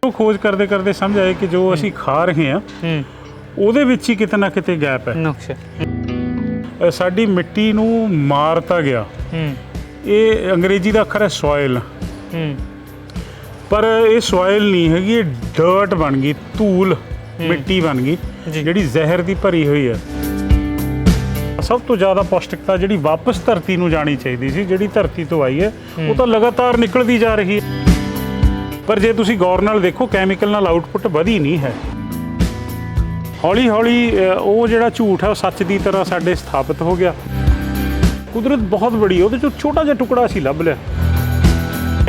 ਉਹ ਖੋਜ ਕਰਦੇ ਕਰਦੇ ਸਮਝ ਆਏ ਕਿ ਜੋ ਅਸੀਂ ਖਾ ਰਹੇ ਹਾਂ ਉਹਦੇ ਵਿੱਚ ਹੀ ਕਿਤੇ ਨਾ ਕਿਤੇ ਗੈਪ ਹੈ, ਨੁਕਸ। ਸਾਡੀ ਮਿੱਟੀ ਨੂੰ ਮਾਰਤਾ ਗਿਆ। ਇਹ ਅੰਗਰੇਜ਼ੀ ਦਾ ਅੱਖਰ ਹੈ ਸੋਇਲ, ਪਰ ਇਹ ਸੋਇਲ ਨਹੀਂ ਹੈਗੀ, ਇਹ ਡਰਟ ਬਣ ਗਈ, ਧੂਲ ਮਿੱਟੀ ਬਣ ਗਈ ਜਿਹੜੀ ਜ਼ਹਿਰ ਦੀ ਭਰੀ ਹੋਈ ਹੈ। ਸਭ ਤੋਂ ਜ਼ਿਆਦਾ ਪੌਸ਼ਟਿਕਤਾ ਜਿਹੜੀ ਵਾਪਸ ਧਰਤੀ ਨੂੰ ਜਾਣੀ ਚਾਹੀਦੀ ਸੀ, ਜਿਹੜੀ ਧਰਤੀ ਤੋਂ ਆਈ ਹੈ, ਉਹ ਤਾਂ ਲਗਾਤਾਰ ਨਿਕਲਦੀ ਜਾ ਰਹੀ ਹੈ। ਪਰ ਜੇ ਤੁਸੀਂ ਗੌਰ ਨਾਲ ਦੇਖੋ, ਕੈਮੀਕਲ ਨਾਲ ਆਊਟਪੁੱਟ ਵਧੀ ਨਹੀਂ ਹੈ। ਹੌਲੀ ਹੌਲੀ ਉਹ ਜਿਹੜਾ ਝੂਠ ਹੈ ਉਹ ਸੱਚ ਦੀ ਤਰ੍ਹਾਂ ਸਾਡੇ ਸਥਾਪਿਤ ਹੋ ਗਿਆ। ਕੁਦਰਤ ਬਹੁਤ ਬੜੀ, ਉਹਦੇ 'ਚੋਂ ਛੋਟਾ ਜਿਹਾ ਟੁਕੜਾ ਅਸੀਂ ਲੱਭ ਲਿਆ।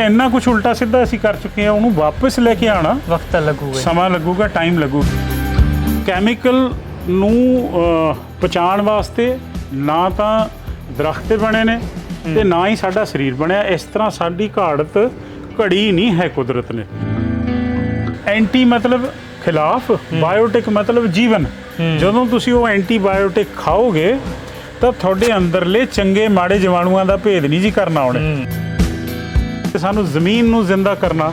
ਇੰਨਾ ਕੁਛ ਉਲਟਾ ਸਿੱਧਾ ਅਸੀਂ ਕਰ ਚੁੱਕੇ ਹਾਂ, ਉਹਨੂੰ ਵਾਪਸ ਲੈ ਕੇ ਆਉਣਾ ਵਕਤ ਲੱਗੂਗਾ, ਸਮਾਂ ਲੱਗੂਗਾ, ਟਾਈਮ ਲੱਗੂਗਾ। ਕੈਮੀਕਲ ਨੂੰ ਪਹੁੰਚਾਉਣ ਵਾਸਤੇ ਨਾ ਤਾਂ ਦਰਖਤ ਬਣੇ ਨੇ ਤੇ ਨਾ ਹੀ ਸਾਡਾ ਸਰੀਰ ਬਣਿਆ। ਇਸ ਤਰ੍ਹਾਂ ਸਾਡੀ ਘਾੜਤ ਘੜੀ ਨਹੀਂ ਹੈ ਕੁਦਰਤ ਨੇ। ਐਂਟੀ ਮਤਲਬ ਖਿਲਾਫ, ਬਾਇਓਟਿਕ ਮਤਲਬ ਜੀਵਨ। ਜਦੋਂ ਤੁਸੀਂ ਉਹ ਐਂਟੀਬਾਇਓਟਿਕ ਖਾਓਗੇ ਤਾਂ ਤੁਹਾਡੇ ਅੰਦਰਲੇ ਚੰਗੇ ਮਾੜੇ ਜੀਵਾਣੂਆਂ ਦਾ ਭੇਦ ਨਹੀਂ ਜੀ ਕਰਨਾ ਆਉਣੇ। ਸਾਨੂੰ ਜ਼ਮੀਨ ਨੂੰ ਜ਼ਿੰਦਾ ਕਰਨਾ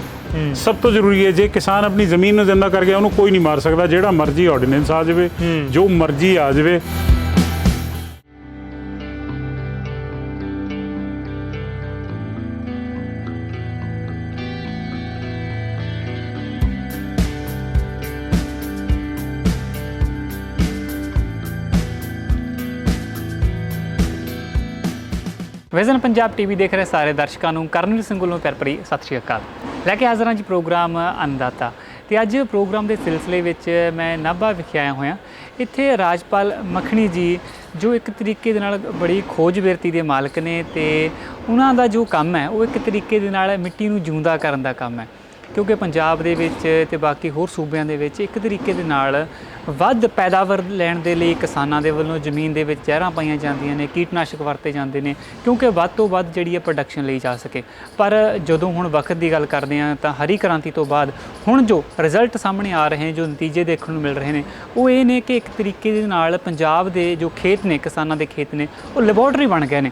ਸਭ ਤੋਂ ਜ਼ਰੂਰੀ ਹੈ। ਜੇ ਕਿਸਾਨ ਆਪਣੀ ਜ਼ਮੀਨ ਨੂੰ ਜ਼ਿੰਦਾ ਕਰ ਗਿਆ, ਉਹਨੂੰ ਕੋਈ ਨਹੀਂ ਮਾਰ ਸਕਦਾ। ਜਿਹੜਾ ਮਰਜ਼ੀ ਆਰਡੀਨੈਂਸ ਆ ਜਾਵੇ, ਜੋ ਮਰਜ਼ੀ ਆ ਜਾਵੇ। ਵਿਜ਼ਨ ਪੰਜਾਬ ਟੀਵੀ ਦੇਖ ਰਹੇ ਸਾਰੇ ਦਰਸ਼ਕਾਂ ਨੂੰ ਕਰਨਵੀਰ ਸਿੰਘ ਵੱਲੋਂ ਪਿਆਰ ਭਰੀ ਸਤਿ ਸ਼੍ਰੀ ਅਕਾਲ। ਲੈ ਕੇ ਹਾਜ਼ਰ ਹਾਂ ਜੀ ਪ੍ਰੋਗਰਾਮ ਅੰਨਦਾਤਾ। ਤੇ ਅੱਜ ਪ੍ਰੋਗਰਾਮ ਦੇ ਸਿਲਸਿਲੇ ਵਿੱਚ ਮੈਂ ਨਾਭਾ ਵਿਖੇ ਆਇਆ ਹੋਇਆ। ਇੱਥੇ ਰਾਜਪਾਲ ਮੱਖਣੀ ਜੀ ਜੋ ਇੱਕ ਤਰੀਕੇ ਦੇ ਨਾਲ ਬੜੀ ਖੋਜ ਬਿਰਤੀ ਦੇ ਮਾਲਕ ਨੇ, ਤੇ ਉਹਨਾਂ ਦਾ ਜੋ ਕੰਮ ਹੈ ਉਹ ਇੱਕ ਤਰੀਕੇ ਦੇ ਨਾਲ ਮਿੱਟੀ ਨੂੰ ਜਿਉਂਦਾ ਕਰਨ ਦਾ ਕੰਮ ਹੈ। ਕਿਉਂਕਿ ਪੰਜਾਬ ਦੇ ਵਿੱਚ ਤੇ ਬਾਕੀ ਹੋਰ ਸੂਬਿਆਂ ਦੇ ਵਿੱਚ ਇੱਕ ਤਰੀਕੇ ਦੇ ਨਾਲ ਵੱਧ ਪੈਦਾਵਾਰ ਲੈਣ ਦੇ ਲਈ ਕਿਸਾਨਾਂ ਦੇ ਵੱਲੋਂ ਜ਼ਮੀਨ ਦੇ ਵਿੱਚ ਜ਼ਹਿਰਾਂ ਪਾਈਆਂ ਜਾਂਦੀਆਂ ਨੇ, ਕੀਟਨਾਸ਼ਕ ਵਰਤੇ ਜਾਂਦੇ ਨੇ, ਕਿਉਂਕਿ ਵੱਧ ਤੋਂ ਵੱਧ ਜਿਹੜੀ ਹੈ ਪ੍ਰੋਡਕਸ਼ਨ ਲਈ ਜਾ ਸਕੇ। ਪਰ ਜਦੋਂ ਹੁਣ ਵਕਤ ਦੀ ਗੱਲ ਕਰਦੇ ਹਾਂ ਤਾਂ ਹਰੀ ਕ੍ਰਾਂਤੀ ਤੋਂ ਬਾਅਦ ਹੁਣ ਜੋ ਰਿਜ਼ਲਟ ਸਾਹਮਣੇ ਆ ਰਹੇ, ਜੋ ਨਤੀਜੇ ਦੇਖਣ ਨੂੰ ਮਿਲ ਰਹੇ ਨੇ, ਉਹ ਇਹ ਨੇ ਕਿ ਇੱਕ ਤਰੀਕੇ ਦੇ ਨਾਲ ਪੰਜਾਬ ਦੇ ਜੋ ਖੇਤ ਨੇ, ਕਿਸਾਨਾਂ ਦੇ ਖੇਤ ਨੇ, ਉਹ ਲੈਬੋਰਟਰੀ ਬਣ ਗਏ ਨੇ।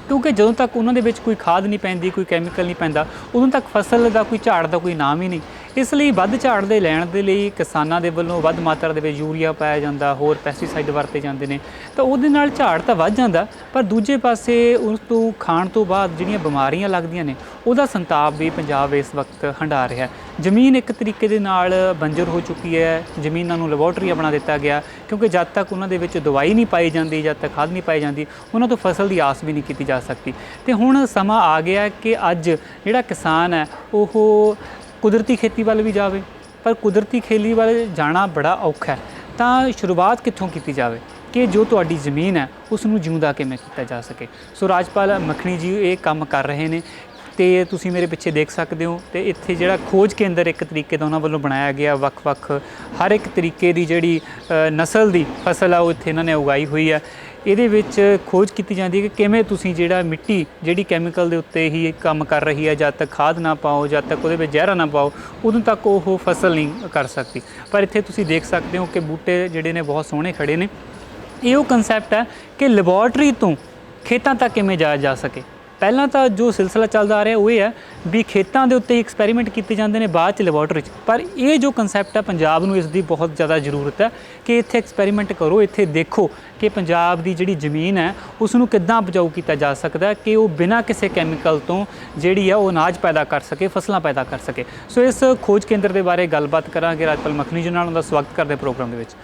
ਕਿਉਂਕਿ ਜਦੋਂ ਤੱਕ ਉਹਨਾਂ ਦੇ ਵਿੱਚ ਕੋਈ ਖਾਦ ਨਹੀਂ ਪੈਂਦੀ, ਕੋਈ ਕੈਮੀਕਲ ਨਹੀਂ ਪੈਂਦਾ, ਉਦੋਂ ਤੱਕ ਫਸਲ ਦਾ ਕੋਈ ਝਾੜ ਦਾ ਕੋਈ ਨਾਮ ਹੀ ਨਹੀਂ। ਇਸ ਲਈ ਵੱਧ ਝਾੜ ਦੇ ਲੈਣ ਦੇ ਲਈ ਕਿਸਾਨਾਂ ਦੇ ਵੱਲੋਂ ਵੱਧ ਮਾਤਰਾ ਦੇ ਵਿੱਚ ਯੂਰੀਆ ਪਾਇਆ ਜਾਂਦਾ, ਹੋਰ ਪੈਸਟੀਸਾਈਡ ਵਰਤੇ ਜਾਂਦੇ ਨੇ, ਤਾਂ ਉਹਦੇ ਨਾਲ ਝਾੜ ਤਾਂ ਵੱਧ ਜਾਂਦਾ, ਪਰ ਦੂਜੇ ਪਾਸੇ ਉਸ ਤੋਂ ਖਾਣ ਤੋਂ ਬਾਅਦ ਜਿਹੜੀਆਂ ਬਿਮਾਰੀਆਂ ਲੱਗਦੀਆਂ ਨੇ, ਉਹਦਾ ਸੰਤਾਪ ਵੀ ਪੰਜਾਬ ਇਸ ਵਕਤ ਹੰਢਾ ਰਿਹਾ। ਜ਼ਮੀਨ ਇੱਕ ਤਰੀਕੇ ਦੇ ਨਾਲ ਬੰਜਰ ਹੋ ਚੁੱਕੀ ਹੈ। ਜ਼ਮੀਨਾਂ ਨੂੰ ਲੈਬੋਰਟਰੀ ਬਣਾ ਦਿੱਤਾ ਗਿਆ, ਕਿਉਂਕਿ ਜਦ ਤੱਕ ਉਹਨਾਂ ਦੇ ਵਿੱਚ ਦਵਾਈ ਨਹੀਂ ਪਾਈ ਜਾਂਦੀ, ਜਦ ਤੱਕ ਖਾਦ ਨਹੀਂ ਪਾਈ ਜਾਂਦੀ, ਉਹਨਾਂ ਤੋਂ ਫਸਲ ਦੀ ਆਸ ਵੀ ਨਹੀਂ ਕੀਤੀ ਜਾ ਸਕਦੀ। ਤੇ ਹੁਣ ਸਮਾਂ ਆ ਗਿਆ ਕਿ ਅੱਜ ਜਿਹੜਾ ਕਿਸਾਨ ਹੈ ਉਹ ਕੁਦਰਤੀ ਖੇਤੀ ਵੱਲ ਵੀ ਜਾਵੇ, ਪਰ ਕੁਦਰਤੀ ਖੇਤੀ ਵੱਲ ਜਾਣਾ ਬੜਾ ਔਖਾ ਹੈ। ਤਾਂ ਸ਼ੁਰੂਆਤ ਕਿੱਥੋਂ ਕੀਤੀ ਜਾਵੇ ਕਿ ਜੋ ਤੁਹਾਡੀ ਜ਼ਮੀਨ ਹੈ ਉਸ ਨੂੰ ਜਿਉਂਦਾ ਕਿਵੇਂ ਕੀਤਾ ਜਾ ਸਕੇ। ਸੋ ਰਾਜਪਾਲ ਮੱਖਣੀ ਜੀ ਇਹ ਕੰਮ ਕਰ ਰਹੇ ਨੇ, ਤੇ ਤੁਸੀਂ ਮੇਰੇ ਪਿੱਛੇ ਦੇਖ ਸਕਦੇ ਹੋ। ਤੇ ਇੱਥੇ ਜਿਹੜਾ ਖੋਜ ਕੇਂਦਰ ਇੱਕ ਤਰੀਕੇ ਦਾ ਉਹਨਾਂ ਵੱਲੋਂ ਬਣਾਇਆ ਗਿਆ, ਵੱਖ-ਵੱਖ ਹਰ ਇੱਕ ਤਰੀਕੇ ਦੀ ਜਿਹੜੀ ਨਸਲ ਦੀ ਫਸਲ ਆ ਉਹ ਇੱਥੇ ਇਹਨਾਂ ਨੇ ਉਗਾਈ ਹੋਈ ਹੈ। ਇਹਦੇ ਵਿੱਚ ਖੋਜ ਕੀਤੀ ਜਾਂਦੀ ਹੈ ਕਿ ਕਿਵੇਂ ਤੁਸੀਂ ਜਿਹੜਾ ਮਿੱਟੀ ਜਿਹੜੀ ਕੈਮੀਕਲ ਦੇ ਉੱਤੇ ਹੀ ਕੰਮ ਕਰ ਰਹੀ ਹੈ, ਜਦ ਤੱਕ ਖਾਦ ਨਾ ਪਾਓ, ਜਦ ਤੱਕ ਉਹਦੇ ਵਿੱਚ ਜ਼ਹਿਰਾ ਨਾ ਪਾਓ, ਉਦੋਂ ਤੱਕ ਉਹ ਫਸਲ ਨਹੀਂ ਕਰ ਸਕਦੀ। ਪਰ ਇੱਥੇ ਤੁਸੀਂ ਦੇਖ ਸਕਦੇ ਹੋ ਕਿ ਬੂਟੇ ਜਿਹੜੇ ਨੇ ਬਹੁਤ ਸੋਹਣੇ ਖੜੇ ਨੇ। ਇਹ ਉਹ ਕਨਸੈਪਟ ਹੈ ਕਿ ਲੈਬੋਰਟਰੀ ਤੋਂ ਖੇਤਾਂ ਤੱਕ ਕਿਵੇਂ ਜਾਇਆ ਜਾ ਸਕੇ। ਪਹਿਲਾਂ ਤਾਂ ਜੋ ਸਿਲਸਿਲਾ ਚੱਲਦਾ ਆ ਰਿਹਾ ਉਹ ਇਹ ਹੈ ਵੀ ਖੇਤਾਂ ਦੇ ਉੱਤੇ ਐਕਸਪੈਰੀਮੈਂਟ ਕੀਤੇ ਜਾਂਦੇ ਨੇ, ਬਾਅਦ 'ਚ ਲੈਬੋਰਟਰੀ 'ਚ। ਪਰ ਇਹ ਜੋ ਕਨਸੈਪਟ ਹੈ, ਪੰਜਾਬ ਨੂੰ ਇਸ ਦੀ ਬਹੁਤ ਜ਼ਿਆਦਾ ਜ਼ਰੂਰਤ ਹੈ ਕਿ ਇੱਥੇ ਐਕਸਪੈਰੀਮੈਂਟ ਕਰੋ, ਇੱਥੇ ਦੇਖੋ ਕਿ ਪੰਜਾਬ ਦੀ ਜਿਹੜੀ ਜ਼ਮੀਨ ਹੈ ਉਸ ਨੂੰ ਕਿੱਦਾਂ ਉਪਜਾਊ ਕੀਤਾ ਜਾ ਸਕਦਾ ਕਿ ਉਹ ਬਿਨਾਂ ਕਿਸੇ ਕੈਮੀਕਲ ਤੋਂ ਜਿਹੜੀ ਆ ਉਹ ਅਨਾਜ ਪੈਦਾ ਕਰ ਸਕੇ, ਫਸਲਾਂ ਪੈਦਾ ਕਰ ਸਕੇ। ਸੋ ਇਸ ਖੋਜ ਕੇਂਦਰ ਦੇ ਬਾਰੇ ਗੱਲਬਾਤ ਕਰਾਂਗੇ ਰਾਜਪਾਲ ਮੱਖਣੀ ਜੀ ਨਾਲ। ਉਹਦਾ ਸਵਾਗਤ ਕਰਦੇ ਪ੍ਰੋਗਰਾਮ ਦੇ ਵਿੱਚ।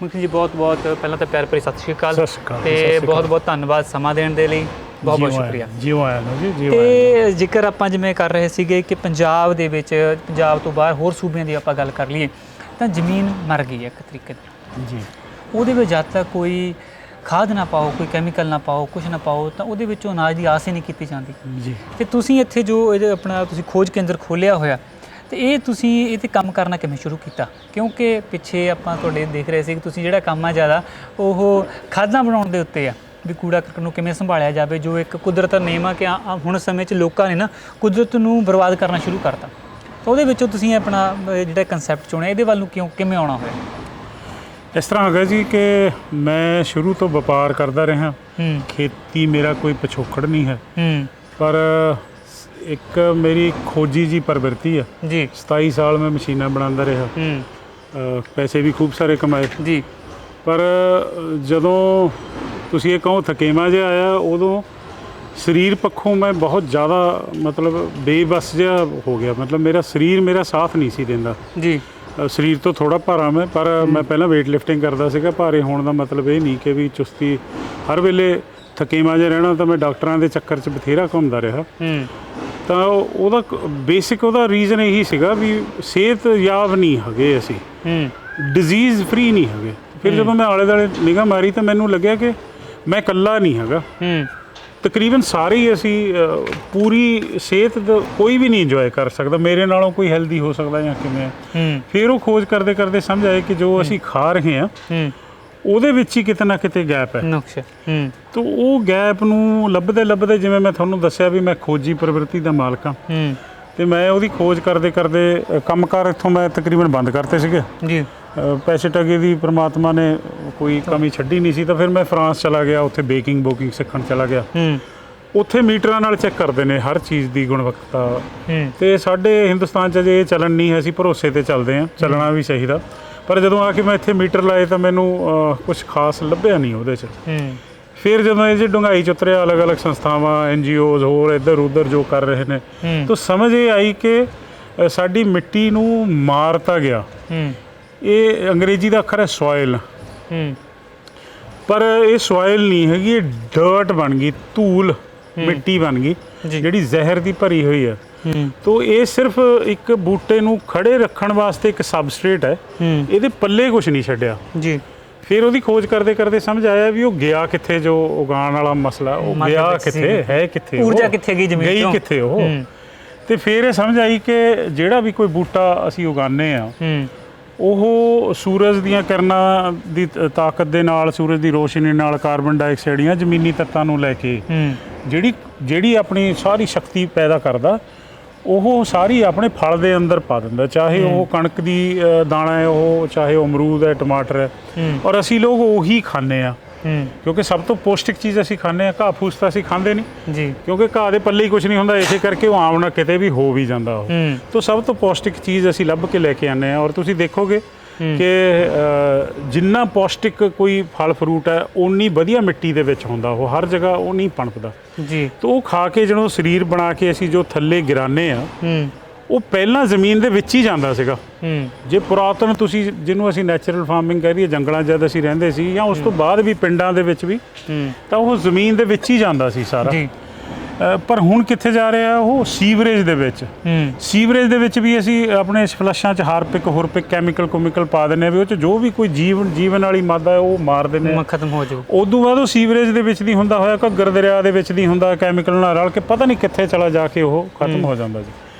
ਮੱਖਣੀ ਜੀ ਬਹੁਤ-ਬਹੁਤ ਪਹਿਲਾਂ ਤਾਂ ਪਿਆਰ ਭਰੀ ਸਤਿ ਸ਼੍ਰੀ ਅਕਾਲ ਤੇ ਬਹੁਤ-ਬਹੁਤ ਧੰਨਵਾਦ ਸਮਾਂ ਦੇਣ ਦੇ ਲਈ। ਬਹੁਤ-ਬਹੁਤ ਸ਼ੁਕਰੀਆ। ਜੀਓ ਆਇਆ ਜੀ, ਜੀਓ। ਤੇ ਜ਼ਿਕਰ ਆਪਾਂ ਜਿਵੇਂ ਕਰ ਰਹੇ ਸੀਗੇ ਕਿ ਪੰਜਾਬ ਦੇ ਵਿੱਚ, ਪੰਜਾਬ ਤੋਂ ਬਾਹਰ ਹੋਰ ਸੂਬਿਆਂ ਦੀ ਆਪਾਂ ਗੱਲ ਕਰ ਲਈਏ ਤਾਂ ਜ਼ਮੀਨ ਮਰ ਗਈ ਹੈ ਇੱਕ ਤਰੀਕੇ ਦੀ ਜੀ। ਉਹਦੇ ਵਿੱਚ ਜਦ ਤੱਕ ਕੋਈ ਖਾਦ ਨਾ ਪਾਓ, ਕੋਈ ਕੈਮੀਕਲ ਨਾ ਪਾਓ, ਕੁਛ ਨਾ ਪਾਓ, ਤਾਂ ਉਹਦੇ ਵਿੱਚੋਂ ਅਨਾਜ ਦੀ ਆਸ ਹੀ ਨਹੀਂ ਕੀਤੀ ਜਾਂਦੀ ਜੀ। ਤੇ ਤੁਸੀਂ ਇੱਥੇ ਜੋ ਇਹਦੇ ਆਪਣਾ ਤੁਸੀਂ ਖੋਜ ਕੇਂਦਰ ਖੋਲ੍ਹਿਆ ਹੋਇਆ, ਤੇ ਇਹ ਤੁਸੀਂ ਇਹ 'ਤੇ ਕੰਮ ਕਰਨਾ ਕਿਵੇਂ ਸ਼ੁਰੂ ਕੀਤਾ? ਕਿਉਂਕਿ ਪਿੱਛੇ ਆਪਾਂ ਤੁਹਾਡੇ ਦੇਖ ਰਹੇ ਸੀ ਕਿ ਤੁਸੀਂ ਜਿਹੜਾ ਕੰਮ ਆ ਜ਼ਿਆਦਾ ਉਹ ਖਾਦਾਂ ਬਣਾਉਣ ਦੇ ਉੱਤੇ ਆ, ਵੀ ਕੂੜਾ ਕਰਕਟ ਨੂੰ ਕਿਵੇਂ ਸੰਭਾਲਿਆ ਜਾਵੇ, ਜੋ ਇੱਕ ਕੁਦਰਤ ਦਾ ਨੇਮ ਆ ਕਿ ਹੁਣ ਸਮੇਂ 'ਚ ਲੋਕਾਂ ਨੇ ਨਾ ਕੁਦਰਤ ਨੂੰ ਬਰਬਾਦ ਕਰਨਾ ਸ਼ੁਰੂ ਕਰਤਾ। ਤਾਂ ਉਹਦੇ ਵਿੱਚੋਂ ਤੁਸੀਂ ਆਪਣਾ ਜਿਹੜਾ ਕਨਸੈਪਟ ਚੁਣਿਆ, ਇਹਦੇ ਵੱਲ ਨੂੰ ਕਿਵੇਂ ਆਉਣਾ ਹੋਇਆ? ਇਸ ਤਰ੍ਹਾਂ ਹੈਗਾ ਜੀ ਕਿ ਮੈਂ ਸ਼ੁਰੂ ਤੋਂ ਵਪਾਰ ਕਰਦਾ ਰਿਹਾ। ਖੇਤੀ ਮੇਰਾ ਕੋਈ ਪਿਛੋਕੜ ਨਹੀਂ ਹੈ, ਪਰ एक मेरी खोजी जी प्रवृत्ति है जी। 27 साल मैं मशीनां बनांदा रहा, पैसे भी खूब सारे कमाए जी। पर ਜਦੋਂ ਤੁਸੀਂ ਇਹ ਕਹੋ ਥਕੇਵਾਂ ਜਿਹਾ ਆਇਆ ਉਦੋਂ ਸਰੀਰ ਪੱਖੋਂ ਮੈਂ ਬਹੁਤ ਜ਼ਿਆਦਾ ਮਤਲਬ ਬੇਬਸ ਜਿਹਾ ਹੋ ਗਿਆ। ਮਤਲਬ ਮੇਰਾ ਸਰੀਰ ਮੇਰਾ ਸਾਥ ਨਹੀਂ ਸੀ ਦਿੰਦਾ ਜੀ। ਸਰੀਰ ਤੋਂ ਥੋੜਾ ਭਾਰਾ ਮੈਂ, ਪਰ ਮੈਂ ਪਹਿਲਾਂ ਵੇਟ ਲਿਫਟਿੰਗ ਕਰਦਾ ਸੀਗਾ। ਭਾਰੇ ਹੋਣ ਦਾ ਮਤਲਬ ਇਹ ਨਹੀਂ ਕਿ ਵੀ ਚੁਸਤੀ ਹਰ ਵੇਲੇ ਥਕੇਵਾਂ ਜਿਹਾ ਰਹਿਣਾ। ਤਾਂ ਮੈਂ ਡਾਕਟਰਾਂ ਦੇ ਚੱਕਰ 'ਚ ਬਥੇਰਾ ਘੁੰਮਦਾ ਰਿਹਾ। ਤਾਂ ਉਹਦਾ ਬੇਸਿਕ ਉਹਦਾ ਰੀਜ਼ਨ ਇਹੀ ਸੀਗਾ ਵੀ ਸਿਹਤਯਾਬ ਨਹੀਂ ਹੈਗੇ ਅਸੀਂ, ਡਿਜ਼ੀਜ਼ ਫਰੀ ਨਹੀਂ ਹੈਗੇ। ਫਿਰ ਜਦੋਂ ਮੈਂ ਆਲੇ ਦੁਆਲੇ ਨਿਗਾਹ ਮਾਰੀ ਤਾਂ ਮੈਨੂੰ ਲੱਗਿਆ ਕਿ ਮੈਂ ਇਕੱਲਾ ਨਹੀਂ ਹੈਗਾ। ਤਕਰੀਬਨ ਸਾਰੇ ਹੀ ਅਸੀਂ ਪੂਰੀ ਸਿਹਤ ਦਾ ਕੋਈ ਵੀ ਨਹੀਂ ਇੰਜੋਏ ਕਰ ਸਕਦਾ, ਮੇਰੇ ਨਾਲੋਂ ਕੋਈ ਹੈਲਦੀ ਹੋ ਸਕਦਾ ਜਾਂ ਕਿਵੇਂ ਹੈ। ਫਿਰ ਉਹ ਖੋਜ ਕਰਦੇ ਕਰਦੇ ਸਮਝ ਆਏ ਕਿ ਜੋ ਅਸੀਂ ਖਾ ਰਹੇ ਹਾਂ ਉਹਦੇ ਵਿੱਚ ਹੀ ਕਿਤੇ ਨਾ ਕਿਤੇ ਗੈਪ ਹੈ, ਨੁਕਸ। ਤਾਂ ਉਹ ਗੈਪ ਨੂੰ ਲੱਭਦੇ ਲੱਭਦੇ, ਜਿਵੇਂ ਮੈਂ ਤੁਹਾਨੂੰ ਦੱਸਿਆ ਵੀ ਮੈਂ ਖੋਜੀ ਪ੍ਰਵਿਰਤੀ ਦਾ ਮਾਲਕ ਹਾਂ, ਅਤੇ ਮੈਂ ਉਹਦੀ ਖੋਜ ਕਰਦੇ ਕਰਦੇ ਕੰਮਕਾਰ ਇੱਥੋਂ ਮੈਂ ਤਕਰੀਬਨ ਬੰਦ ਕਰਤੇ ਸੀਗੇ ਜੀ। ਪੈਸੇ ਟਕੇ ਦੀ ਪ੍ਰਮਾਤਮਾ ਨੇ ਕੋਈ ਕਮੀ ਛੱਡੀ ਨਹੀਂ ਸੀ। ਤਾਂ ਫਿਰ ਮੈਂ ਫਰਾਂਸ ਚਲਾ ਗਿਆ, ਉੱਥੇ ਬੇਕਿੰਗ ਬੋਕਿੰਗ ਸਿੱਖਣ ਚਲਾ ਗਿਆ। ਉੱਥੇ ਮੀਟਰਾਂ ਨਾਲ ਚੈੱਕ ਕਰਦੇ ਨੇ ਹਰ ਚੀਜ਼ ਦੀ ਗੁਣਵੱਤਾ। ਅਤੇ ਸਾਡੇ ਹਿੰਦੁਸਤਾਨ 'ਚ ਅਜੇ ਇਹ ਚੱਲਣ ਨਹੀਂ ਹੈ, ਅਸੀਂ ਭਰੋਸੇ 'ਤੇ ਚੱਲਦੇ ਹਾਂ, ਚੱਲਣਾ ਵੀ ਚਾਹੀਦਾ। ਪਰ ਜਦੋਂ ਆ ਕੇ ਮੈਂ ਇੱਥੇ ਮੀਟਰ ਲਾਏ ਤਾਂ ਮੈਨੂੰ ਕੁਛ ਖਾਸ ਲੱਭਿਆ ਨਹੀਂ ਉਹਦੇ 'ਚ। ਫਿਰ ਜਦੋਂ ਇਹ 'ਚ ਡੂੰਘਾਈ 'ਚ ਉਤਰਿਆ, ਅਲੱਗ ਅਲੱਗ ਸੰਸਥਾਵਾਂ, NGOs ਹੋਰ ਇੱਧਰ ਉੱਧਰ ਜੋ ਕਰ ਰਹੇ ਨੇ, ਤਾਂ ਸਮਝ ਇਹ ਆਈ ਕਿ ਸਾਡੀ ਮਿੱਟੀ ਨੂੰ ਮਾਰਤਾ ਗਿਆ। ਇਹ ਅੰਗਰੇਜ਼ੀ ਦਾ ਅੱਖਰ ਹੈ ਸੋਇਲ, ਪਰ ਇਹ ਸੋਇਲ ਨਹੀਂ ਹੈਗੀ, ਇਹ ਡਰਟ ਬਣ ਗਈ, ਧੂਲ ਮਿੱਟੀ ਬਣ ਗਈ ਜਿਹੜੀ ਜ਼ਹਿਰ ਦੀ ਭਰੀ ਹੋਈ ਹੈ। ਤੋ ਇਹ ਸਿਰਫ ਇੱਕ ਬੂਟੇ ਨੂੰ ਖੜੇ ਰੱਖਣ ਵਾਸਤੇ ਇੱਕ ਸਬਸਟ੍ਰੇਟ ਹੈ, ਇਹਦੇ ਪੱਲੇ ਕੁਛ ਨਹੀਂ ਛੱਡਿਆ ਜੀ। ਫਿਰ ਉਹਦੀ ਖੋਜ ਕਰਦੇ ਕਰਦੇ ਸਮਝ ਆਇਆ ਵੀ ਉਹ ਗਿਆ ਕਿੱਥੇ, ਜੋ ਉਗਾਉਣ ਵਾਲਾ ਮਸਲਾ ਉਹ ਗਿਆ ਕਿੱਥੇ, ਹੈ ਕਿੱਥੇ, ਊਰਜਾ ਕਿੱਥੇ ਗਈ, ਜ਼ਮੀਨ ਗਈ ਕਿੱਥੇ ਉਹ। ਅਤੇ ਫਿਰ ਇਹ ਸਮਝ ਆਈ ਕਿ ਜਿਹੜਾ ਵੀ ਕੋਈ ਬੂਟਾ ਅਸੀਂ ਉਗਾਉਂਦੇ ਹਾਂ ਉਹ ਸੂਰਜ ਦੀਆਂ ਕਿਰਨਾਂ ਦੀ ਤਾਕਤ ਦੇ ਨਾਲ, ਸੂਰਜ ਦੀ ਰੋਸ਼ਨੀ ਨਾਲ, ਕਾਰਬਨ ਡਾਈਆਕਸਾਈਡ ਜਾਂ ਜ਼ਮੀਨੀ ਤੱਤਾਂ ਨੂੰ ਲੈ ਕੇ ਜਿਹੜੀ ਆਪਣੀ ਸਾਰੀ ਸ਼ਕਤੀ ਪੈਦਾ ਕਰਦਾ, ਉਹ ਸਾਰੀ ਆਪਣੇ ਫਲ ਦੇ ਅੰਦਰ ਪਾ ਦਿੰਦਾ। ਚਾਹੇ ਉਹ ਕਣਕ ਦੀ ਦਾਣਾ ਹੈ, ਉਹ ਚਾਹੇ ਉਹ ਅਮਰੂਦ ਹੈ, ਟਮਾਟਰ ਹੈ, ਔਰ ਅਸੀਂ ਲੋਕ ਉਹੀ ਖਾਂਦੇ ਹਾਂ ਕਿਉਂਕਿ ਸਭ ਤੋਂ ਪੌਸ਼ਟਿਕ ਚੀਜ਼ ਅਸੀਂ ਖਾਂਦੇ ਹਾਂ। ਘਾਹ ਫੂਸ ਤਾਂ ਅਸੀਂ ਖਾਂਦੇ ਨਹੀਂ ਜੀ, ਕਿਉਂਕਿ ਘਾਹ ਦੇ ਪੱਲੇ ਹੀ ਕੁਛ ਨਹੀਂ ਹੁੰਦਾ, ਇਸੇ ਕਰਕੇ ਉਹ ਆਮ ਨਾ ਕਿਤੇ ਵੀ ਹੋ ਵੀ ਜਾਂਦਾ ਉਹ। ਤਾਂ ਸਭ ਤੋਂ ਪੌਸ਼ਟਿਕ ਚੀਜ਼ ਅਸੀਂ ਲੱਭ ਕੇ ਲੈ ਕੇ ਆਉਂਦੇ ਹਾਂ। ਔਰ ਤੁਸੀਂ ਦੇਖੋਗੇ ਕਿ ਜਿੰਨਾ ਪੌਸ਼ਟਿਕ ਕੋਈ ਫਲ ਫਰੂਟ ਹੈ ਓਨੀ ਵਧੀਆ ਮਿੱਟੀ ਦੇ ਵਿੱਚ ਹੁੰਦਾ, ਉਹ ਹਰ ਜਗ੍ਹਾ ਉਹ ਨਹੀਂ ਪਣਪਦਾ ਜੀ। ਤਾਂ ਉਹ ਖਾ ਕੇ ਜਦੋਂ ਸਰੀਰ ਬਣਾ ਕੇ ਅਸੀਂ ਜੋ ਥੱਲੇ ਗਿਰਾਉਂਦੇ ਹਾਂ, ਉਹ ਪਹਿਲਾਂ ਜ਼ਮੀਨ ਦੇ ਵਿੱਚ ਹੀ ਜਾਂਦਾ ਸੀਗਾ। ਜੇ ਪੁਰਾਤਨ ਤੁਸੀਂ ਜਿਹਨੂੰ ਅਸੀਂ ਨੈਚੁਰਲ ਫਾਰਮਿੰਗ ਕਹਿ ਦਈਏ, ਜੰਗਲਾਂ ਜਦ ਅਸੀਂ ਰਹਿੰਦੇ ਸੀ ਜਾਂ ਉਸ ਤੋਂ ਬਾਅਦ ਵੀ ਪਿੰਡਾਂ ਦੇ ਵਿੱਚ ਵੀ, ਤਾਂ ਉਹ ਜ਼ਮੀਨ ਦੇ ਵਿੱਚ ਹੀ ਜਾਂਦਾ ਸੀ ਸਾਰਾ। ਪਰ ਹੁਣ ਕਿੱਥੇ ਜਾ ਰਿਹਾ ਉਹ? ਸੀਵਰੇਜ ਦੇ ਵਿੱਚ। ਸੀਵਰੇਜ ਦੇ ਵਿੱਚ ਵੀ ਅਸੀਂ ਆਪਣੇ ਫਲਸ਼ਾਂ 'ਚ ਹਾਰਪਿਕ ਹੋਰਪਿਕ ਕੈਮੀਕਲ ਪਾ ਦਿੰਦੇ ਹਾਂ ਵੀ ਉਹ 'ਚ ਜੋ ਵੀ ਕੋਈ ਜੀਵਨ ਵਾਲੀ ਮਾਦਾ ਹੈ ਉਹ ਮਾਰ ਦਿੰਦੇ ਹਾਂ, ਖਤਮ ਹੋ ਜਾਊ। ਉਦੋਂ ਬਾਅਦ ਉਹ ਸੀਵਰੇਜ ਦੇ ਵਿੱਚ ਨਹੀਂ ਹੁੰਦਾ ਹੋਇਆ, ਘੱਗਰ ਦਰਿਆ ਦੇ ਵਿੱਚ ਨਹੀਂ ਹੁੰਦਾ, ਕੈਮੀਕਲ ਨਾਲ ਰਲ ਕੇ ਪਤਾ ਨਹੀਂ ਕਿੱਥੇ ਚਲਾ ਜਾ ਕੇ ਉਹ ਖਤਮ ਹੋ ਜਾਂਦਾ ਜੀ।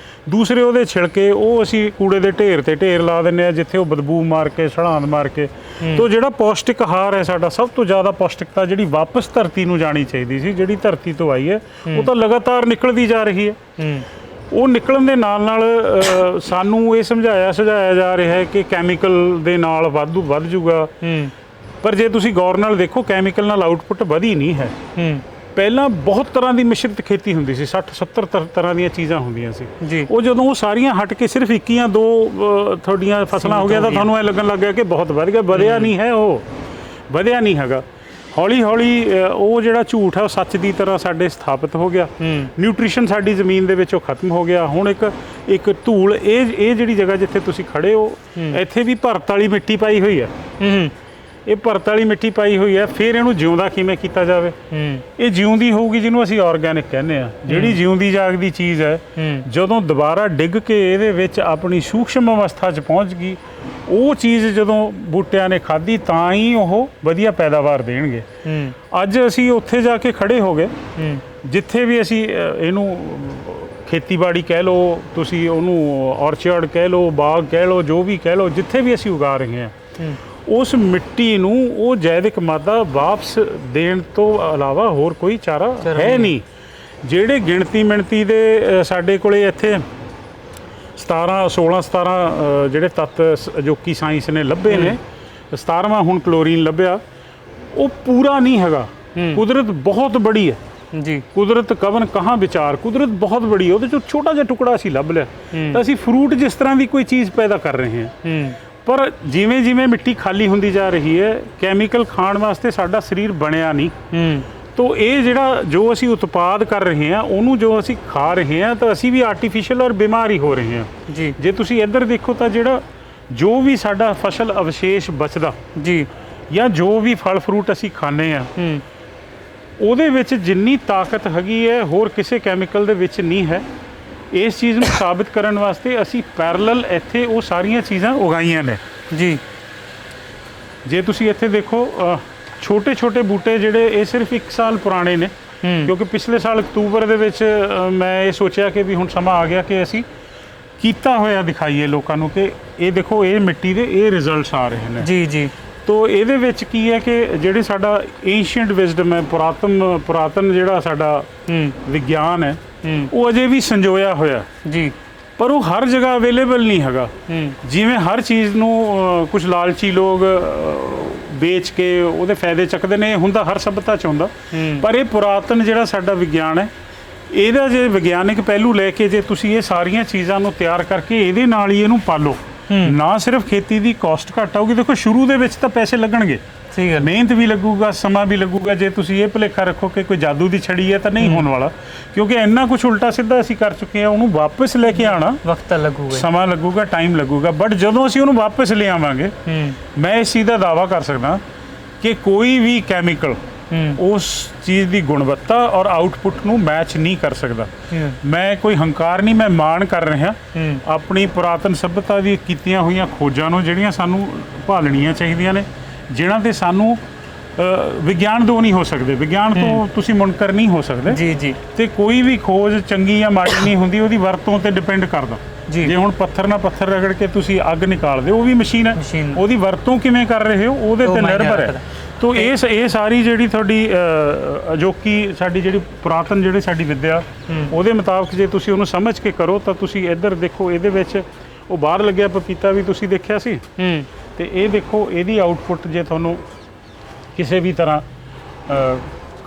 ਦੂਸਰੇ ਉਹਦੇ ਛਿਲਕੇ ਉਹ ਅਸੀਂ ਕੂੜੇ ਦੇ ਢੇਰ 'ਤੇ ਢੇਰ ਲਾ ਦਿੰਦੇ ਹਾਂ, ਜਿੱਥੇ ਉਹ ਬਦਬੂ ਮਾਰ ਕੇ, ਛੜਾਂਦ ਮਾਰ ਕੇ। ਤੋ ਜਿਹੜਾ ਪੌਸ਼ਟਿਕ ਆਹਾਰ ਹੈ ਸਾਡਾ, ਸਭ ਤੋਂ ਜ਼ਿਆਦਾ ਪੌਸ਼ਟਿਕਤਾ ਜਿਹੜੀ ਵਾਪਸ ਧਰਤੀ ਨੂੰ ਜਾਣੀ ਚਾਹੀਦੀ ਸੀ, ਜਿਹੜੀ ਧਰਤੀ ਤੋਂ ਆਈ ਹੈ, ਉਹ ਤਾਂ ਲਗਾਤਾਰ ਨਿਕਲਦੀ ਜਾ ਰਹੀ ਹੈ। ਉਹ ਨਿਕਲਣ ਦੇ ਨਾਲ ਨਾਲ ਸਾਨੂੰ ਇਹ ਸੁਝਾਇਆ ਜਾ ਰਿਹਾ ਹੈ ਕਿ ਕੈਮੀਕਲ ਦੇ ਨਾਲ ਵੱਧ ਜੂਗਾ। ਪਰ ਜੇ ਤੁਸੀਂ ਗੌਰ ਨਾਲ ਦੇਖੋ, ਕੈਮੀਕਲ ਨਾਲ ਆਊਟਪੁੱਟ ਵਧੀ ਨਹੀਂ ਹੈ। ਪਹਿਲਾਂ ਬਹੁਤ ਤਰ੍ਹਾਂ ਦੀ ਮਿਸ਼ਰਤ ਖੇਤੀ ਹੁੰਦੀ ਸੀ, 60-70 ਤਰ੍ਹਾਂ ਦੀਆਂ ਚੀਜ਼ਾਂ ਹੁੰਦੀਆਂ ਸੀ ਜੀ। ਉਹ ਜਦੋਂ ਉਹ ਸਾਰੀਆਂ ਹਟ ਕੇ ਸਿਰਫ 1 ਜਾਂ 2 ਤੁਹਾਡੀਆਂ ਫਸਲਾਂ ਹੋ ਗਿਆ, ਤਾਂ ਤੁਹਾਨੂੰ ਇਹ ਲੱਗਣ ਲੱਗ ਗਿਆ ਕਿ ਬਹੁਤ ਵਧ ਗਿਆ। ਵਧਿਆ ਨਹੀਂ ਹੈ, ਉਹ ਵਧਿਆ ਨਹੀਂ ਹੈਗਾ। ਹੌਲੀ ਹੌਲੀ ਉਹ ਜਿਹੜਾ ਝੂਠ ਹੈ ਉਹ ਸੱਚ ਦੀ ਤਰ੍ਹਾਂ ਸਾਡੇ ਸਥਾਪਿਤ ਹੋ ਗਿਆ। ਨਿਊਟ੍ਰੀਸ਼ਨ ਸਾਡੀ ਜ਼ਮੀਨ ਦੇ ਵਿੱਚੋਂ ਖਤਮ ਹੋ ਗਿਆ। ਹੁਣ ਇੱਕ ਧੂਲ, ਇਹ ਜਿਹੜੀ ਜਗ੍ਹਾ ਜਿੱਥੇ ਤੁਸੀਂ ਖੜੇ ਹੋ, ਇੱਥੇ ਵੀ ਭਰਤ ਵਾਲੀ ਮਿੱਟੀ ਪਾਈ ਹੋਈ ਹੈ। ਇਹ ਭਰਤ ਵਾਲੀ ਮਿੱਟੀ ਪਾਈ ਹੋਈ ਹੈ। ਫਿਰ ਇਹਨੂੰ ਜਿਉਂਦਾ ਕਿਵੇਂ ਕੀਤਾ ਜਾਵੇ? ਇਹ ਜਿਉਂਦੀ ਹੋਊਗੀ ਜਿਹਨੂੰ ਅਸੀਂ ਆਰਗੈਨਿਕ ਕਹਿੰਦੇ ਹਾਂ। ਜਿਹੜੀ ਜਿਉਂਦੀ ਜਾਗਦੀ ਚੀਜ਼ ਹੈ, ਜਦੋਂ ਦੁਬਾਰਾ ਡਿੱਗ ਕੇ ਇਹਦੇ ਵਿੱਚ ਆਪਣੀ ਸੂਖਸ਼ਮ ਅਵਸਥਾ 'ਚ ਪਹੁੰਚ ਗਈ, ਉਹ ਚੀਜ਼ ਜਦੋਂ ਬੂਟਿਆਂ ਨੇ ਖਾਧੀ ਤਾਂ ਹੀ ਉਹ ਵਧੀਆ ਪੈਦਾਵਾਰ ਦੇਣਗੇ। ਅੱਜ ਅਸੀਂ ਉੱਥੇ ਜਾ ਕੇ ਖੜੇ ਹੋ ਗਏ ਜਿੱਥੇ ਵੀ ਅਸੀਂ ਇਹਨੂੰ ਖੇਤੀਬਾੜੀ ਕਹਿ ਲਓ, ਤੁਸੀਂ ਉਹਨੂੰ ਔਰਚਰਡ ਕਹਿ ਲਓ, ਬਾਗ ਕਹਿ ਲਓ, ਜੋ ਵੀ ਕਹਿ ਲਓ, ਜਿੱਥੇ ਵੀ ਅਸੀਂ ਉਗਾ ਰਹੇ ਹਾਂ, ਉਸ ਮਿੱਟੀ ਨੂੰ ਉਹ ਜੈਵਿਕ ਮਾਦਾ ਵਾਪਸ ਦੇਣ ਤੋਂ ਇਲਾਵਾ ਹੋਰ ਕੋਈ ਚਾਰਾ ਹੈ ਨਹੀਂ। ਜਿਹੜੇ ਗਿਣਤੀ ਮਿਣਤੀ ਦੇ ਸਾਡੇ ਕੋਲੇ ਇੱਥੇ 16-17 ਜਿਹੜੇ ਤੱਤ ਅਜੋਕੀ ਸਾਇੰਸ ਨੇ ਲੱਭੇ ਨੇ, 17ਵਾਂ ਹੁਣ ਕਲੋਰੀਨ ਲੱਭਿਆ, ਉਹ ਪੂਰਾ ਨਹੀਂ ਹੈਗਾ। ਕੁਦਰਤ ਬਹੁਤ ਬੜੀ ਹੈ, ਜੀ ਕੁਦਰਤ ਕਵਨ ਕਹਾਂ ਵਿਚਾਰ, ਕੁਦਰਤ ਬਹੁਤ ਬੜੀ ਹੈ, ਉਹਦੇ ਚੋਂ ਛੋਟਾ ਜਿਹਾ ਟੁਕੜਾ ਅਸੀਂ ਲੱਭ ਲਿਆ ਤਾਂ ਅਸੀਂ ਫਰੂਟ ਜਿਸ ਤਰ੍ਹਾਂ ਦੀ ਕੋਈ ਚੀਜ਼ ਪੈਦਾ ਕਰ ਰਹੇ ਹਾਂ। ਪਰ ਜਿਵੇਂ ਜਿਵੇਂ ਮਿੱਟੀ ਖਾਲੀ ਹੁੰਦੀ ਜਾ ਰਹੀ ਹੈ, ਕੈਮੀਕਲ ਖਾਣ ਵਾਸਤੇ ਸਾਡਾ ਸਰੀਰ ਬਣਿਆ ਨਹੀਂ। ਤੋ ਇਹ ਜਿਹੜਾ ਜੋ ਅਸੀਂ ਉਤਪਾਦ ਕਰ ਰਹੇ ਹਾਂ, ਉਹਨੂੰ ਜੋ ਅਸੀਂ ਖਾ ਰਹੇ ਹਾਂ ਤਾਂ ਅਸੀਂ ਵੀ ਆਰਟੀਫਿਸ਼ੀਅਲ ਔਰ ਬਿਮਾਰ ਹੀ ਹੋ ਰਹੇ ਹਾਂ ਜੀ। ਜੇ ਤੁਸੀਂ ਇੱਧਰ ਦੇਖੋ ਤਾਂ ਜਿਹੜਾ ਜੋ ਵੀ ਸਾਡਾ ਫਸਲ ਅਵਸ਼ੇਸ਼ ਬਚਦਾ ਜੀ ਜਾਂ ਜੋ ਵੀ ਫਲ ਫਰੂਟ ਅਸੀਂ ਖਾਂਦੇ ਆ, ਉਹਦੇ ਵਿੱਚ ਜਿੰਨੀ ਤਾਕਤ ਹੈਗੀ ਹੈ ਹੋਰ ਕਿਸੇ ਕੈਮੀਕਲ ਦੇ ਵਿੱਚ ਨਹੀਂ ਹੈ। ਇਸ ਚੀਜ਼ ਨੂੰ ਸਾਬਿਤ ਕਰਨ ਵਾਸਤੇ ਅਸੀਂ ਪੈਰਲਲ ਇੱਥੇ ਉਹ ਸਾਰੀਆਂ ਚੀਜ਼ਾਂ ਉਗਾਈਆਂ ਨੇ ਜੀ। ਜੇ ਤੁਸੀਂ ਇੱਥੇ ਦੇਖੋ ਛੋਟੇ ਛੋਟੇ ਬੂਟੇ ਜਿਹੜੇ ਇਹ ਸਿਰਫ 1 ਸਾਲ ਪੁਰਾਣੇ ਨੇ, ਕਿਉਂਕਿ ਪਿਛਲੇ ਸਾਲ ਅਕਤੂਬਰ ਦੇ ਵਿੱਚ ਮੈਂ ਇਹ ਸੋਚਿਆ ਕਿ ਵੀ ਹੁਣ ਸਮਾਂ ਆ ਗਿਆ ਕਿ ਅਸੀਂ ਕੀਤਾ ਹੋਇਆ ਦਿਖਾਈਏ ਲੋਕਾਂ ਨੂੰ ਕਿ ਇਹ ਦੇਖੋ ਇਹ ਮਿੱਟੀ ਦੇ ਇਹ ਰਿਜ਼ਲਟਸ ਆ ਰਹੇ ਨੇ ਜੀ ਜੀ। ਤੋ ਇਹਦੇ ਵਿੱਚ ਕੀ ਹੈ ਕਿ ਜਿਹੜੇ ਸਾਡਾ ਏਂਸ਼ੀਅੰਟ ਵਿਜ਼ਡਮ ਹੈ, ਪੁਰਾਤਨ ਜਿਹੜਾ ਸਾਡਾ ਵਿਗਿਆਨ ਹੈ, ਉਹ ਅਜੇ ਵੀ ਸੰਜੋਇਆ ਹੋਇਆ ਜੀ, ਪਰ ਉਹ ਹਰ ਜਗ੍ਹਾ ਅਵੇਲੇਬਲ ਨਹੀਂ ਹੈਗਾ। ਜਿਵੇਂ ਹਰ ਚੀਜ਼ ਨੂੰ ਕੁਝ ਲਾਲਚੀ ਲੋਕ ਵੇਚ ਕੇ ਉਹਦੇ ਫਾਇਦੇ ਚੱਕਦੇ ਨੇ, ਇਹ ਹੁੰਦਾ ਹਰ ਸਭਿਅਤਾ 'ਚ ਹੁੰਦਾ, ਪਰ ਇਹ ਪੁਰਾਤਨ ਜਿਹੜਾ ਸਾਡਾ ਵਿਗਿਆਨ ਹੈ, ਇਹਦਾ ਜੇ ਵਿਗਿਆਨਿਕ ਪਹਿਲੂ ਲੈ ਕੇ ਜੇ ਤੁਸੀਂ ਇਹ ਸਾਰੀਆਂ ਚੀਜ਼ਾਂ ਨੂੰ ਤਿਆਰ ਕਰਕੇ ਇਹਦੇ ਨਾਲ ਹੀ ਇਹਨੂੰ ਪਾਲੋ, ਨਾ ਸਿਰਫ ਖੇਤੀ ਦੀ ਕਾਸਟ ਘੱਟ ਆਊਗੀ। ਦੇਖੋ ਸ਼ੁਰੂ ਦੇ ਵਿੱਚ ਤਾਂ ਪੈਸੇ ਲੱਗਣਗੇ, ਸਹੀ ਗੱਲ, ਮਿਹਨਤ ਵੀ ਲੱਗੂਗਾ, ਸਮਾਂ ਵੀ ਲੱਗੂਗਾ। ਜੇ ਤੁਸੀਂ ਇਹ ਭੁਲੇਖਾ ਰੱਖੋ ਕਿ ਕੋਈ ਜਾਦੂ ਦੀ ਛੜੀ ਹੈ ਤਾਂ ਨਹੀਂ ਹੋਣ ਵਾਲਾ, ਕਿਉਂਕਿ ਇੰਨਾ ਕੁਝ ਉਲਟਾ ਸਿੱਧਾ ਅਸੀਂ ਕਰ ਚੁੱਕੇ ਹਾਂ। ਉਹਨੂੰ ਵਾਪਸ ਲੈ ਕੇ ਆਉਣਾ ਵਕਤ ਲੱਗੂਗਾ, ਸਮਾਂ ਲੱਗੂਗਾ, ਟਾਈਮ ਲੱਗੂਗਾ, ਬਟ ਜਦੋਂ ਅਸੀਂ ਉਹਨੂੰ ਵਾਪਸ ਲੈ ਆਵਾਂਗੇ, ਮੈਂ ਇਸ ਚੀਜ਼ ਦਾ ਦਾਅਵਾ ਕਰ ਸਕਦਾ ਕਿ ਕੋਈ ਵੀ ਕੈਮੀਕਲ ਉਸ ਚੀਜ਼ ਦੀ ਗੁਣਵੱਤਾ ਔਰ ਆਊਟਪੁੱਟ ਨੂੰ ਮੈਚ ਨਹੀਂ ਕਰ ਸਕਦਾ। ਮੈਂ ਕੋਈ ਹੰਕਾਰ ਨਹੀਂ, ਮੈਂ ਮਾਣ ਕਰ ਰਿਹਾ ਆਪਣੀ ਪੁਰਾਤਨ ਸਭਿਅਤਾ ਦੀ ਕੀਤੀਆਂ ਹੋਈਆਂ ਖੋਜਾਂ ਨੂੰ, ਜਿਹੜੀਆਂ ਸਾਨੂੰ ਭਾਲਣੀਆਂ ਚਾਹੀਦੀਆਂ ਨੇ, ਜਿਨ੍ਹਾਂ ਤੇ ਸਾਨੂੰ ਵਿਗਿਆਨ ਤੋਂ ਨਹੀਂ ਹੋ ਸਕਦੇ, ਵਿਗਿਆਨ ਤੋਂ ਤੁਸੀਂ ਮੁਨਕਰ ਨਹੀਂ ਹੋ ਸਕਦੇ ਜੀ ਜੀ। ਤੇ ਕੋਈ ਵੀ ਖੋਜ ਚੰਗੀ ਜਾਂ ਮਾੜੀ ਨਹੀਂ ਹੁੰਦੀ, ਉਹਦੀ ਵਰਤੋਂ ਤੇ ਡਿਪੈਂਡ ਕਰਦਾ। ਜੇ ਹੁਣ ਪੱਥਰ ਨਾਲ ਪੱਥਰ ਰਗੜ ਕੇ ਤੁਸੀਂ ਅੱਗ ਨਿਕਾਲਦੇ, ਉਹ ਵੀ ਮਸ਼ੀਨ ਹੈ, ਉਹਦੀ ਵਰਤੋਂ ਕਿਵੇਂ ਕਰ ਰਹੇ ਹੋ ਉਹਦੇ ਤੇ ਨਿਰਭਰ ਹੈ। ਤੋ ਇਹ ਸਾਰੀ ਜਿਹੜੀ ਤੁਹਾਡੀ ਅਜੋਕੀ ਸਾਡੀ ਜਿਹੜੀ ਪੁਰਾਤਨ ਜਿਹੜੀ ਸਾਡੀ ਵਿੱਦਿਆ, ਉਹਦੇ ਮੁਤਾਬਕ ਜੇ ਤੁਸੀਂ ਉਹਨੂੰ ਸਮਝ ਕੇ ਕਰੋ ਤਾਂ ਤੁਸੀਂ ਇੱਧਰ ਦੇਖੋ, ਇਹਦੇ ਵਿੱਚ ਉਹ ਬਾਹਰ ਲੱਗਿਆ ਪਪੀਤਾ ਵੀ ਤੁਸੀਂ ਦੇਖਿਆ ਸੀ, ਤੇ ਇਹ ਦੇਖੋ ਇਹਦੀ ਆਊਟਪੁੱਟ ਜੇ ਤੁਹਾਨੂੰ ਕਿਸੇ ਵੀ ਤਰ੍ਹਾਂ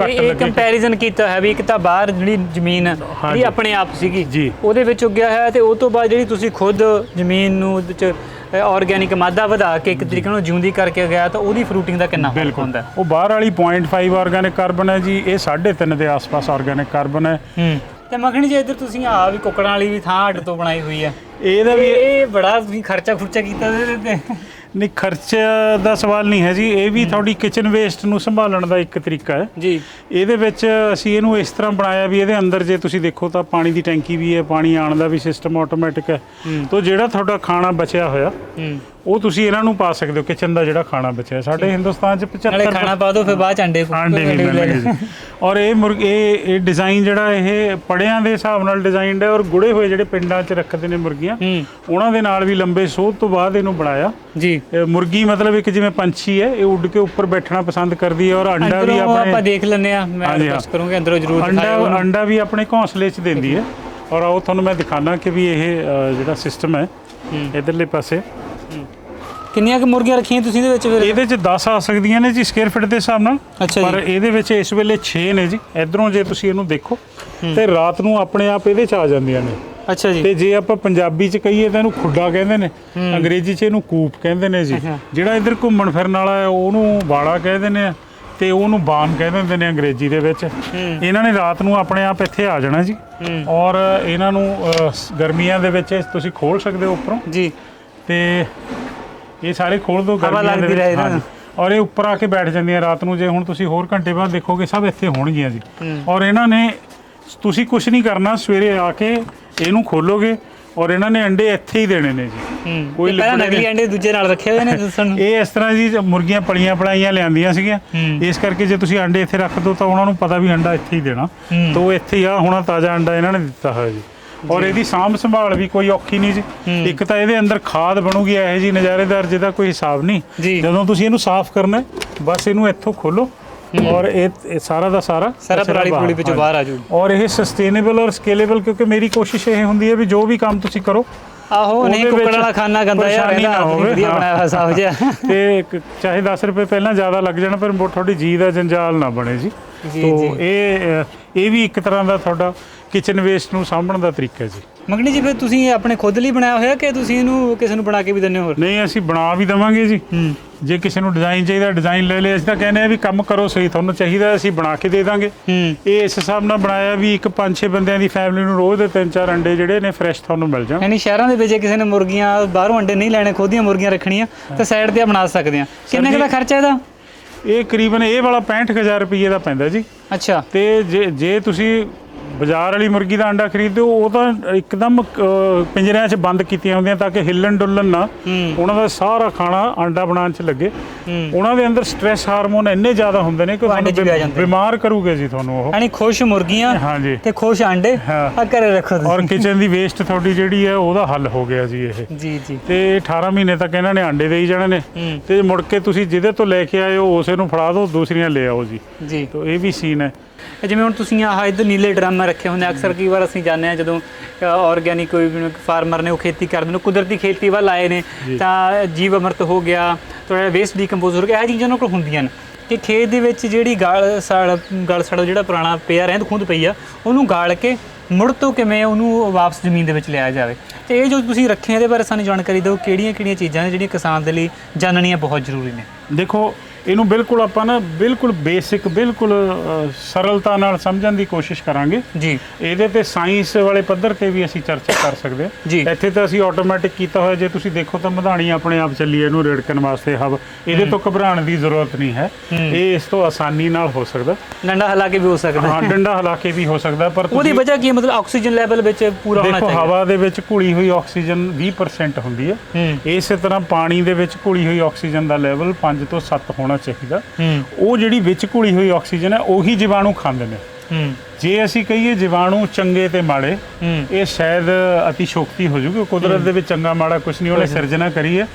ਘੱਟ ਇਹ ਲੱਗੇ। ਕੰਪੈਰੀਜ਼ਨ ਕੀਤਾ ਹੈ ਵੀ ਇੱਕ ਤਾਂ ਬਾਹਰ ਜਿਹੜੀ ਜ਼ਮੀਨ ਜਿਹੜੀ ਆਪਣੇ ਆਪ ਸੀਗੀ ਜੀ, ਉਹਦੇ ਵਿੱਚ ਉੱਗਿਆ ਹੈ, ਤੇ ਉਹ ਤੋਂ ਬਾਅਦ ਜਿਹੜੀ ਤੁਸੀਂ ਖੁਦ ਜ਼ਮੀਨ ਨੂੰ ਉਹਦੇ 'ਚ ਆਰਗੈਨਿਕ ਮਾਦਾ ਵਧਾ ਕੇ ਇੱਕ ਤਰੀਕੇ ਨਾਲ ਜਿਉਂਦੀ ਕਰਕੇ ਗਿਆ, ਤਾਂ ਉਹਦੀ ਫਰੂਟਿੰਗ ਦਾ ਕਿੰਨਾ ਫਰਕ ਹੁੰਦਾ? ਉਹ ਬਾਹਰ ਵਾਲੀ 0.5 ਆਰਗੈਨਿਕ ਕਾਰਬਨ ਹੈ ਜੀ, ਇਹ 3.5 ਦੇ ਆਸ-ਪਾਸ ਆਰਗੈਨਿਕ ਕਾਰਬਨ ਹੈ। ਤੇ ਮੱਖਣੀ ਜੀ, ਇੱਧਰ ਤੁਸੀਂ ਆ ਵੀ ਕੁੱਕੜਾਂ ਵਾਲੀ ਵੀ ਥਾਂ ਅੱਡ ਤੋਂ ਬਣਾਈ ਹੋਈ ਹੈ, ਇਹਦਾ ਵੀ ਇਹ ਬੜਾ ਖਰਚਾ ਕੀਤਾ ਇਹਦੇ ਤੇ। ਨਹੀਂ, ਖਰਚੇ ਦਾ ਸਵਾਲ ਨਹੀਂ ਹੈ ਜੀ, ਇਹ ਵੀ ਤੁਹਾਡੀ ਕਿਚਨ ਵੇਸਟ ਨੂੰ ਸੰਭਾਲਣ ਦਾ ਇੱਕ ਤਰੀਕਾ ਹੈ ਜੀ। ਇਹਦੇ ਵਿੱਚ ਅਸੀਂ ਇਹਨੂੰ ਇਸ ਤਰ੍ਹਾਂ ਬਣਾਇਆ ਵੀ ਇਹਦੇ ਅੰਦਰ ਜੇ ਤੁਸੀਂ ਦੇਖੋ ਤਾਂ ਪਾਣੀ ਦੀ ਟੈਂਕੀ ਵੀ ਹੈ, ਪਾਣੀ ਆਉਣ ਦਾ ਵੀ ਸਿਸਟਮ ਆਟੋਮੈਟਿਕ ਹੈ। ਤੋ ਜਿਹੜਾ ਤੁਹਾਡਾ ਖਾਣਾ ਬਚਿਆ ਹੋਇਆ ਉਹ ਤੁਸੀਂ ਇਹਨਾਂ ਨੂੰ ਪਾ ਸਕਦੇ ਹੋ, ਕਿਚਨ ਦਾ ਜਿਹੜਾ ਖਾਣਾ ਬਚਿਆ। ਸਾਡੇ ਹਿੰਦੁਸਤਾਨ 'ਚ 75 ਖਾਣਾ ਪਾ ਦੋ, ਫਿਰ ਬਾਅਦ 'ਚ ਅੰਡੇ ਵੀ ਮਿਲਣਗੇ ਜੀ। ਔਰ ਇਹ ਡਿਜ਼ਾਈਨ ਜਿਹੜਾ ਇਹ ਪੜਿਆਂ ਦੇ ਹਿਸਾਬ ਨਾਲ ਡਿਜ਼ਾਈਨਡ ਹੈ, ਔਰ ਗੁੜੇ ਹੋਏ ਜਿਹੜੇ ਪਿੰਡਾਂ 'ਚ ਰੱਖਦੇ ਨੇ ਮੁਰਗੀਆਂ, ਉਹਨਾਂ ਦੇ ਨਾਲ ਵੀ ਲੰਬੇ ਸੋਧ ਤੋਂ ਬਾਅਦ ਇਹਨੂੰ ਬਣਾਇਆ ਜੀ। ਮੁਰਗੀ ਮਤਲਬ ਇੱਕ ਜਿਵੇਂ ਪੰਛੀ ਹੈ, ਇਹ ਉੱਡ ਕੇ ਉੱਪਰ ਬੈਠਣਾ ਪਸੰਦ ਕਰਦੀ ਹੈ, ਔਰ ਅੰਡਾ ਵੀ ਆਪਾਂ ਦੇਖ ਲੈਂਦੇ ਆ, ਮੈਂ ਰਿਕਵੈਸਟ ਕਰੂੰਗਾ ਅੰਦਰੋਂ ਜ਼ਰੂਰ ਦਿਖਾਇਓ। ਅੰਡਾ ਵੀ ਆਪਣੇ ਘੋਂਸਲੇ 'ਚ ਦਿੰਦੀ ਹੈ। ਔਰ ਆਓ ਤੁਹਾਨੂੰ ਮੈਂ ਦਿਖਾਣਾ ਕਿ ਵੀ ਇਹ ਜਿਹੜਾ ਸਿਸਟਮ ਹੈ ਇਧਰਲੇ ਪਾਸੇ। ਕਿੰਨੀਆਂ ਕੁ ਮੁਰਗੀਆਂ ਰੱਖੀਆਂ ਤੁਸੀਂ ਇਹਦੇ ਵਿੱਚ? ਇਹਦੇ 'ਚ 10 ਆ ਸਕਦੀਆਂ ਨੇ ਜੀ ਸਕੁਅਰ ਫਿਟ ਦੇ ਹਿਸਾਬ ਨਾਲ, ਪਰ ਇਹਦੇ ਵਿੱਚ ਇਸ ਵੇਲੇ 6 ਨੇ ਜੀ। ਇਧਰੋਂ ਜੇ ਤੁਸੀਂ ਇਹਨੂੰ ਦੇਖੋ ਤੇ ਰਾਤ ਨੂੰ ਆਪਣੇ ਆਪ ਇਹਦੇ 'ਚ ਆ ਜਾਂਦੀਆਂ ਨੇ। ਅੱਛਾ ਜੀ। ਤੇ ਜੇ ਆਪਾਂ ਪੰਜਾਬੀ 'ਚ ਕਹੀਏ ਤਾਂ ਇਹਨੂੰ ਖੁੱਡਾ ਕਹਿੰਦੇ ਨੇ, ਅੰਗਰੇਜ਼ੀ 'ਚ ਇਹਨੂੰ ਕੂਪ ਕਹਿੰਦੇ ਨੇ ਜੀ। ਜਿਹੜਾ ਇੱਧਰ ਘੁੰਮਣ ਫਿਰਨ ਵਾਲਾ ਹੈ ਉਹਨੂੰ ਬਾੜਾ ਕਹਿ ਦਿੰਦੇ ਆ, ਤੇ ਉਹਨੂੰ ਬਾਨ ਕਹਿ ਦਿੰਦੇ ਨੇ ਅੰਗਰੇਜ਼ੀ ਦੇ ਵਿੱਚ। ਇਹਨਾਂ ਨੇ ਰਾਤ ਨੂੰ ਆਪਣੇ ਆਪ ਇੱਥੇ ਆ ਜਾਣਾ ਜੀ, ਔਰ ਇਹਨਾਂ ਨੂੰ ਗਰਮੀਆਂ ਦੇ ਵਿੱਚ ਤੁਸੀਂ ਖੋਲ ਸਕਦੇ ਹੋ ਉੱਪਰੋਂ ਜੀ, ਤੇ ਇਹ ਸਾਰੇ ਖੋਲ ਦੋ ਗਰਮੀਆਂ ਦੇ ਵਿੱਚ, ਔਰ ਇਹ ਉੱਪਰ ਆ ਕੇ ਬੈਠ ਜਾਂਦੀਆਂ ਰਾਤ ਨੂੰ। ਜੇ ਹੁਣ ਤੁਸੀਂ ਹੋਰ ਘੰਟੇ ਬਾਅਦ ਦੇਖੋਗੇ ਸਭ ਇੱਥੇ ਹੋਣਗੀਆਂ ਜੀ। ਔਰ ਇਹਨਾਂ ਨੇ ਤੁਸੀਂ ਕੁਝ ਨਹੀਂ ਕਰਨਾ, ਸਵੇਰੇ ਆ ਕੇ ਇਹਨੂੰ ਖੋਲੋਗੇ ਔਰ ਇਹਨਾਂ ਨੇ ਅੰਡੇ ਇੱਥੇ ਹੀ ਦੇਣੇ ਨੇ ਜੀ। ਕੋਈ ਨਕਲੀ ਅੰਡੇ ਦੂਜੇ ਨਾਲ ਰੱਖੇ ਹੋਏ ਨੇ ਦੱਸਣ। ਇਹ ਇਸ ਤਰ੍ਹਾਂ ਜੀ ਮੁਰਗੀਆਂ ਪਲੀਆਂ ਪੜਾਈਆਂ ਲਿਆਂਦੀਆਂ ਸੀਗੀਆਂ, ਇਸ ਕਰਕੇ ਜੇ ਤੁਸੀਂ ਅੰਡੇ ਇੱਥੇ ਰੱਖ ਦੋ ਤਾਂ ਉਹਨਾਂ ਨੂੰ ਪਤਾ ਵੀ ਅੰਡਾ ਇੱਥੇ ਹੀ ਦੇਣਾ, ਤਾਂ ਉਹ ਇੱਥੇ ਹੀ ਆ ਹੁਣ ਤਾਜ਼ਾ ਅੰਡਾ ਇਹਨਾਂ ਨੇ ਦਿੱਤਾ ਹੋਇਆ ਜੀ। ਔਰ ਇਹਦੀ ਸਾਂਭ ਸੰਭਾਲ ਵੀ ਕੋਈ ਔਖੀ ਨਹੀਂ ਜੀ। ਇੱਕ ਤਾਂ ਇਹਦੇ ਅੰਦਰ ਖਾਦ ਬਣੂਗੀ ਇਹੋ ਜੀ ਨਜ਼ਾਰੇਦਾਰ ਜਿਹਦਾ ਕੋਈ ਹਿਸਾਬ ਨਹੀਂ। ਜਦੋਂ ਤੁਸੀਂ ਇਹਨੂੰ ਸਾਫ਼ ਕਰਨਾ, ਬਸ ਇਹਨੂੰ ਇੱਥੋਂ ਖੋਲੋ ਔਰ ਇਹ ਸਾਰਾ ਦਾ ਸਾਰਾ ਪਰਾਲੀ ਵਿੱਚੋਂ ਬਾਹਰ ਆ ਜੂ। ਔਰ ਇਹ ਸਸਟੇਨੇਬਲ ਔਰ ਸਕੇਲੇਬਲ, ਕਿਉਂਕਿ ਮੇਰੀ ਕੋਸ਼ਿਸ਼ ਇਹ ਹੁੰਦੀ ਹੈ ਵੀ ਜੋ ਵੀ ਕੰਮ ਤੁਸੀਂ ਕਰੋ, ਆਹੋ ਨਹੀਂ ਕੁੱਕੜ ਵਾਲਾ ਖਾਣਾ ਗੰਦਾ ਜਿਹਾ ਰਹਿੰਦਾ, ਵਧੀਆ ਬਣਾਇਆ ਹੋਇਆ ਸਾਫ਼ ਜਿਹਾ, ਤੇ ਚਾਹੇ 10 ਰੁਪਏ ਪਹਿਲਾਂ ਜ਼ਿਆਦਾ ਲੱਗ ਜਾਣ ਪਰ ਤੁਹਾਡੀ ਜੀ ਦਾ ਜੰਜਾਲ ਨਾ ਬਣੇ ਜੀ। ਇਹ ਵੀ ਇੱਕ ਤਰ੍ਹਾਂ ਦਾ ਤੁਹਾਡਾ ਕਿਚਨ ਵੇਸਟ ਨੂੰ ਸਾਂਭਣ ਦਾ ਤਰੀਕਾ ਜੀ। ਮੰਗਣੀ ਜੀ ਫਿਰ ਤੁਸੀਂ ਆਪਣੇ ਖੁਦ ਲਈ ਬਣਾਇਆ ਹੋਇਆ ਕਿ ਤੁਸੀਂ ਇਹਨੂੰ ਕਿਸੇ ਨੂੰ ਬਣਾ ਕੇ ਵੀ ਦਿੰਦੇ ਹੋ? ਨਹੀਂ, ਅਸੀਂ ਬਣਾ ਵੀ ਦੇਵਾਂਗੇ ਜੀ। ਜੇ ਕਿਸੇ ਨੂੰ ਡਿਜ਼ਾਈਨ ਚਾਹੀਦਾ ਡਿਜ਼ਾਈਨ ਲੈ ਲੈ। ਅਸੀਂ ਤਾਂ ਕਹਿੰਦੇ ਆ ਵੀ ਕੰਮ ਕਰੋ ਸਹੀ, ਤੁਹਾਨੂੰ ਚਾਹੀਦਾ ਅਸੀਂ ਬਣਾ ਕੇ ਦੇ ਦਾਂਗੇ। ਇਹ ਇਸ ਹਿਸਾਬ ਨਾਲ ਬਣਾਇਆ ਵੀ ਇੱਕ 5-6 ਬੰਦਿਆਂ ਦੀ ਫੈਮਿਲੀ ਨੂੰ ਰੋਜ਼ ਦੇ 3-4 ਅੰਡੇ ਜਿਹੜੇ ਨੇ ਫਰੈਸ਼ ਤੁਹਾਨੂੰ ਮਿਲ ਜਾਣ। ਯਾਨੀ ਸ਼ਹਿਰਾਂ ਦੇ ਵਿੱਚ ਜੇ ਕਿਸੇ ਨੇ ਮੁਰਗੀਆਂ ਬਾਹਰੋਂ ਅੰਡੇ ਨਹੀਂ ਲੈਣੇ, ਖੁਦ ਦੀਆਂ ਮੁਰਗੀਆਂ ਰੱਖਣੀਆਂ ਤਾਂ ਸਾਈਡ ਤੇ ਬਣਾ ਸਕਦੇ ਆ। ਕਿੰਨੇ ਕੁ ਦਾ ਖਰਚਾ ਇਹਦਾ? ਇਹ ਕਰੀਬਨ ਇਹ ਵਾਲਾ 65,000 ਰੁਪਏ ਦਾ ਪੈਂਦਾ ਜੀ। ਅੱਛਾ। ਤੇ ਜੇ ਤੁਸੀਂ ਬਾਜ਼ਾਰ ਵਾਲੀ ਮੁਰਗੀ ਦਾ ਅੰਡਾ ਖਰੀਦਦੇ ਹੋ ਉਹ ਤਾਂ ਇੱਕਦਮ ਪਿੰਜਰਿਆਂ 'ਚ ਬੰਦ ਕੀਤੀਆਂ ਹੁੰਦੀਆਂ ਤਾਂ ਕਿ ਹਿੱਲਣ ਡੁੱਲਣ ਨਾ। ਉਹਨਾਂ ਦਾ ਸਾਰਾ ਖਾਣਾ ਅੰਡਾ ਬਣਾਉਣ 'ਚ ਲੱਗੇ। ਉਹਨਾਂ ਦੇ ਅੰਦਰ ਸਟ੍ਰੈਸ ਹਾਰਮੋਨ ਇੰਨੇ ਜ਼ਿਆਦਾ ਹੁੰਦੇ ਨੇ ਕਿ ਤੁਹਾਨੂੰ ਬਿਮਾਰ ਕਰੂਗੇ ਜੀ ਤੁਹਾਨੂੰ ਉਹ। ਯਾਨੀ ਖੁਸ਼ ਮੁਰਗੀਆਂ ਤੇ ਖੁਸ਼ ਅੰਡੇ ਘਰੇ ਰੱਖੋ ਤੁਸੀਂ। ਔਰ ਕਿਚਨ ਦੀ ਵੇਸਟ ਤੁਹਾਡੀ ਜਿਹੜੀ ਹੈ ਉਹਦਾ ਹੱਲ ਹੋ ਗਿਆ ਜੀ ਇਹ। ਜੀ ਜੀ। ਤੇ 18 ਮਹੀਨੇ ਤੱਕ ਇਹਨਾਂ ਨੇ ਅੰਡੇ ਦੇਈ ਜਾਣੇ ਨੇ ਤੇ ਮੁੜ ਕੇ ਤੁਸੀਂ ਜਿਹਦੇ ਤੋਂ ਲੈ ਕੇ ਆਏ ਹੋ ਉਸੇ ਨੂੰ ਫੜਾ ਦਿਓ, ਦੂਸਰੀਆਂ ਲੈ ਆਓ ਜੀ। ਜੀ। ਤਾਂ ਇਹ ਵੀ ਸੀਨ ਹੈ। ਜਿਵੇਂ ਹੁਣ ਤੁਸੀਂ ਆਹ ਇੱਧਰ ਨੀਲੇ ਡਰਮ ਰੱਖੇ ਹੁੰਦੇ, ਅਕਸਰ ਕਈ ਵਾਰ ਅਸੀਂ ਜਾਂਦੇ ਹਾਂ ਜਦੋਂ ਆਰਗੈਨਿਕ ਕੋਈ ਫਾਰਮਰ ਨੇ ਉਹ ਖੇਤੀ ਕਰਦੇ ਨੇ, ਕੁਦਰਤੀ ਖੇਤੀ ਵੱਲ ਆਏ ਨੇ ਤਾਂ ਜੀਵ ਅਮਰਤ ਹੋ ਗਿਆ, ਥੋੜ੍ਹਾ ਵੇਸਟ ਡੀਕੰਪੋਜ਼ ਹੋ ਗਿਆ, ਇਹ ਚੀਜ਼ਾਂ ਉਹਨਾਂ ਕੋਲ ਹੁੰਦੀਆਂ ਨੇ ਕਿ ਖੇਤ ਦੇ ਵਿੱਚ ਜਿਹੜੀ ਗਲ ਸੜ ਜਿਹੜਾ ਪੁਰਾਣਾ ਪਿਆ ਰਹਿੰਦ ਖੂੰਹਦ ਪਈ ਆ ਉਹਨੂੰ ਗਾਲ ਕੇ ਮੁੜ ਤੋਂ ਕਿਵੇਂ ਉਹਨੂੰ ਵਾਪਸ ਜ਼ਮੀਨ ਦੇ ਵਿੱਚ ਲਿਆਇਆ ਜਾਵੇ। ਤੇ ਇਹ ਜੋ ਤੁਸੀਂ ਰੱਖੇ ਇਹਦੇ ਬਾਰੇ ਸਾਨੂੰ ਜਾਣਕਾਰੀ ਦਿਓ, ਕਿਹੜੀਆਂ ਚੀਜ਼ਾਂ ਨੇ ਜਿਹੜੀਆਂ ਕਿਸਾਨ ਦੇ ਲਈ ਜਾਣਨੀਆਂ ਬਹੁਤ ਜ਼ਰੂਰੀ ਨੇ? ਦੇਖੋ, ਇਹਨੂੰ ਬਿਲਕੁਲ ਆਪਾਂ ਨਾ ਬਿਲਕੁਲ ਬੇਸਿਕ ਬਿਲਕੁਲ ਸਰਲਤਾ ਨਾਲ ਸਮਝਣ ਦੀ ਕੋਸ਼ਿਸ਼ ਕਰਾਂਗੇ ਜੀ। ਇਹਦੇ ਤੇ ਸਾਇੰਸ ਵਾਲੇ ਪੱਧਰ ਤੇ ਵੀ ਅਸੀਂ ਚਰਚਾ ਕਰ ਸਕਦੇ ਹਾਂ। ਇੱਥੇ ਤਾਂ ਅਸੀਂ ਆਟੋਮੈਟਿਕ ਕੀਤਾ ਹੋਇਆ, ਜੇ ਤੁਸੀਂ ਦੇਖੋ ਤਾਂ ਮਧਾਣੀ ਆਪਣੇ ਆਪ ਚੱਲੀ ਇਹਨੂੰ ਰੇੜਕਣ ਵਾਸਤੇ ਹਬ। ਇਹਦੇ ਤੋਂ ਘਬਰਾਉਣ ਦੀ ਜ਼ਰੂਰਤ ਨਹੀਂ ਹੈ, ਇਹ ਇਸ ਤੋਂ ਆਸਾਨੀ ਨਾਲ ਹੋ ਸਕਦਾ। ਡੰਡਾ ਹਿਲਾ ਕੇ ਵੀ ਹੋ ਸਕਦਾ। ਹਾਂ, ਡੰਡਾ ਹਿਲਾ ਕੇ ਵੀ ਹੋ ਸਕਦਾ। ਪਰ ਉਹਦੀ ਵਜ੍ਹਾ ਕੀ ਹੈ? ਮਤਲਬ ਆਕਸੀਜਨ ਲੈਵਲ ਵਿੱਚ ਪੂਰਾ ਹੋਣਾ ਚਾਹੀਦਾ। ਦੇਖੋ, ਹਵਾ ਦੇ ਵਿੱਚ ਘੁਲੀ ਹੋਈ ਆਕਸੀਜਨ 20% ਹੁੰਦੀ ਹੈ। ਇਸੇ ਤਰ੍ਹਾਂ ਪਾਣੀ ਦੇ ਵਿੱਚ ਘੁਲੀ ਹੋਈ ਆਕਸੀਜਨ ਦਾ ਲੈਵਲ 5 ਤੋਂ 7 ਹੋਣਾ ਚਾਹੀਦਾ। ਉਹ ਜਿਹੜੀ ਵਿੱਚ ਘੁਲੀ ਹੋਈ ਆਕਸੀਜਨ ਹੈ ਉਹੀ ਜੀਵਾਣੂ ਖਾਂਦੇ ਨੇ। ਜੇ ਅਸੀਂ ਕਹੀਏ ਜੀਵਾਣੂ ਚੰਗੇ ਤੇ ਮਾੜੇ, ਇਹ ਸ਼ਾਇਦ ਅਤਿਸ਼ੋਕਤੀ ਹੋ ਜੂਗੀ। ਕੁਦਰਤ ਦੇ ਵਿੱਚ ਚੰਗਾ ਮਾੜਾ ਕੁਝ ਨਹੀਂ, ਉਹਨੇ ਸਿਰਜਣਾ ਕਰੀ ਹੈ।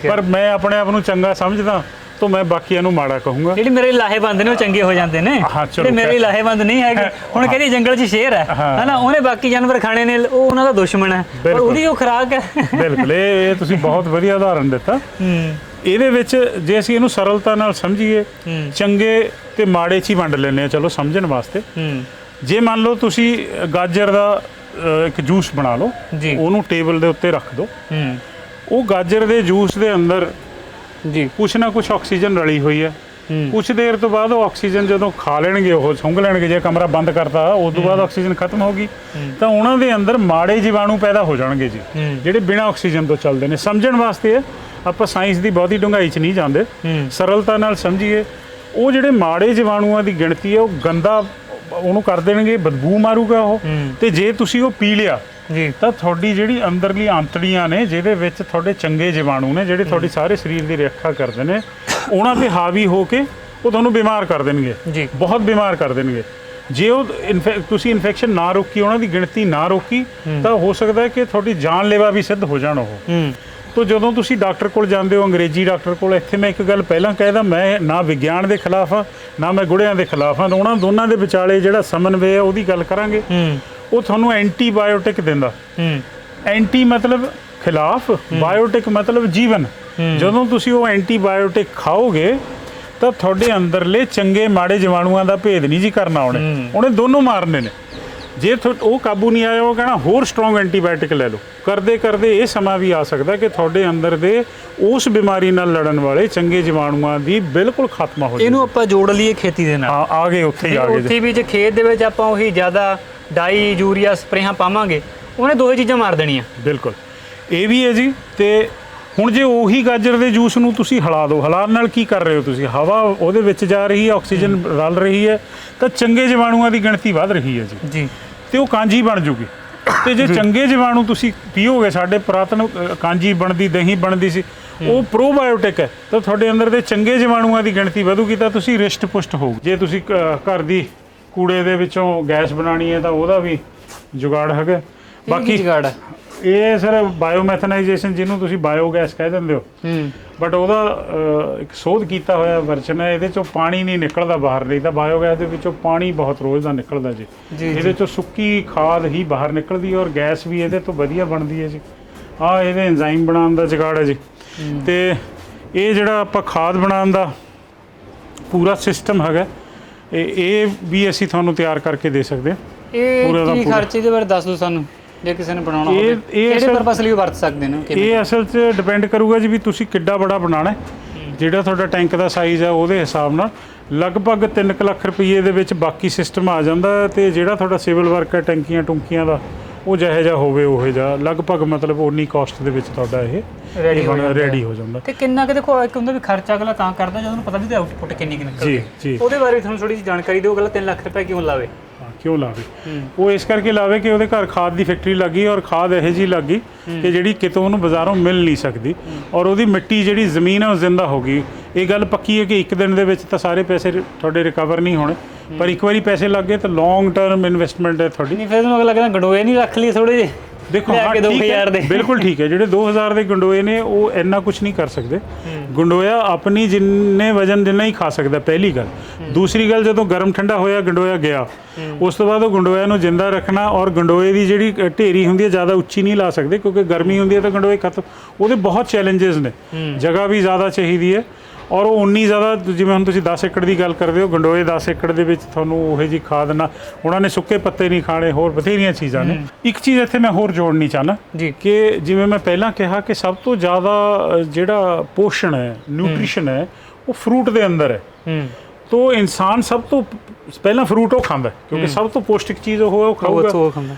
ਪਰ ਮੈਂ ਆਪਣੇ ਆਪ ਨੂੰ ਚੰਗਾ ਸਮਝਦਾ ਤਾਂ ਮੈਂ ਬਾਕੀਆਂ ਨੂੰ ਮਾੜਾ ਕਹੂੰਗਾ। ਜਿਹੜੇ ਮੇਰੇ ਲਾਹੇਵੰਦ ਨੇ ਉਹ ਚੰਗੇ ਹੋ ਜਾਂਦੇ ਨੇ, ਜਿਹੜੇ ਮੇਰੇ ਲਾਹੇਵੰਦ ਨਹੀਂ ਹੈਗੇ। ਹੁਣ ਕਹਿੰਦੇ ਜੰਗਲ 'ਚ ਸ਼ੇਰ ਹੈ ਹਨਾ, ਉਹਨੇ ਬਾਕੀ ਜਾਨਵਰ ਖਾਣੇ ਨੇ, ਉਹ ਉਹਨਾਂ ਦਾ ਦੁਸ਼ਮਣ ਹੈ, ਪਰ ਉਹਦੀ ਉਹ ਖੁਰਾਕ ਹੈ। ਬਿਲਕੁਲ, ਇਹ ਤੁਸੀਂ ਬਹੁਤ ਵਧੀਆ ਉਦਾਹਰਨ ਦਿੱਤਾ। ਇਹਦੇ ਵਿੱਚ ਜੇ ਅਸੀਂ ਇਹਨੂੰ ਸਰਲਤਾ ਨਾਲ ਸਮਝੀਏ, ਚੰਗੇ ਤੇ ਮਾੜੇ 'ਚ ਹੀ ਵੰਡ ਲੈਂਦੇ ਹਾਂ ਚਲੋ ਸਮਝਣ ਵਾਸਤੇ। ਜੇ ਮੰਨ ਲਓ ਤੁਸੀਂ ਗਾਜਰ ਦਾ ਇੱਕ ਜੂਸ ਬਣਾ ਲਓ, ਉਹਨੂੰ ਟੇਬਲ ਦੇ ਉੱਤੇ ਰੱਖ ਦਿਓ। ਉਹ ਗਾਜਰ ਦੇ ਜੂਸ ਦੇ ਅੰਦਰ ਕੁਛ ਨਾ ਕੁਛ ਆਕਸੀਜਨ ਰਲੀ ਹੋਈ ਹੈ। ਕੁਛ ਦੇਰ ਤੋਂ ਬਾਅਦ ਉਹ ਆਕਸੀਜਨ ਜਦੋਂ ਖਾ ਲੈਣਗੇ, ਉਹ ਸੁੰਘ ਲੈਣਗੇ, ਜੇ ਕਮਰਾ ਬੰਦ ਕਰਤਾ ਉਸ ਤੋਂ ਬਾਅਦ ਆਕਸੀਜਨ ਖਤਮ ਹੋ ਗਈ ਤਾਂ ਉਹਨਾਂ ਦੇ ਅੰਦਰ ਮਾੜੇ ਜੀਵਾਣੂ ਪੈਦਾ ਹੋ ਜਾਣਗੇ ਜੀ, ਜਿਹੜੇ ਬਿਨਾਂ ਆਕਸੀਜਨ ਤੋਂ ਚੱਲਦੇ ਨੇ। ਸਮਝਣ ਵਾਸਤੇ ਆਪਾਂ ਸਾਇੰਸ ਦੀ ਬਹੁਤੀ ਡੂੰਘਾਈ 'ਚ ਨਹੀਂ ਜਾਂਦੇ, ਸਰਲਤਾ ਨਾਲ ਸਮਝੀਏ। ਉਹ ਜਿਹੜੇ ਮਾੜੇ ਜੀਵਾਣੂਆਂ ਦੀ ਗਿਣਤੀ ਹੈ ਉਹ ਗੰਦਾ ਉਹਨੂੰ ਕਰ ਦੇਣਗੇ, ਬਦਬੂ ਮਾਰੂਗਾ ਉਹ। ਤੇ ਜੇ ਤੁਸੀਂ ਉਹ ਪੀ ਲਿਆ ਤਾਂ ਤੁਹਾਡੀ ਜਿਹੜੀ ਅੰਦਰਲੀ ਆਂਤੜੀਆਂ ਨੇ, ਜਿਹਦੇ ਵਿੱਚ ਤੁਹਾਡੇ ਚੰਗੇ ਜੀਵਾਣੂ ਨੇ, ਜਿਹੜੇ ਤੁਹਾਡੇ ਸਾਰੇ ਸਰੀਰ ਦੀ ਰੱਖਿਆ ਕਰਦੇ ਨੇ, ਉਹਨਾਂ 'ਤੇ ਹਾਵੀ ਹੋ ਕੇ ਉਹ ਤੁਹਾਨੂੰ ਬਿਮਾਰ ਕਰ ਦੇਣਗੇ, ਬਹੁਤ ਬਿਮਾਰ ਕਰ ਦੇਣਗੇ। ਜੇ ਉਹ ਤੁਸੀਂ ਇਨਫੈਕਸ਼ਨ ਨਾ ਰੋਕੀ, ਉਹਨਾਂ ਦੀ ਗਿਣਤੀ ਨਾ ਰੋਕੀ, ਤਾਂ ਹੋ ਸਕਦਾ ਹੈ ਕਿ ਤੁਹਾਡੀ ਜਾਨਲੇਵਾ ਵੀ ਸਿੱਧ ਹੋ ਜਾਣ ਉਹ। ਤੋ ਜਦੋਂ ਤੁਸੀਂ ਡਾਕਟਰ ਕੋਲ ਜਾਂਦੇ ਹੋ, ਅੰਗਰੇਜ਼ੀ ਡਾਕਟਰ ਕੋਲ, ਇੱਥੇ ਮੈਂ ਇੱਕ ਗੱਲ ਪਹਿਲਾਂ ਕਹਿਦਾ, ਮੈਂ ਨਾ ਵਿਗਿਆਨ ਦੇ ਖਿਲਾਫ ਹਾਂ ਨਾ ਮੈਂ ਗੁੜਿਆਂ ਦੇ ਖਿਲਾਫ ਹਾਂ। ਉਹਨਾਂ ਦੋਨਾਂ ਦੇ ਵਿਚਾਲੇ ਜਿਹੜਾ ਸਮਨਵਯ ਹੈ ਉਹਦੀ ਗੱਲ ਕਰਾਂਗੇ। ਉਹ ਤੁਹਾਨੂੰ ਐਂਟੀਬਾਇਓਟਿਕ ਦਿੰਦਾ। ਐਂਟੀ ਮਤਲਬ ਖਿਲਾਫ, ਬਾਇਓਟਿਕ ਮਤਲਬ ਜੀਵਨ। ਜਦੋਂ ਤੁਸੀਂ ਉਹ ਐਂਟੀਬਾਇਓਟਿਕ ਖਾਓਗੇ ਤਾਂ ਤੁਹਾਡੇ ਅੰਦਰਲੇ ਚੰਗੇ ਮਾੜੇ ਜੀਵਾਣੂਆਂ ਦਾ ਭੇਦ ਨਹੀਂ ਜੀ ਕਰਨਾ ਉਹਨੇ ਦੋਨੋਂ ਮਾਰਨੇ ਨੇ। ਜੇ ਉਹ ਕਾਬੂ ਨਹੀਂ ਆਇਆ, ਉਹ ਕਹਿਣਾ ਹੋਰ ਸਟਰੋਂਗ ਐਂਟੀਬਾਇਓਟਿਕ ਲੈ ਲਓ। ਕਰਦੇ ਕਰਦੇ ਇਹ ਸਮਾਂ ਵੀ ਆ ਸਕਦਾ ਕਿ ਤੁਹਾਡੇ ਅੰਦਰ ਦੇ ਉਸ ਬਿਮਾਰੀ ਨਾਲ ਲੜਨ ਵਾਲੇ ਚੰਗੇ ਜੀਵਾਣੂਆਂ ਦੀ ਬਿਲਕੁਲ ਖਾਤਮਾ ਹੋ ਜਾਵੇ। ਇਹਨੂੰ ਆਪਾਂ ਜੋੜ ਲਈਏ ਖੇਤੀ ਦੇ ਨਾਲ। ਹਾਂ, ਆ ਗਏ ਉੱਥੇ ਹੀ ਆ ਗਏ। ਉੱਥੇ ਵੀ ਜੇ ਖੇਤ ਦੇ ਵਿੱਚ ਆਪਾਂ ਉਹੀ ਜ਼ਿਆਦਾ ਡਾਈ ਯੂਰੀਆ ਸਪਰੇਹਾਂ ਪਾਵਾਂਗੇ, ਉਹਨੇ ਦੋਹੇ ਚੀਜ਼ਾਂ ਮਾਰ ਦੇਣੀਆਂ। ਬਿਲਕੁਲ, ਇਹ ਵੀ ਹੈ ਜੀ। ਤੇ ਹੁਣ ਜੇ ਉਹੀ ਗਾਜਰ ਦੇ ਜੂਸ ਨੂੰ ਤੁਸੀਂ ਹਿਲਾ ਦਿਓ, ਹਿਲਾਉਣ ਨਾਲ ਕੀ ਕਰ ਰਹੇ ਹੋ ਤੁਸੀਂ? ਹਵਾ ਉਹਦੇ ਵਿੱਚ ਜਾ ਰਹੀ ਹੈ, ਆਕਸੀਜਨ ਰਲ ਰਹੀ ਹੈ, ਤਾਂ ਚੰਗੇ ਜੀਵਾਣੂਆਂ ਦੀ ਗਿਣਤੀ ਵੱਧ ਰਹੀ ਹੈ ਜੀ। ਤੇ ਉਹ ਕਾਂਜੀ ਬਣ ਜੂਗੀ। ਤੇ ਜੇ ਚੰਗੇ ਜੀਵਾਣੂ ਤੁਸੀਂ ਪੀਓਗੇ, ਸਾਡੇ ਪੁਰਾਤਨ ਕਾਂਜੀ ਬਣਦੀ, ਦਹੀਂ ਬਣਦੀ ਸੀ, ਉਹ ਪ੍ਰੋਬਾਇਓਟਿਕ ਹੈ, ਤਾਂ ਤੁਹਾਡੇ ਅੰਦਰ ਦੇ ਚੰਗੇ ਜੀਵਾਣੂਆਂ ਦੀ ਗਿਣਤੀ ਵਧੂਗੀ, ਤਾਂ ਤੁਸੀਂ ਰਿਸ਼ਟ ਪੁਸ਼ਟ ਹੋਊ। ਜੇ ਤੁਸੀਂ ਘਰ ਦੀ ਕੂੜੇ ਦੇ ਵਿੱਚੋਂ ਗੈਸ ਬਣਾਉਣੀ ਹੈ ਤਾਂ ਉਹਦਾ ਵੀ ਜੁਗਾੜ ਹੈਗਾ। ਬਾਕੀ ਜੁਗਾੜ ਇਹ ਸਰ ਬਾਇਓਮੈਥਨਾਈਜੇਸ਼ਨ, ਜਿਹਨੂੰ ਤੁਸੀਂ ਬਾਇਓਗੈਸ ਕਹਿ ਦਿੰਦੇ ਹੋ, ਬਟ ਉਹਦਾ ਇੱਕ ਸੋਧ ਕੀਤਾ ਹੋਇਆ ਵਰਜਨ ਹੈ। ਇਹਦੇ ਚੋਂ ਪਾਣੀ ਨਹੀਂ ਨਿਕਲਦਾ ਬਾਹਰ, ਨਹੀਂ ਤਾਂ ਬਾਇਓਗੈਸ ਦੇ ਵਿੱਚੋਂ ਪਾਣੀ ਬਹੁਤ ਰੋਜ਼ ਦਾ ਨਿਕਲਦਾ ਜੀ। ਇਹਦੇ ਚੋਂ ਸੁੱਕੀ ਖਾਦ ਹੀ ਬਾਹਰ ਨਿਕਲਦੀ ਹੈ ਔਰ ਗੈਸ ਵੀ ਇਹਦੇ ਤੋਂ ਵਧੀਆ ਬਣਦੀ ਹੈ ਜੀ। ਆਹ ਇਹਦੇ ਐਂਜ਼ਾਈਮ ਬਣਾਉਣ ਦਾ ਜੁਗਾੜ ਹੈ ਜੀ। ਤੇ ਇਹ ਜਿਹੜਾ ਆਪਾਂ ਖਾਦ ਬਣਾਉਣ ਦਾ ਪੂਰਾ ਸਿਸਟਮ ਹੈਗਾ, ਇਹ ਵੀ ਅਸੀਂ ਤੁਹਾਨੂੰ ਤਿਆਰ ਕਰਕੇ ਦੇ ਸਕਦੇ ਹਾਂ। ਇਹ ਕੀ ਖਰਚੇ ਦੇ ਬਾਰੇ ਦੱਸ ਦਿਓ ਸਾਨੂੰ, ਜੇ ਕਿਸੇ ਨੇ ਬਣਾਉਣਾ ਹੋਵੇ ਕਿਹੜੇ ਪਰਪਸ ਲਈ ਵਰਤ ਸਕਦੇ ਨੇ? ਇਹ ਅਸਲ 'ਚ ਡਿਪੈਂਡ ਕਰੂਗਾ ਜੀ ਵੀ ਤੁਸੀਂ ਕਿੱਡਾ ਬੜਾ ਬਣਾਉਣਾ, ਜਿਹੜਾ ਤੁਹਾਡਾ ਟੈਂਕ ਦਾ ਸਾਈਜ਼ ਹੈ ਉਹਦੇ ਹਿਸਾਬ ਨਾਲ ਲਗਭਗ 3 ਲੱਖ ਰੁਪਏ ਦੇ ਵਿੱਚ ਬਾਕੀ ਸਿਸਟਮ ਆ ਜਾਂਦਾ। ਤੇ ਜਿਹੜਾ ਤੁਹਾਡਾ ਸਿਵਲ ਵਰਕ ਹੈ ਟੈਂਕੀਆਂ ਟੁੰਕੀਆਂ ਦਾ ਉਹ ਜਿਹੋ ਜਿਹਾ ਹੋਵੇ ਉਹ ਜਿਹਾ ਲਗਭਗ ਮਤਲਬ ਉਨੀ ਕਾਸਟ ਦੇ ਵਿੱਚ ਤੁਹਾਡਾ ਇਹ ਰੈਡੀ ਹੋ ਜਾਂਦਾ। ਤੇ ਕਿੰਨਾ ਕਿ ਦੇਖੋ ਇੱਕ ਹੁੰਦਾ ਵੀ ਖਰਚਾ ਅਗਲਾ ਤਾਂ ਕਰਦਾ ਜਦੋਂ ਉਹਨੂੰ ਪਤਾ ਵੀ ਤੇ ਆਊਟਪੁੱਟ ਕਿੰਨੀ ਨਿਕਲਦੀ ਹੈ। ਉਹਦੇ ਬਾਰੇ ਤੁਹਾਨੂੰ ਥੋੜੀ ਜਿਹੀ ਜਾਣਕਾਰੀ ਦਿਓ, ਅਗਲਾ 3 ਲੱਖ ਰੁਪਏ ਕਿਉਂ ਲਾਵੇ? ਕਿਉਂ ਲਾਵੇ? ਉਹ ਇਸ ਕਰਕੇ ਲਾਵੇ ਕਿ ਉਹਦੇ ਘਰ ਖਾਦ ਦੀ ਫੈਕਟਰੀ ਲੱਗੀ ਔਰ ਖਾਦ ਇਹੋ ਜਿਹੀ ਲੱਗੀ ਕਿ ਜਿਹੜੀ ਕਿਤੋਂ ਉਹਨੂੰ ਬਾਜ਼ਾਰੋਂ ਮਿਲ ਨਹੀਂ ਸਕਦੀ, ਔਰ ਉਹਦੀ ਮਿੱਟੀ ਜਿਹੜੀ ਜ਼ਮੀਨ ਹੈ ਉਹ ਜ਼ਿੰਦਾ ਹੋ ਗਈ। ਇਹ ਗੱਲ ਪੱਕੀ ਹੈ ਕਿ ਇੱਕ ਦਿਨ ਦੇ ਵਿੱਚ ਤਾਂ ਸਾਰੇ ਪੈਸੇ ਤੁਹਾਡੇ ਰਿਕਵਰ ਨਹੀਂ ਹੋਣੇ, ਪਰ ਇੱਕ ਵਾਰੀ ਪੈਸੇ ਲੱਗ ਗਏ ਤਾਂ ਲੌਂਗ ਟਰਮ ਇਨਵੈਸਟਮੈਂਟ ਹੈ ਤੁਹਾਡੀ। ਨਹੀਂ ਫਿਰ ਅਗਲਾ ਕਹਿੰਦਾ ਗੰਡੋਏ ਨਹੀਂ ਰੱਖ ਲਈ ਥੋੜੇ ਜਿਹੇ, ਦੇਖੋ ਹਾਂ ਠੀਕ ਹੈ, ਬਿਲਕੁਲ ਠੀਕ ਹੈ। ਜਿਹੜੇ 2000 ਦੇ ਗੰਡੋਏ ਨੇ ਉਹ ਇੰਨਾ ਕੁਝ ਨਹੀਂ ਕਰ ਸਕਦੇ। ਗੰਡੋਇਆ ਆਪਣੀ ਜਿੰਨੇ ਵਜਨ ਜਿੰਨਾ ਹੀ ਖਾ ਸਕਦਾ, ਪਹਿਲੀ ਗੱਲ। ਦੂਸਰੀ ਗੱਲ, ਜਦੋਂ ਗਰਮ ਠੰਡਾ ਹੋਇਆ ਗੰਡੋਇਆ ਗਿਆ, ਉਸ ਤੋਂ ਬਾਅਦ ਉਹ ਗੰਡੋਇਆ ਨੂੰ ਜਿੰਦਾ ਰੱਖਣਾ, ਔਰ ਗੰਡੋਏ ਦੀ ਜਿਹੜੀ ਢੇਰੀ ਹੁੰਦੀ ਹੈ ਜ਼ਿਆਦਾ ਉੱਚੀ ਨਹੀਂ ਲਾ ਸਕਦੇ ਕਿਉਂਕਿ ਗਰਮੀ ਹੁੰਦੀ ਹੈ ਤਾਂ ਗੰਡੋਏ ਖਤਮ। ਉਹਦੇ ਬਹੁਤ ਚੈਲੰਜਸ ਨੇ, ਜਗ੍ਹਾ ਵੀ ਜ਼ਿਆਦਾ ਚਾਹੀਦੀ ਹੈ ਔਰ ਉਹ ਉਨੀ ਜ਼ਿਆਦਾ। ਜਿਵੇਂ ਹੁਣ ਤੁਸੀਂ 10 ਏਕੜ ਦੀ ਗੱਲ ਕਰਦੇ ਹੋ, ਗੰਡੋਏ 10 ਏਕੜ ਦੇ ਵਿੱਚ ਤੁਹਾਨੂੰ ਉਹੋ ਜਿਹੀ ਖਾਦ ਨਾ, ਉਹਨਾਂ ਨੇ ਸੁੱਕੇ ਪੱਤੇ ਨਹੀਂ ਖਾਣੇ, ਹੋਰ ਬਥੇਰੀਆਂ ਚੀਜ਼ਾਂ ਨੇ। ਇੱਕ ਚੀਜ਼ ਇੱਥੇ ਮੈਂ ਹੋਰ ਜੋੜਨੀ ਚਾਹੁੰਦਾ ਕਿ ਜਿਵੇਂ ਮੈਂ ਪਹਿਲਾਂ ਕਿਹਾ ਕਿ ਸਭ ਤੋਂ ਜ਼ਿਆਦਾ ਜਿਹੜਾ ਪੋਸ਼ਣ ਹੈ, ਨਿਊਟ੍ਰੀਸ਼ਨ ਹੈ, ਉਹ ਫਰੂਟ ਦੇ ਅੰਦਰ ਹੈ। ਤੋ ਇਨਸਾਨ ਸਭ ਤੋਂ ਪਹਿਲਾਂ ਫਰੂਟ ਉਹ ਖਾਂਦਾ ਕਿਉਂਕਿ ਸਭ ਤੋਂ ਪੌਸ਼ਟਿਕ ਚੀਜ਼ ਉਹ ਖਾਊਗਾ।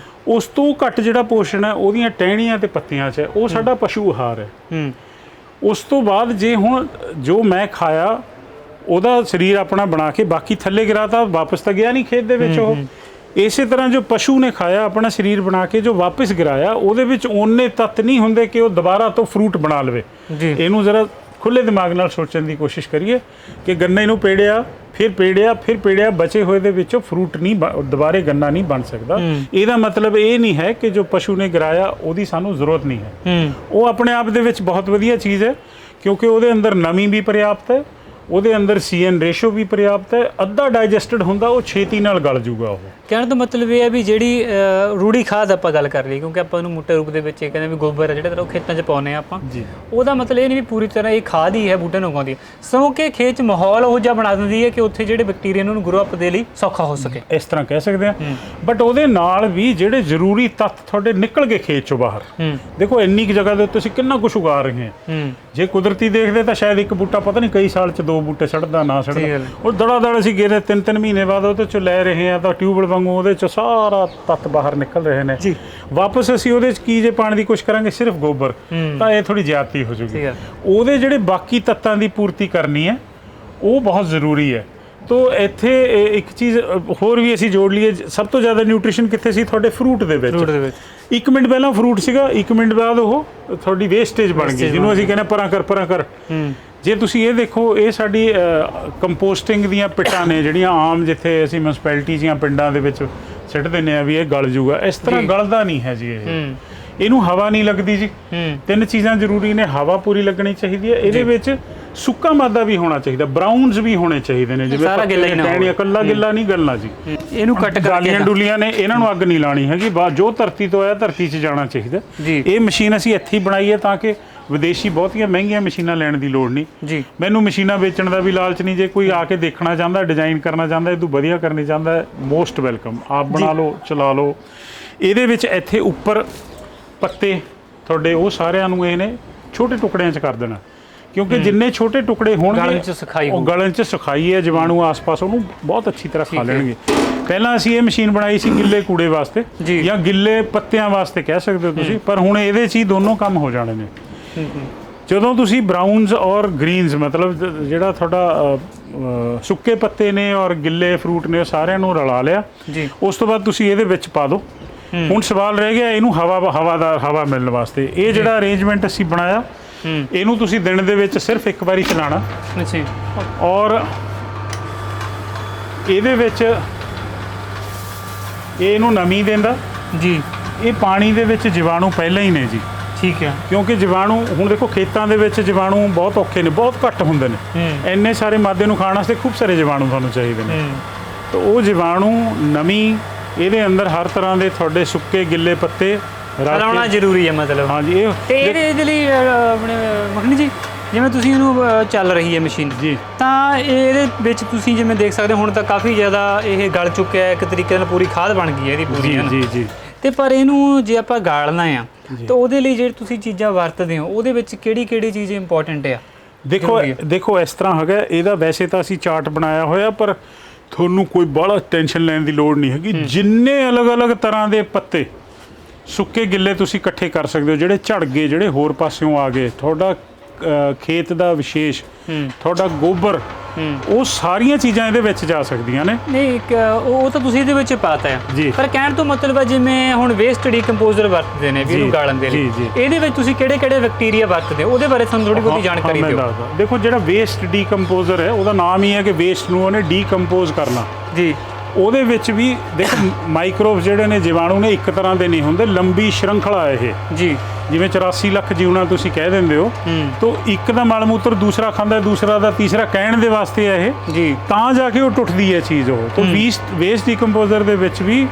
ਉਸ ਤੋਂ ਘੱਟ ਜਿਹੜਾ ਪੋਸ਼ਣ ਹੈ ਉਹਦੀਆਂ ਟਹਿਣੀਆਂ ਤੇ ਪੱਤੀਆਂ 'ਚ ਹੈ, ਉਹ ਸਾਡਾ ਪਸ਼ੂ ਆਹਾਰ ਹੈ। ਉਸ ਤੋਂ ਬਾਅਦ ਜੇ ਹੁਣ ਜੋ ਮੈਂ ਖਾਇਆ ਉਹਦਾ ਸਰੀਰ ਆਪਣਾ ਬਣਾ ਕੇ ਬਾਕੀ ਥੱਲੇ ਗਿਰਾ ਤਾਂ ਵਾਪਸ ਤਾਂ ਗਿਆ ਨਹੀਂ ਖੇਤ ਦੇ ਵਿੱਚ। ਉਹ ਇਸੇ ਤਰ੍ਹਾਂ ਜੋ ਪਸ਼ੂ ਨੇ ਖਾਇਆ ਆਪਣਾ ਸਰੀਰ ਬਣਾ ਕੇ ਜੋ ਵਾਪਸ ਗਿਰਾਇਆ, ਉਹਦੇ ਵਿੱਚ ਓਨੇ ਤੱਤ ਨਹੀਂ ਹੁੰਦੇ ਕਿ ਉਹ ਦੁਬਾਰਾ ਤੋਂ ਫਰੂਟ ਬਣਾ ਲਵੇ। ਇਹਨੂੰ ਜ਼ਰਾ ਖੁੱਲੇ ਦਿਮਾਗ ਨਾਲ ਸੋਚਣ ਦੀ ਕੋਸ਼ਿਸ਼ ਕਰੀਏ ਕਿ ਗੰਨੇ ਨੂੰ ਪੇੜਿਆ, ਫਿਰ ਪੇੜਿਆ, ਬਚੇ ਹੋਏ ਦੇ ਵਿੱਚੋਂ ਫਰੂਟ ਨਹੀਂ, ਦੁਬਾਰੇ ਗੰਨਾ ਨਹੀਂ ਬਣ ਸਕਦਾ। ਇਹਦਾ ਮਤਲਬ ਇਹ ਨਹੀਂ ਹੈ ਕਿ ਜੋ ਪਸ਼ੂ ਨੇ ਗਿਰਾਇਆ ਉਹਦੀ ਸਾਨੂੰ ਜ਼ਰੂਰਤ ਨਹੀਂ ਹੈ। ਉਹ ਆਪਣੇ ਆਪ ਦੇ ਵਿੱਚ ਬਹੁਤ ਵਧੀਆ ਚੀਜ਼ ਹੈ ਕਿਉਂਕਿ ਉਹਦੇ ਅੰਦਰ ਨਮੀ ਵੀ ਪਰਿਆਪਤ ਹੈ, ਉਹਦੇ ਅੰਦਰ CN ਰੇਸ਼ੋ ਵੀ ਪਰਿਆਪਤ ਹੈ, ਅੱਧਾ ਡਾਈਜੈਸਟਡ ਹੁੰਦਾ, ਉਹ ਛੇਤੀ ਨਾਲ ਗਲ ਜੂਗਾ। ਉਹ ਕਹਿਣ ਦਾ ਮਤਲਬ ਇਹ ਹੈ ਵੀ ਜਿਹੜੀ ਰੂੜੀ ਖਾਦ ਆਪਾਂ ਗੱਲ ਕਰ ਲਈ, ਕਿਉਂਕਿ ਆਪਾਂ ਉਹਨੂੰ ਮੋਟੇ ਰੂਪ ਦੇ ਵਿੱਚ ਇਹ ਕਹਿੰਦੇ ਵੀ ਗੋਬਰ ਹੈ ਜਿਹੜਾ ਉਹ ਖੇਤਾਂ 'ਚ ਪਾਉਂਦੇ ਆ ਆਪਾਂ, ਉਹਦਾ ਮਤਲਬ ਇਹ ਨਹੀਂ ਵੀ ਪੂਰੀ ਤਰ੍ਹਾਂ ਇਹ ਖਾਦ ਹੀ ਹੈ ਬੂਟੇ ਨੂੰ ਉਗਾਉਂਦੀ, ਸਗੋਂ ਕਿ ਖੇਤ 'ਚ ਮਾਹੌਲ ਉਹ ਜਿਹਾ ਬਣਾ ਦਿੰਦੀ ਹੈ ਕਿ ਉੱਥੇ ਜਿਹੜੇ ਬੈਕਟੀਰੀਆ ਨੂੰ ਗਰੋ ਅਪ ਦੇ ਲਈ ਸੌਖਾ ਹੋ ਸਕੇ, ਇਸ ਤਰ੍ਹਾਂ ਕਹਿ ਸਕਦੇ ਹਾਂ। ਬਟ ਉਹਦੇ ਨਾਲ ਵੀ ਜਿਹੜੇ ਜ਼ਰੂਰੀ ਤੱਤ ਤੁਹਾਡੇ ਨਿਕਲ ਗਏ ਖੇਤ 'ਚੋਂ ਬਾਹਰ। ਦੇਖੋ ਇੰਨੀ ਕੁ ਜਗ੍ਹਾ ਦੇ ਉੱਤੇ ਅਸੀਂ ਕਿੰਨਾ ਕੁਛ ਉਗਾ ਰਹੇ ਹਾਂ। ਜੇ ਕੁਦਰਤੀ ਦੇਖਦੇ ਤਾਂ ਸ਼ਾਇਦ ਇੱਕ ਬੂਟਾ ਪਤਾ ਨਹੀਂ ਕਈ ਸਾਲ 'ਚ 2 ਬੂਟੇ ਛੱਡਦਾ ਨਾ ਛੱਡਦਾ, ਉਹ ਦੜਾ ਅਸੀਂ ਗੇਰੇ 3-3 ਮਹੀਨੇ ਬਾਅਦ ਉਹਦੇ 'ਚੋਂ ਲੈ ਰਹੇ ਹਾਂ ਤਾਂ ਟਿਊਬਲ ਵਾਂਗੂ ਉਹਦੇ 'ਚੋਂ ਸਾਰਾ ਤੱਤ ਬਾਹਰ ਨਿਕਲ ਰਹੇ ਨੇ। ਵਾਪਸ ਅਸੀਂ ਉਹਦੇ 'ਚ ਕੀ ਜੇ ਪਾਉਣ ਦੀ ਕੋਸ਼ਿਸ਼ ਕਰਾਂਗੇ ਸਿਰਫ ਗੋਬਰ, ਤਾਂ ਇਹ ਥੋੜੀ ਜ਼ਿਆਦਤੀ ਹੋ ਜੂਗੀ। ਉਹਦੇ ਜਿਹੜੇ ਬਾਕੀ ਤੱਤਾਂ ਦੀ ਪੂਰਤੀ ਕਰਨੀ ਹੈ ਉਹ ਬਹੁਤ ਜ਼ਰੂਰੀ ਹੈ। ਤੋ ਇੱਥੇ ਇੱਕ ਚੀਜ਼ ਹੋਰ ਵੀ ਅਸੀਂ ਜੋੜ ਲਈਏ, ਸਭ ਤੋਂ ਜ਼ਿਆਦਾ ਨਿਊਟ੍ਰੀਸ਼ਨ ਕਿੱਥੇ ਸੀ? ਤੁਹਾਡੇ ਫਰੂਟ ਦੇ ਵਿੱਚ। 1 ਮਿੰਟ ਪਹਿਲਾਂ ਫਰੂਟ ਸੀਗਾ, 1 ਮਿੰਟ ਬਾਅਦ ਉਹ ਤੁਹਾਡੀ ਵੇਸਟੇਜ ਬਣ ਗਈ, ਜਿਹਨੂੰ ਅਸੀਂ ਕਹਿੰਦੇ ਪਰਾਂ ਕਰ। ਜੇ ਤੁਸੀਂ ਇਹ ਦੇਖੋ, ਇਹ ਸਾਡੀ ਕੰਪੋਸਟਿੰਗ ਦੀਆਂ ਪਿੱਟਾਂ ਨੇ ਜਿਹੜੀਆਂ ਆਮ ਜਿੱਥੇ ਅਸੀਂ ਮਿਊਨਿਸਪੈਲਿਟੀ ਜਾਂ ਪਿੰਡਾਂ ਦੇ ਵਿੱਚ ਸਿੱਟ ਦਿੰਦੇ ਆ ਵੀ ਇਹ ਗਲ ਜੂਗਾ, ਇਸ ਤਰ੍ਹਾਂ ਗਲਦਾ ਨਹੀਂ ਹੈ ਜੀ। ਇਹਨੂੰ ਹਵਾ ਨਹੀਂ ਲੱਗਦੀ ਜੀ। 3 ਚੀਜ਼ਾਂ ਜ਼ਰੂਰੀ ਨੇ, ਹਵਾ ਪੂਰੀ ਲੱਗਣੀ ਚਾਹੀਦੀ ਹੈ, ਇਹਦੇ ਵਿੱਚ ਸੁੱਕਾ ਮਾਦਾ ਵੀ ਹੋਣਾ ਚਾਹੀਦਾ, ਬਰਾਊਨਸ ਵੀ ਹੋਣੇ ਚਾਹੀਦੇ ਨੇ, ਜਿਵੇਂ ਟਹਿਣੀਆਂ, ਇਕੱਲਾ ਗਿੱਲਾ ਨਹੀਂ ਗਲਣਾ ਜੀ। ਇਹਨੂੰ ਕੱਟ ਕਰਕੇ ਗਾਲੀਆਂ ਡੁੱਲੀਆਂ ਨੇ, ਇਹਨਾਂ ਨੂੰ ਅੱਗ ਨਹੀਂ ਲਾਣੀ ਹੈਗੀ, ਜੋ ਧਰਤੀ ਤੋਂ ਆਇਆ ਧਰਤੀ 'ਚ ਜਾਣਾ ਚਾਹੀਦਾ। ਇਹ ਮਸ਼ੀਨ ਅਸੀਂ ਇੱਥੇ ਹੀ ਬਣਾਈ ਹੈ ਤਾਂ ਕਿ ਵਿਦੇਸ਼ੀ ਬਹੁਤੀਆਂ ਮਹਿੰਗੀਆਂ ਮਸ਼ੀਨਾਂ ਲੈਣ ਦੀ ਲੋੜ ਨਹੀਂ। ਮੈਨੂੰ ਮਸ਼ੀਨਾਂ ਵੇਚਣ ਦਾ ਵੀ ਲਾਲਚ ਨਹੀਂ। ਜੇ ਕੋਈ ਆ ਕੇ ਦੇਖਣਾ ਚਾਹੁੰਦਾ, ਡਿਜ਼ਾਈਨ ਕਰਨਾ ਚਾਹੁੰਦਾ, ਇਹ ਤੋਂ ਵਧੀਆ ਕਰਨੀ ਚਾਹੁੰਦਾ, ਮੋਸਟ ਵੈਲਕਮ। ਆਪ ਬਣਾ ਲਓ, ਚਲਾ ਲਓ। ਇਹਦੇ ਵਿੱਚ ਇੱਥੇ ਉੱਪਰ ਪੱਤੇ ਤੁਹਾਡੇ ਉਹ ਸਾਰਿਆਂ ਨੂੰ ਇਹਨੇ ਛੋਟੇ ਟੁਕੜਿਆਂ 'ਚ ਕਰ ਦੇਣਾ, ਕਿਉਂਕਿ ਜਿੰਨੇ ਛੋਟੇ ਟੁਕੜੇ ਹੋਣਗੇ ਉਹ ਗਲਣ 'ਚ ਸੁਖਾਈ ਹੈ, ਜੀਵਾਣੂ ਆਸ-ਪਾਸ ਉਹਨੂੰ ਬਹੁਤ ਅੱਛੀ ਤਰ੍ਹਾਂ ਖਾ ਲੈਣਗੇ। ਪਹਿਲਾਂ ਅਸੀਂ ਇਹ ਮਸ਼ੀਨ ਬਣਾਈ ਸੀ ਗਿੱਲੇ ਕੂੜੇ ਵਾਸਤੇ ਜਾਂ ਗਿੱਲੇ ਪੱਤਿਆਂ ਵਾਸਤੇ ਕਹਿ ਸਕਦੇ ਹੋ ਤੁਸੀਂ, ਪਰ ਹੁਣ ਇਹਦੇ 'ਚ ਹੀ ਦੋਨੋਂ ਕੰਮ ਹੋ ਜਾਣੇ ਨੇ। ਜਦੋਂ ਤੁਸੀਂ ਬਰਾਊਨਸ ਔਰ ਗ੍ਰੀਨਸ, ਮਤਲਬ ਜਿਹੜਾ ਤੁਹਾਡਾ ਸੁੱਕੇ ਪੱਤੇ ਨੇ ਔਰ ਗਿੱਲੇ ਫਰੂਟ ਨੇ, ਉਹ ਸਾਰਿਆਂ ਨੂੰ ਰਲਾ ਲਿਆ, ਉਸ ਤੋਂ ਬਾਅਦ ਤੁਸੀਂ ਇਹਦੇ ਵਿੱਚ ਪਾ ਦਿਓ। ਹੁਣ ਸਵਾਲ ਰਹਿ ਗਿਆ ਇਹਨੂੰ ਹਵਾ ਮਿਲਣ ਵਾਸਤੇ। ਇਹ ਜਿਹੜਾ ਅਰੇਂਜਮੈਂਟ ਅਸੀਂ ਬਣਾਇਆ, ਇਹਨੂੰ ਤੁਸੀਂ ਦਿਨ ਦੇ ਵਿੱਚ ਸਿਰਫ 1 ਵਾਰੀ ਚਲਾਉਣਾ, ਔਰ ਇਹਦੇ ਵਿੱਚ ਇਹਨੂੰ ਨਮੀ ਦਿੰਦਾ ਜੀ। ਇਹ ਪਾਣੀ ਦੇ ਵਿੱਚ ਜੀਵਾਣੂ ਪਹਿਲਾਂ ਹੀ ਨੇ ਜੀ, ਠੀਕ ਹੈ, ਕਿਉਂਕਿ ਜੀਵਾਣੂ ਹੁਣ ਦੇਖੋ ਖੇਤਾਂ ਦੇ ਵਿੱਚ ਜੀਵਾਣੂ ਬਹੁਤ ਔਖੇ ਨੇ, ਬਹੁਤ ਘੱਟ ਹੁੰਦੇ ਨੇ। ਇੰਨੇ ਸਾਰੇ ਮਾਦੇ ਨੂੰ ਖਾਣ ਵਾਸਤੇ ਖੂਬ ਸਾਰੇ ਜੀਵਾਣੂ ਤੁਹਾਨੂੰ ਚਾਹੀਦੇ ਨੇ। ਤਾਂ ਉਹ ਜੀਵਾਣੂ ਨਮੀ ਇਹਦੇ ਅੰਦਰ ਹਰ ਤਰ੍ਹਾਂ ਦੇ ਤੁਹਾਡੇ ਸੁੱਕੇ ਗਿੱਲੇ ਪੱਤੇ ਰਲਾਉਣਾ ਜ਼ਰੂਰੀ ਹੈ, ਮਤਲਬ। ਹਾਂਜੀ, ਤੇ ਇਹਦੇ ਲਈ ਆਪਣੇ ਮੱਖਣੀ ਜੀ ਜਿਵੇਂ ਤੁਸੀਂ ਇਹਨੂੰ ਚੱਲ ਰਹੀ ਹੈ ਮਸ਼ੀਨ ਜੀ, ਤਾਂ ਇਹਦੇ ਵਿੱਚ ਤੁਸੀਂ ਜਿਵੇਂ ਦੇਖ ਸਕਦੇ ਹੋ ਹੁਣ ਤਾਂ ਕਾਫੀ ਜ਼ਿਆਦਾ ਇਹ ਗਲ ਚੁੱਕਿਆ ਹੈ, ਇੱਕ ਤਰੀਕੇ ਨਾਲ ਪੂਰੀ ਖਾਦ ਬਣ ਗਈ ਹੈ ਇਹਦੀ ਪੂਰੀ, ਜੀ ਜੀ ਜੀ। ਤੇ ਪਰ ਇਹਨੂੰ ਜੇ ਆਪਾਂ ਗਾਲਣਾ ਆ ਤਾਂ ਉਹਦੇ ਲਈ ਜਿਹੜੇ ਤੁਸੀਂ ਚੀਜ਼ਾਂ ਵਰਤਦੇ ਹੋ ਉਹਦੇ ਵਿੱਚ ਕਿਹੜੀ ਚੀਜ਼ ਇੰਪੋਰਟੈਂਟ ਆ? ਦੇਖੋ ਇਸ ਤਰ੍ਹਾਂ ਹੈਗਾ, ਇਹਦਾ ਵੈਸੇ ਤਾਂ ਅਸੀਂ ਚਾਰਟ ਬਣਾਇਆ ਹੋਇਆ, ਪਰ ਤੁਹਾਨੂੰ ਕੋਈ ਬਾਹਲਾ ਟੈਨਸ਼ਨ ਲੈਣ ਦੀ ਲੋੜ ਨਹੀਂ ਹੈਗੀ। ਜਿੰਨੇ ਅਲੱਗ-ਅਲੱਗ ਤਰ੍ਹਾਂ ਦੇ ਪੱਤੇ ਸੁੱਕੇ ਗਿੱਲੇ ਤੁਸੀਂ ਇਕੱਠੇ ਕਰ ਸਕਦੇ ਹੋ, ਜਿਹੜੇ ਝੜ ਗਏ, ਜਿਹੜੇ ਹੋਰ ਪਾਸਿਓਂ ਆ ਗਏ, ਤੁਹਾਡਾ ਖੇਤ ਦਾ ਵਿਸ਼ੇਸ਼, ਤੁਹਾਡਾ ਗੋਬਰ, ਉਹ ਸਾਰੀਆਂ ਚੀਜ਼ਾਂ ਇਹਦੇ ਵਿੱਚ ਜਾ ਸਕਦੀਆਂ ਨੇ। ਨਹੀਂ ਉਹ ਤਾਂ ਤੁਸੀਂ ਇਹਦੇ ਵਿੱਚ ਪਾਤਾ ਹੈ ਜੀ, ਪਰ ਕਹਿਣ ਤੋਂ ਮਤਲਬ ਹੈ ਜਿਵੇਂ ਹੁਣ ਵੇਸਟ ਡੀਕੰਪੋਜ਼ਰ ਵਰਤਦੇ ਨੇ ਵੀ ਇਹਨੂੰ ਗਾਲਣ ਦੇ ਲਈ, ਇਹਦੇ ਵਿੱਚ ਤੁਸੀਂ ਕਿਹੜੇ ਬੈਕਟੀਰੀਆ ਵਰਤਦੇ ਹੋ ਉਹਦੇ ਬਾਰੇ ਸਾਨੂੰ ਥੋੜੀ ਬਹੁਤੀ ਜਾਣਕਾਰੀ ਦਿਓ। ਦੇਖੋ, ਜਿਹੜਾ ਵੇਸਟ ਡੀਕੰਪੋਜ਼ਰ ਹੈ ਉਹਦਾ ਨਾਮ ਹੀ ਹੈ ਕਿ ਵੇਸਟ ਨੂੰ ਉਹਨੇ ਡੀਕੰਪੋਜ਼ ਕਰਨਾ ਜੀ। ਉਹਦੇ ਵਿੱਚ ਵੀ ਦੇਖੋ ਮਾਈਕਰੋਬਸ ਜਿਹੜੇ ਨੇ, ਜੀਵਾਣੂ ਨੇ, ਇੱਕ ਤਰ੍ਹਾਂ ਦੇ ਨਹੀਂ ਹੁੰਦੇ, ਲੰਬੀ ਸ਼੍ਰੰਖਲਾ ਇਹ ਜੀ। ਜਿਵੇਂ 84 ਲੱਖ ਜੀਵਣਾ ਤੁਸੀਂ ਕਹਿ ਦਿੰਦੇ ਹੋ, ਤਾਂ ਇੱਕ ਦਾ ਮਲ ਮੂਤਰ ਦੂਸਰਾ ਖਾਂਦਾ, ਦੂਸਰਾ ਦਾ ਤੀਸਰਾ, ਕਹਿਣ ਦੇ ਵਾਸਤੇ ਹੈ ਇਹ ਜੀ, ਤਾਂ ਜਾ ਕੇ ਉਹ ਟੁੱਟਦੀ ਹੈ ਚੀਜ਼। ਉਹ ਤਾਂ ਵੇਸਟ ਡੀਕੰਪੋਜ਼ਰ ਦੇ ਵਿੱਚ ਵੀ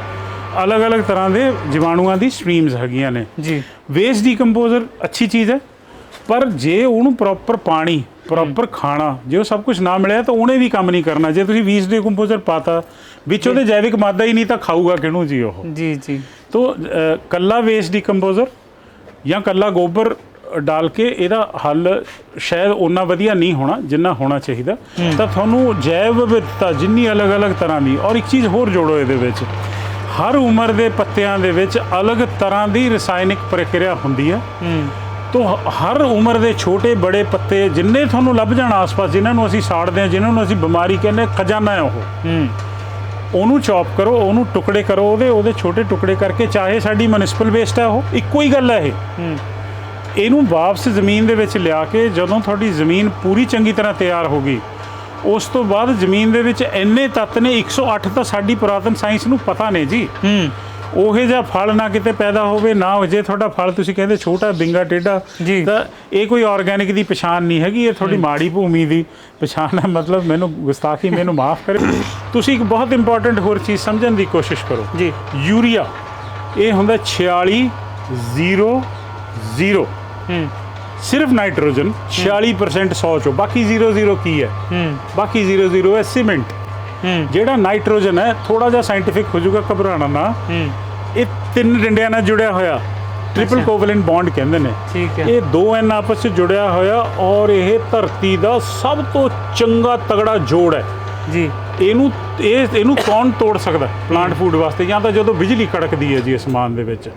ਅਲੱਗ-ਅਲੱਗ ਤਰ੍ਹਾਂ ਦੇ ਜੀਵਾਣੂਆਂ ਦੀ ਸਟਰੀਮਸ ਹੈਗੀਆਂ ਨੇ ਜੀ। ਵੇਸਟ ਡੀਕੰਪੋਜ਼ਰ ਅੱਛੀ ਚੀਜ਼ ਹੈ, ਪਰ ਜੇ ਉਹਨੂੰ ਪ੍ਰੋਪਰ ਪਾਣੀ, ਪ੍ਰੋਪਰ ਖਾਣਾ, ਜੇ ਉਹ ਸਭ ਕੁਝ ਨਾ ਮਿਲਿਆ ਤਾਂ ਉਹਨੇ ਵੀ ਕੰਮ ਨਹੀਂ ਕਰਨਾ। ਜੇ ਤੁਸੀਂ ਵੇਸਟ ਡੀਕੰਪੋਜ਼ਰ ਪਾਤਾ ਵਿੱਚ, ਉਹਦੇ ਜੈਵਿਕ ਮਾਦਾ ਹੀ ਨਹੀਂ ਤਾਂ ਖਾਊਗਾ ਕਿਹਨੂੰ ਜੀ ਉਹ? ਜੀ ਜੀ। ਤਾਂ ਕੱਲਾ ਵੇਸਟ ਡੀਕੰਪੋਜ਼ਰ ਜਾਂ ਕੱਲਾ ਗੋਬਰ ਡਾਲ ਕੇ ਇਹਦਾ ਹੱਲ ਸ਼ਾਇਦ ਉਨਾ ਵਧੀਆ ਨਹੀਂ ਹੋਣਾ ਜਿੰਨਾ ਹੋਣਾ ਚਾਹੀਦਾ। ਤਾਂ ਤੁਹਾਨੂੰ ਜੈਵ ਵਿਵਿਧਤਾ ਜਿੰਨੀ ਅਲੱਗ-ਅਲੱਗ ਤਰ੍ਹਾਂ ਦੀ, ਔਰ ਇੱਕ ਚੀਜ਼ ਹੋਰ ਜੋੜੋ ਇਹਦੇ ਵਿੱਚ, ਹਰ ਉਮਰ ਦੇ ਪੱਤਿਆਂ ਦੇ ਵਿੱਚ ਅਲੱਗ ਤਰ੍ਹਾਂ ਦੀ ਰਸਾਇਣਿਕ ਪ੍ਰਕਿਰਿਆ ਹੁੰਦੀ ਹੈ। ਤਾਂ ਹਰ ਉਮਰ ਦੇ ਛੋਟੇ ਬੜੇ ਪੱਤੇ ਜਿੰਨੇ ਤੁਹਾਨੂੰ ਲੱਭ ਜਾਣ ਆਸ-ਪਾਸ, ਜਿਨ੍ਹਾਂ ਨੂੰ ਅਸੀਂ ਸਾੜਦੇ ਹਾਂ, ਜਿਨ੍ਹਾਂ ਨੂੰ ਅਸੀਂ ਬਿਮਾਰੀ ਕਹਿੰਦੇ, ਖਜ਼ਾਨਾ ਹੈ ਉਹਨੂੰ ਚੌਪ ਕਰੋ, ਉਹਨੂੰ ਟੁਕੜੇ ਕਰੋ, ਉਹਦੇ ਛੋਟੇ ਟੁਕੜੇ ਕਰਕੇ, ਚਾਹੇ ਸਾਡੀ ਮਿਊਨਿਸਪਲ ਵੇਸਟ ਹੈ, ਉਹ ਇੱਕੋ ਹੀ ਗੱਲ ਹੈ ਇਹਨੂੰ ਵਾਪਸ ਜ਼ਮੀਨ ਦੇ ਵਿੱਚ ਲਿਆ ਕੇ, ਜਦੋਂ ਤੁਹਾਡੀ ਜ਼ਮੀਨ ਪੂਰੀ ਚੰਗੀ ਤਰ੍ਹਾਂ ਤਿਆਰ ਹੋ ਗਈ, ਉਸ ਤੋਂ ਬਾਅਦ ਜ਼ਮੀਨ ਦੇ ਵਿੱਚ ਇੰਨੇ ਤੱਤ ਨੇ, 108 ਤਾਂ ਸਾਡੀ ਪੁਰਾਤਨ ਸਾਇੰਸ ਨੂੰ ਪਤਾ ਨੇ ਜੀ। ਉਹੇ ਜਿਹਾ ਫਲ ਨਾ ਕਿਤੇ ਪੈਦਾ ਹੋਵੇ, ਨਾ ਜੇ ਤੁਹਾਡਾ ਫਲ ਤੁਸੀਂ ਕਹਿੰਦੇ ਛੋਟਾ ਬਿੰਗਾ ਟੇਢਾ, ਤਾਂ ਇਹ ਕੋਈ ਆਰਗੈਨਿਕ ਦੀ ਪਛਾਣ ਨਹੀਂ ਹੈਗੀ, ਇਹ ਤੁਹਾਡੀ ਮਾੜੀ ਭੂਮੀ ਦੀ ਪਛਾਣ ਹੈ। ਮਤਲਬ ਮੈਨੂੰ ਗੁਸਤਾਖੀ, ਮੈਨੂੰ ਮਾਫ ਕਰੇ। ਤੁਸੀਂ ਇੱਕ ਬਹੁਤ ਇੰਪੋਰਟੈਂਟ ਹੋਰ ਚੀਜ਼ ਸਮਝਣ ਦੀ ਕੋਸ਼ਿਸ਼ ਕਰੋ ਜੀ। ਯੂਰੀਆ ਇਹ ਹੁੰਦਾ 46:0:0 ਸਿਰਫ ਨਾਈਟ੍ਰੋਜਨ 46% 100 ਚੋਂ, ਬਾਕੀ 0:0 ਕੀ ਹੈ? ਬਾਕੀ 0:0 ਹੈ ਸੀਮੈਂਟ। ਜਿਹੜਾ ਨਾਈਟ੍ਰੋਜਨ ਹੈ, ਥੋੜਾ ਜਿਹਾ ਸਾਇੰਟੀਫਿਕ ਹੋ ਜਾਊਗਾ, ਘਬਰਾਣਾ ਨਾ, ਇਹ 3 ਡੰਡਿਆਂ ਨਾਲ ਜੁੜਿਆ ਹੋਇਆ, ਟ੍ਰਿਪਲ ਕੋਵੈਲੈਂਟ ਬੌਂਡ ਕਹਿੰਦੇ ਨੇ। ਇਹ 2 N ਆਪਸ ਵਿੱਚ ਜੁੜਿਆ ਹੋਇਆ, ਔਰ ਇਹ ਧਰਤੀ ਦਾ ਸਭ ਤੋਂ ਚੰਗਾ ਤਗੜਾ ਜੋੜ ਹੈ ਜੀ। ਇਹਨੂੰ ਕੌਣ ਤੋੜ ਸਕਦਾ ਪਲਾਂਟ ਫੂਡ ਵਾਸਤੇ? ਜਾਂ ਤਾਂ ਜਦੋਂ ਬਿਜਲੀ ਕੜਕਦੀ ਹੈ ਜੀ ਅਸਮਾਨ ਦੇ ਵਿੱਚ,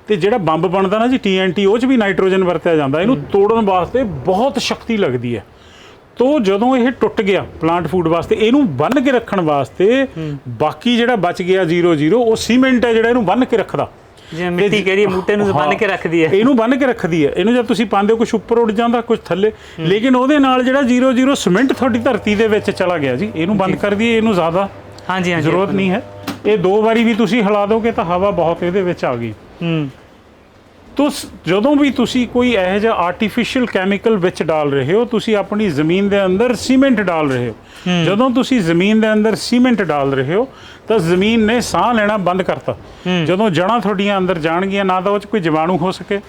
ਤੇ ਜਿਹੜਾ ਬੰਬ ਬਣਦਾ ਨਾ ਜੀ TNT, ਉਹ 'ਚ ਵੀ ਨਾਈਟ੍ਰੋਜਨ ਵਰਤਿਆ ਜਾਂਦਾ। ਇਹਨੂੰ ਤੋੜਨ ਵਾਸਤੇ ਬਹੁਤ ਸ਼ਕਤੀ ਲੱਗਦੀ ਹੈ। ਤੋ ਜਦੋਂ ਇਹ ਟੁੱਟ ਗਿਆ ਪਲਾਂਟ ਫੂਡ ਵਾਸਤੇ, ਇਹਨੂੰ ਬੰਨ੍ਹ ਕੇ ਰੱਖਣ ਵਾਸਤੇ ਬਾਕੀ ਜਿਹੜਾ ਬਚ ਗਿਆ 0:0, ਉਹ ਸੀਮੈਂਟ ਹੈ ਜਿਹੜਾ ਇਹਨੂੰ ਬੰਨ੍ਹ ਕੇ ਰੱਖਦਾ। ਜਿਵੇਂ ਮਿੱਟੀ ਕਹਿ ਰਹੀ ਹੈ, ਬੂਟੇ ਨੂੰ ਬੰਨ੍ਹ ਕੇ ਰੱਖਦੀ ਹੈ, ਇਹਨੂੰ ਬੰਨ੍ਹ ਕੇ ਰੱਖਦੀ ਹੈ। ਇਹਨੂੰ ਜਦ ਤੁਸੀਂ ਪਾਉਂਦੇ ਹੋ, ਕੁਛ ਉੱਪਰ ਉੱਡ ਜਾਂਦਾ, ਕੁਛ ਥੱਲੇ, ਲੇਕਿਨ ਉਹਦੇ ਨਾਲ ਜਿਹੜਾ 0:0 ਸੀਮੈਂਟ ਤੁਹਾਡੀ ਧਰਤੀ ਦੇ ਵਿੱਚ ਚਲਾ ਗਿਆ ਜੀ, ਇਹਨੂੰ ਬੰਦ ਕਰ ਦਈਏ, ਇਹਨੂੰ ਜ਼ਿਆਦਾ ਜ਼ਰੂਰਤ ਨਹੀਂ ਹੈ। ਇਹ 2 ਵਾਰੀ ਵੀ ਤੁਸੀਂ ਹਿਲਾ ਦੋਗੇ ਤਾਂ ਹਵਾ ਬਹੁਤ ਇਹਦੇ ਵਿੱਚ ਆ ਗਈ। ਤੋ ਜਦੋਂ ਵੀ ਤੁਸੀਂ ਕੋਈ ਇਹੋ ਜਿਹਾ ਆਰਟੀਫਿਸ਼ੀਅਲ ਕੈਮੀਕਲ ਵਿੱਚ ਡਾਲ ਰਹੇ ਹੋ, ਤੁਸੀਂ ਆਪਣੀ ਜ਼ਮੀਨ ਦੇ ਅੰਦਰ ਸੀਮੈਂਟ ਡਾਲ ਰਹੇ ਹੋ। ਜਦੋਂ ਤੁਸੀਂ ਜ਼ਮੀਨ ਦੇ ਅੰਦਰ ਸੀਮੈਂਟ ਡਾਲ ਰਹੇ ਹੋ ਤਾਂ ਜ਼ਮੀਨ ਨੇ ਸਾਹ ਲੈਣਾ ਬੰਦ ਕਰਤਾ। ਜਦੋਂ ਜੜ੍ਹਾਂ ਤੁਹਾਡੀਆਂ ਅੰਦਰ ਜਾਣਗੀਆਂ, ਨਾ ਤਾਂ ਉਹ 'ਚ ਕੋਈ ਜੀਵਾਣੂ ਹੋ ਸਕੇ।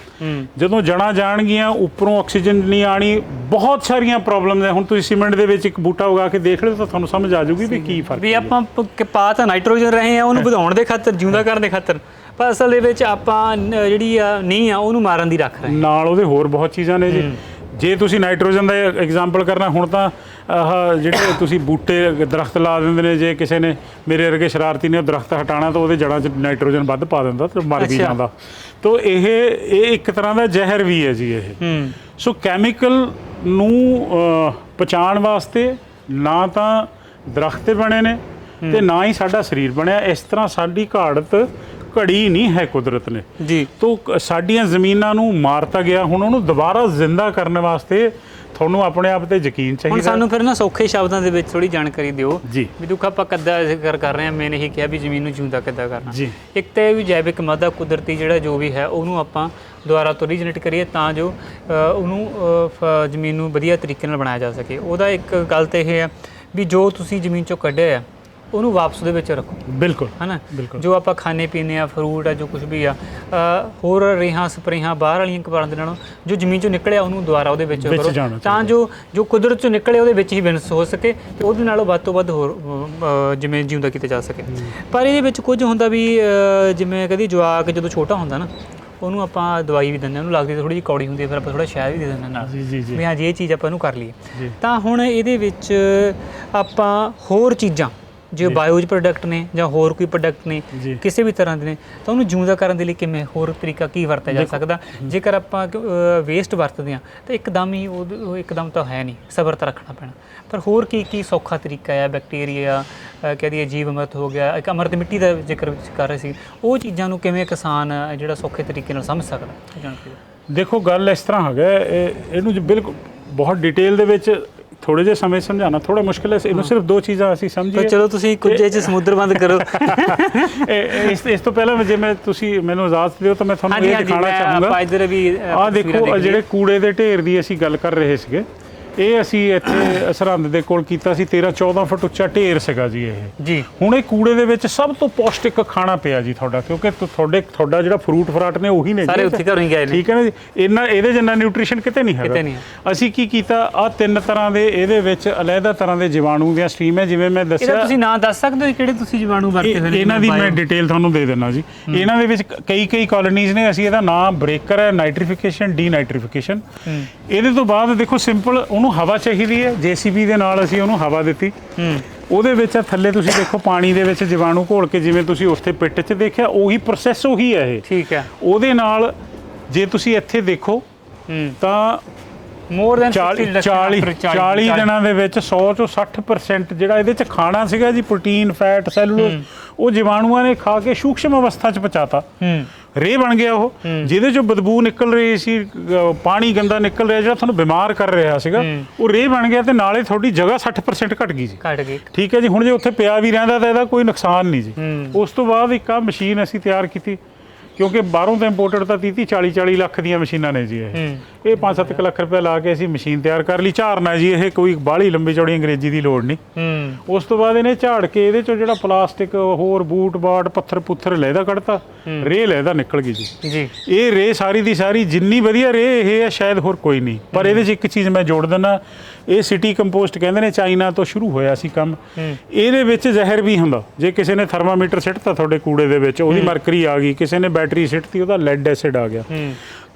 ਜਦੋਂ ਜੜ੍ਹਾਂ ਜਾਣਗੀਆਂ, ਉੱਪਰੋਂ ਆਕਸੀਜਨ ਨਹੀਂ ਆਣੀ, ਬਹੁਤ ਸਾਰੀਆਂ ਪ੍ਰੋਬਲਮਸ ਹੈ। ਹੁਣ ਤੁਸੀਂ ਸੀਮੈਂਟ ਦੇ ਵਿੱਚ ਇੱਕ ਬੂਟਾ ਉਗਾ ਕੇ ਦੇਖ ਲਿਓ ਤਾਂ ਤੁਹਾਨੂੰ ਸਮਝ ਆ ਜਾਊਗੀ ਵੀ ਕੀ ਫਰਕ ਵੀ ਆਪਾਂ ਪਾ ਤਾਂ ਨਾਈਟ੍ਰੋਜਨ ਰਹੇ ਆ ਉਹਨੂੰ ਵਧਾਉਣ ਦੇ ਖਾਤਰ, ਜਿਉਂਦਾ ਕਰਨ ਦੇ ਖਾਤਰ, ਪਰ ਅਸਲ ਦੇ ਵਿੱਚ ਆਪਾਂ ਜਿਹੜੀ ਆ ਨਹੀਂ ਆ ਉਹਨੂੰ ਮਾਰਨ ਦੀ ਰੱਖ ਰਹੇ ਨਾਲ। ਉਹਦੇ ਹੋਰ ਬਹੁਤ ਚੀਜ਼ਾਂ ਨੇ ਜੀ। ਜੇ ਤੁਸੀਂ ਨਾਈਟ੍ਰੋਜਨ ਦਾ ਐਗਜ਼ਾਮਪਲ ਕਰਨਾ, ਹੁਣ ਤਾਂ ਆਹ ਜਿਹੜੇ ਤੁਸੀਂ ਬੂਟੇ ਦਰਖਤ ਲਾ ਦਿੰਦੇ ਨੇ, ਜੇ ਕਿਸੇ ਨੇ ਮੇਰੇ ਵਰਗੇ ਸ਼ਰਾਰਤੀ ਨੇ ਉਹ ਦਰਖਤ ਹਟਾਉਣਾ ਤਾਂ ਉਹਦੇ ਜੜ੍ਹਾਂ 'ਚ ਨਾਈਟ੍ਰੋਜਨ ਵੱਧ ਪਾ ਦਿੰਦਾ ਤੇ ਮਰ ਵੀ ਜਾਂਦਾ। ਤਾਂ ਇਹ ਇੱਕ ਤਰ੍ਹਾਂ ਦਾ ਜ਼ਹਿਰ ਵੀ ਹੈ ਜੀ ਇਹ। ਸੋ ਕੈਮੀਕਲ ਨੂੰ ਪਹੁੰਚਾਉਣ ਵਾਸਤੇ ਨਾ ਤਾਂ ਦਰਖਤ ਬਣੇ ਨੇ ਤੇ ਨਾ ਹੀ ਸਾਡਾ ਸਰੀਰ ਬਣਿਆ। ਇਸ ਤਰ੍ਹਾਂ ਸਾਡੀ ਘਾੜਤ ਘੜੀ ਨਹੀਂ ਹੈ ਕੁਦਰਤ ਨੇ ਜੀ। ਤਾਂ ਸਾਡੀਆਂ ਜ਼ਮੀਨਾਂ ਨੂੰ ਮਾਰਤਾ ਗਿਆ। ਹੁਣ ਉਹਨੂੰ ਦੁਬਾਰਾ ਜ਼ਿੰਦਾ ਕਰਨ ਵਾਸਤੇ ਤੁਹਾਨੂੰ ਆਪਣੇ ਆਪ ਤੇ ਯਕੀਨ ਚਾਹੀਦਾ। ਹੁਣ ਸਾਨੂੰ ਫਿਰ ਨਾ ਸੌਖੇ ਸ਼ਬਦਾਂ ਦੇ ਵਿੱਚ ਥੋੜੀ ਜਾਣਕਾਰੀ ਦਿਓ ਜੀ, ਵੀ ਦੁੱਖ ਆਪਾਂ ਕਿੱਦਾਂ ਜ਼ਿਕਰ ਕਰ ਰਹੇ ਹਾਂ। ਮੈਂ ਨਹੀਂ ਕਿਹਾ ਵੀ ਜ਼ਮੀਨ ਨੂੰ ਜਿਉਂਦਾ ਕਿੱਦਾਂ ਕਰਨਾ ਜੀ। ਇੱਕ ਤਾਂ ਇਹ ਵੀ ਜੈਵਿਕ ਮਾਦਾ ਕੁਦਰਤੀ ਜਿਹੜਾ ਜੋ ਵੀ ਹੈ ਉਹਨੂੰ ਆਪਾਂ ਦੁਬਾਰਾ ਤੋਂ ਰੀਜਨਰੇਟ ਕਰੀਏ ਤਾਂ ਜੋ ਉਹਨੂੰ ਜ਼ਮੀਨ ਨੂੰ ਵਧੀਆ ਤਰੀਕੇ ਨਾਲ ਬਣਾਇਆ ਜਾ ਸਕੇ। ਉਹਦਾ ਇੱਕ ਗੱਲ ਤਾਂ ਇਹ ਹੈ ਵੀ ਜੋ ਤੁਸੀਂ ਜ਼ਮੀਨ 'ਚੋਂ ਕੱਢਿਆ ਆ ਉਹਨੂੰ ਵਾਪਸ ਉਹਦੇ ਵਿੱਚ ਰੱਖੋ। ਬਿਲਕੁਲ ਹੈ ਨਾ, ਬਿਲਕੁਲ। ਜੋ ਆਪਾਂ ਖਾਣੇ ਪੀਣੇ ਆ, ਫਰੂਟ ਆ, ਜੋ ਕੁਝ ਵੀ ਆ, ਹੋਰ ਰੇਹਾਂ ਸਪਰੇਹਾਂ ਬਾਹਰ ਵਾਲੀਆਂ ਕਬਾੜਾਂ ਦੇ ਨਾਲੋਂ ਜੋ ਜ਼ਮੀਨ ਚੋਂ ਨਿਕਲਿਆ ਉਹਨੂੰ ਦੁਬਾਰਾ ਉਹਦੇ ਵਿੱਚ ਕਰੋ, ਤਾਂ ਜੋ ਕੁਦਰਤ ਚੋਂ ਨਿਕਲੇ ਉਹਦੇ ਵਿੱਚ ਹੀ ਬਿਨਸ ਹੋ ਸਕੇ ਤੇ ਉਹਦੇ ਨਾਲੋਂ ਵੱਧ ਤੋਂ ਵੱਧ ਹੋਰ ਜਿਵੇਂ ਜਿਉਂਦਾ ਕੀਤਾ ਜਾ ਸਕੇ। ਪਰ ਇਹਦੇ ਵਿੱਚ ਕੁਝ ਹੁੰਦਾ ਵੀ ਜਿਵੇਂ ਕਦੀ ਜਵਾਕ ਜਦੋਂ ਛੋਟਾ ਹੁੰਦਾ ਨਾ, ਉਹਨੂੰ ਆਪਾਂ ਦਵਾਈ ਵੀ ਦਿੰਦੇ, ਉਹਨੂੰ ਲੱਗਦੀ ਥੋੜੀ ਜਿਹੀ ਕੌੜੀ ਹੁੰਦੀ ਹੈ, ਫਿਰ ਆਪਾਂ ਥੋੜਾ ਸ਼ਹਿਦ ਵੀ ਦੇ ਦਿੰਦੇ ਨਾਲ ਵੀ ਹਾਂ ਜੀ ਇਹ ਚੀਜ਼ ਆਪਾਂ ਇਹਨੂੰ ਕਰ ਲਈਏ। ਤਾਂ ਹੁਣ ਇਹਦੇ ਵਿੱਚ ਆਪਾਂ ਹੋਰ ਚੀਜ਼ਾਂ ਜੇ ਬਾਇਓਜ ਪ੍ਰੋਡਕਟ ਨੇ ਜਾਂ ਹੋਰ ਕੋਈ ਪ੍ਰੋਡਕਟ ਨੇ ਕਿਸੇ ਵੀ ਤਰ੍ਹਾਂ ਦੇ ਨੇ, ਤਾਂ ਉਹਨੂੰ ਜਿਉਂਦਾ ਕਰਨ ਦੇ ਲਈ ਕਿਵੇਂ ਹੋਰ ਤਰੀਕਾ ਕੀ ਵਰਤਿਆ ਜਾ ਸਕਦਾ? ਜੇਕਰ ਆਪਾਂ ਵੇਸਟ ਵਰਤਦੇ ਹਾਂ ਤਾਂ ਇੱਕਦਮ ਹੀ ਉਹ ਇੱਕਦਮ ਤਾਂ ਹੈ ਨਹੀਂ, ਸਬਰ ਤਾਂ ਰੱਖਣਾ ਪੈਣਾ। ਪਰ ਹੋਰ ਕੀ ਸੌਖਾ ਤਰੀਕਾ ਹੈ? ਬੈਕਟੀਰੀਆ ਕਹਿ ਦਈਏ, ਜੀਵ ਅਮਰਤ ਹੋ ਗਿਆ, ਇੱਕ ਅਮਰਤ ਮਿੱਟੀ ਦਾ ਜ਼ਿਕਰ ਕਰ ਰਹੇ ਸੀ, ਉਹ ਚੀਜ਼ਾਂ ਨੂੰ ਕਿਵੇਂ ਕਿਸਾਨ ਜਿਹੜਾ ਸੌਖੇ ਤਰੀਕੇ ਨਾਲ ਸਮਝ ਸਕਦਾ? ਦੇਖੋ ਗੱਲ ਇਸ ਤਰ੍ਹਾਂ ਹੈਗਾ, ਇਹਨੂੰ ਬਿਲਕੁਲ ਬਹੁਤ ਡਿਟੇਲ ਦੇ ਵਿੱਚ ਥੋੜੇ ਜਿਹੇ ਸਮੇਂ ਸਮਝਾਉਣਾ ਥੋੜਾ ਮੁਸ਼ਕਿਲ ਹੈ। ਇਹਨੂੰ ਸਿਰਫ ਦੋ ਚੀਜ਼ਾਂ ਅਸੀਂ ਸਮਝੀਏ। ਚਲੋ ਤੁਸੀਂ ਕੁੱਜੇ 'ਚ ਸਮੁੰਦਰ ਬੰਦ ਕਰੋ। ਇਸ ਤੋਂ ਪਹਿਲਾਂ ਜੇ ਤੁਸੀਂ ਮੈਨੂੰ ਇਜਾਜ਼ਤ ਦਿਓ ਤਾਂ ਮੈਂ ਤੁਹਾਨੂੰ ਇਹ ਦਿਖਾਉਣਾ ਚਾਹੂੰਗਾ। ਆਹ ਦੇਖੋ, ਜਿਹੜੇ ਕੂੜੇ ਦੇ ਢੇਰ ਦੀ ਅਸੀਂ ਗੱਲ ਕਰ ਰਹੇ ਸੀਗੇ, ਇਹ ਅਸੀਂ ਇੱਥੇ ਸਰਹੰਦ ਦੇ ਕੋਲ ਕੀਤਾ ਸੀ। 13-14 ਫੁੱਟ ਉੱਚਾ ਢੇਰ ਸੀਗਾ ਜੀ ਇਹ ਜੀ। ਹੁਣ ਇਹ ਕੂੜੇ ਦੇ ਵਿੱਚ ਸਭ ਤੋਂ ਪੌਸ਼ਟਿਕ ਖਾਣਾ ਪਿਆ ਜੀ ਤੁਹਾਡਾ, ਕਿਉਂਕਿ ਤੁਹਾਡਾ ਜਿਹੜਾ ਫਰੂਟ ਫਰਾਟ ਨੇ ਉਹੀ ਨੇ ਸਾਰੇ ਉੱਥੇ ਘਰੋਂ ਹੀ ਗਏ ਨੇ, ਠੀਕ ਹੈ ਨਾ ਜੀ। ਇਹਦੇ ਜਿੰਨਾ ਨਿਊਟ੍ਰੀਸ਼ਨ ਕਿਤੇ ਨਹੀਂ ਹੈਗਾ। ਅਸੀਂ ਕੀ ਕੀਤਾ, ਆਹ 3 ਤਰ੍ਹਾਂ ਦੇ ਇਹਦੇ ਵਿੱਚ ਅਲੱਗਾ ਤਰ੍ਹਾਂ ਦੇ ਜੀਵਾਣੂ ਦੀਆਂ ਸਟਰੀਮ ਹੈ। ਜਿਵੇਂ ਮੈਂ ਦੱਸਿਆ, ਤੁਸੀਂ ਨਾਂ ਦੱਸ ਸਕਦੇ ਹੋ ਕਿਹੜੇ ਤੁਸੀਂ ਜੀਵਾਣੂ ਵਰਤੇ ਹੋਏ ਨੇ? ਇਹਨਾਂ ਦੀ ਮੈਂ ਡਿਟੇਲ ਤੁਹਾਨੂੰ ਦੇ ਦਿੰਦਾ ਜੀ। ਇਹਨਾਂ ਦੇ ਵਿੱਚ ਕਈ ਕਾਲੋਨੀਜ਼ ਨੇ। ਅਸੀਂ ਇਹਦਾ ਨਾਮ ਬ੍ਰੇਕਰ ਹੈ, ਨਾਈਟ੍ਰੀਫਿਕੇਸ਼ਨ, ਡੀਨਾਈਟ੍ਰੀਫਿਕੇਸ਼ਨ। ਇਹਦੇ ਤੋਂ ਬਾਅਦ ਦੇਖੋ ਸਿੰਪਲ ਉਹਨੂੰ ਹਵਾ ਚਾਹੀਦੀ ਹੈ, JCB ਦੇ ਨਾਲ ਅਸੀਂ ਉਹਨੂੰ ਹਵਾ ਦਿੱਤੀ। ਉਹਦੇ ਵਿੱਚ ਥੱਲੇ ਤੁਸੀਂ ਦੇਖੋ ਪਾਣੀ ਦੇ ਵਿੱਚ ਜੀਵਾਣੂ ਘੋਲ ਕੇ, ਜਿਵੇਂ ਤੁਸੀਂ ਉੱਥੇ ਪਿੱਟ 'ਚ ਦੇਖਿਆ, ਉਹੀ ਪ੍ਰੋਸੈਸ ਉਹੀ ਹੈ ਇਹ, ਠੀਕ ਹੈ। ਉਹਦੇ ਨਾਲ ਜੇ ਤੁਸੀਂ ਇੱਥੇ ਦੇਖੋ ਤਾਂ ਮੋਰ ਦੈਨ 40 ਦਿਨਾਂ ਦੇ ਵਿੱਚ 100 ਤੋਂ 60% ਜਿਹੜਾ ਇਹਦੇ 'ਚ ਖਾਣਾ ਸੀਗਾ ਜੀ, ਪ੍ਰੋਟੀਨ, ਫੈਟ, ਸੈਲੂਲੋਜ਼, ਉਹ ਜੀਵਾਣੂਆਂ ਨੇ ਖਾ ਕੇ ਸੂਖਸ਼ਮ ਅਵਸਥਾ 'ਚ ਪਹੁੰਚਾਤਾ। ਰੇ ਬਣ ਗਿਆ ਉਹ, ਜਿਹਦੇ 'ਚੋਂ ਬਦਬੂ ਨਿਕਲ ਰਹੀ ਸੀ, ਪਾਣੀ ਗੰਦਾ ਨਿਕਲ ਰਿਹਾ ਜਿਹੜਾ ਤੁਹਾਨੂੰ ਬਿਮਾਰ ਕਰ ਰਿਹਾ ਸੀਗਾ, ਉਹ ਰੇ ਬਣ ਗਿਆ ਤੇ ਨਾਲੇ ਤੁਹਾਡੀ ਜਗ੍ਹਾ 60% ਘਟ ਗਈ ਜੀ। ਠੀਕ ਹੈ ਜੀ। ਹੁਣ ਜੇ ਉੱਥੇ ਪਿਆ ਵੀ ਰਹਿੰਦਾ ਤਾਂ ਇਹਦਾ ਕੋਈ ਨੁਕਸਾਨ ਨਹੀਂ ਜੀ। ਉਸ ਤੋਂ ਬਾਅਦ ਇੱਕ ਮਸ਼ੀਨ ਅਸੀਂ ਤਿਆਰ ਕੀਤੀ, ਕਿਉਂਕਿ ਬਾਹਰੋਂ ਤਾਂ ਇੰਪੋਰਟਡ ਤਾਂ 30-40 ਲੱਖ ਦੀਆਂ ਮਸ਼ੀਨਾਂ ਨੇ ਜੀ। ਇਹ 5-7 ਲੱਖ ਰੁਪਏ ਲਾ ਕੇ ਅਸੀਂ ਮਸ਼ੀਨ ਤਿਆਰ ਕਰ ਲਈ। ਝਾੜਨਾ ਜੀ ਇਹ ਕੋਈ ਬਾਹਲੀ ਲੰਬੀ ਚੌੜੀ ਅੰਗਰੇਜ਼ੀ ਦੀ ਲੋੜ ਨਹੀਂ। ਉਸ ਤੋਂ ਬਾਅਦ ਇਹਨੇ ਝਾੜ ਕੇ ਇਹਦੇ ਚੋਂ ਜਿਹੜਾ ਪਲਾਸਟਿਕ, ਹੋਰ ਬੂਟ ਬਾਟ, ਪੱਥਰ ਪੁੱਥਰ ਲਹਿਦਾ ਕੱਢਤਾ, ਰੇ ਲਹਿਦਾ ਨਿਕਲ ਗਈ ਜੀ। ਇਹ ਰੇ ਸਾਰੀ ਦੀ ਸਾਰੀ ਜਿੰਨੀ ਵਧੀਆ ਰੇ ਇਹ ਹੈ ਸ਼ਾਇਦ ਹੋਰ ਕੋਈ ਨਹੀਂ। ਪਰ ਇਹਦੇ 'ਚ ਇੱਕ ਚੀਜ਼ ਮੈਂ ਜੋੜ ਦਿੰਦਾ, ਇਹ ਸਿਟੀ ਕੰਪੋਸਟ ਕਹਿੰਦੇ ਨੇ, ਚਾਈਨਾ ਤੋਂ ਸ਼ੁਰੂ ਹੋਇਆ ਸੀ ਕੰਮ। ਇਹਦੇ ਵਿੱਚ ਜ਼ਹਿਰ ਵੀ ਹੁੰਦਾ। ਜੇ ਕਿਸੇ ਨੇ ਥਰਮਾਮੀਟਰ ਸਿੱਟਤਾ ਤੁਹਾਡੇ ਕੂੜੇ ਦੇ ਵਿੱਚ, ਉਹਦੀ ਮਰਕਰੀ ਆ ਗਈ। ਕਿਸੇ ਨੇ ਬੈਟਰੀ ਸਿੱਟਤੀ, ਉਹਦਾ ਲੈਡ ਐਸਿਡ ਆ ਗਿਆ।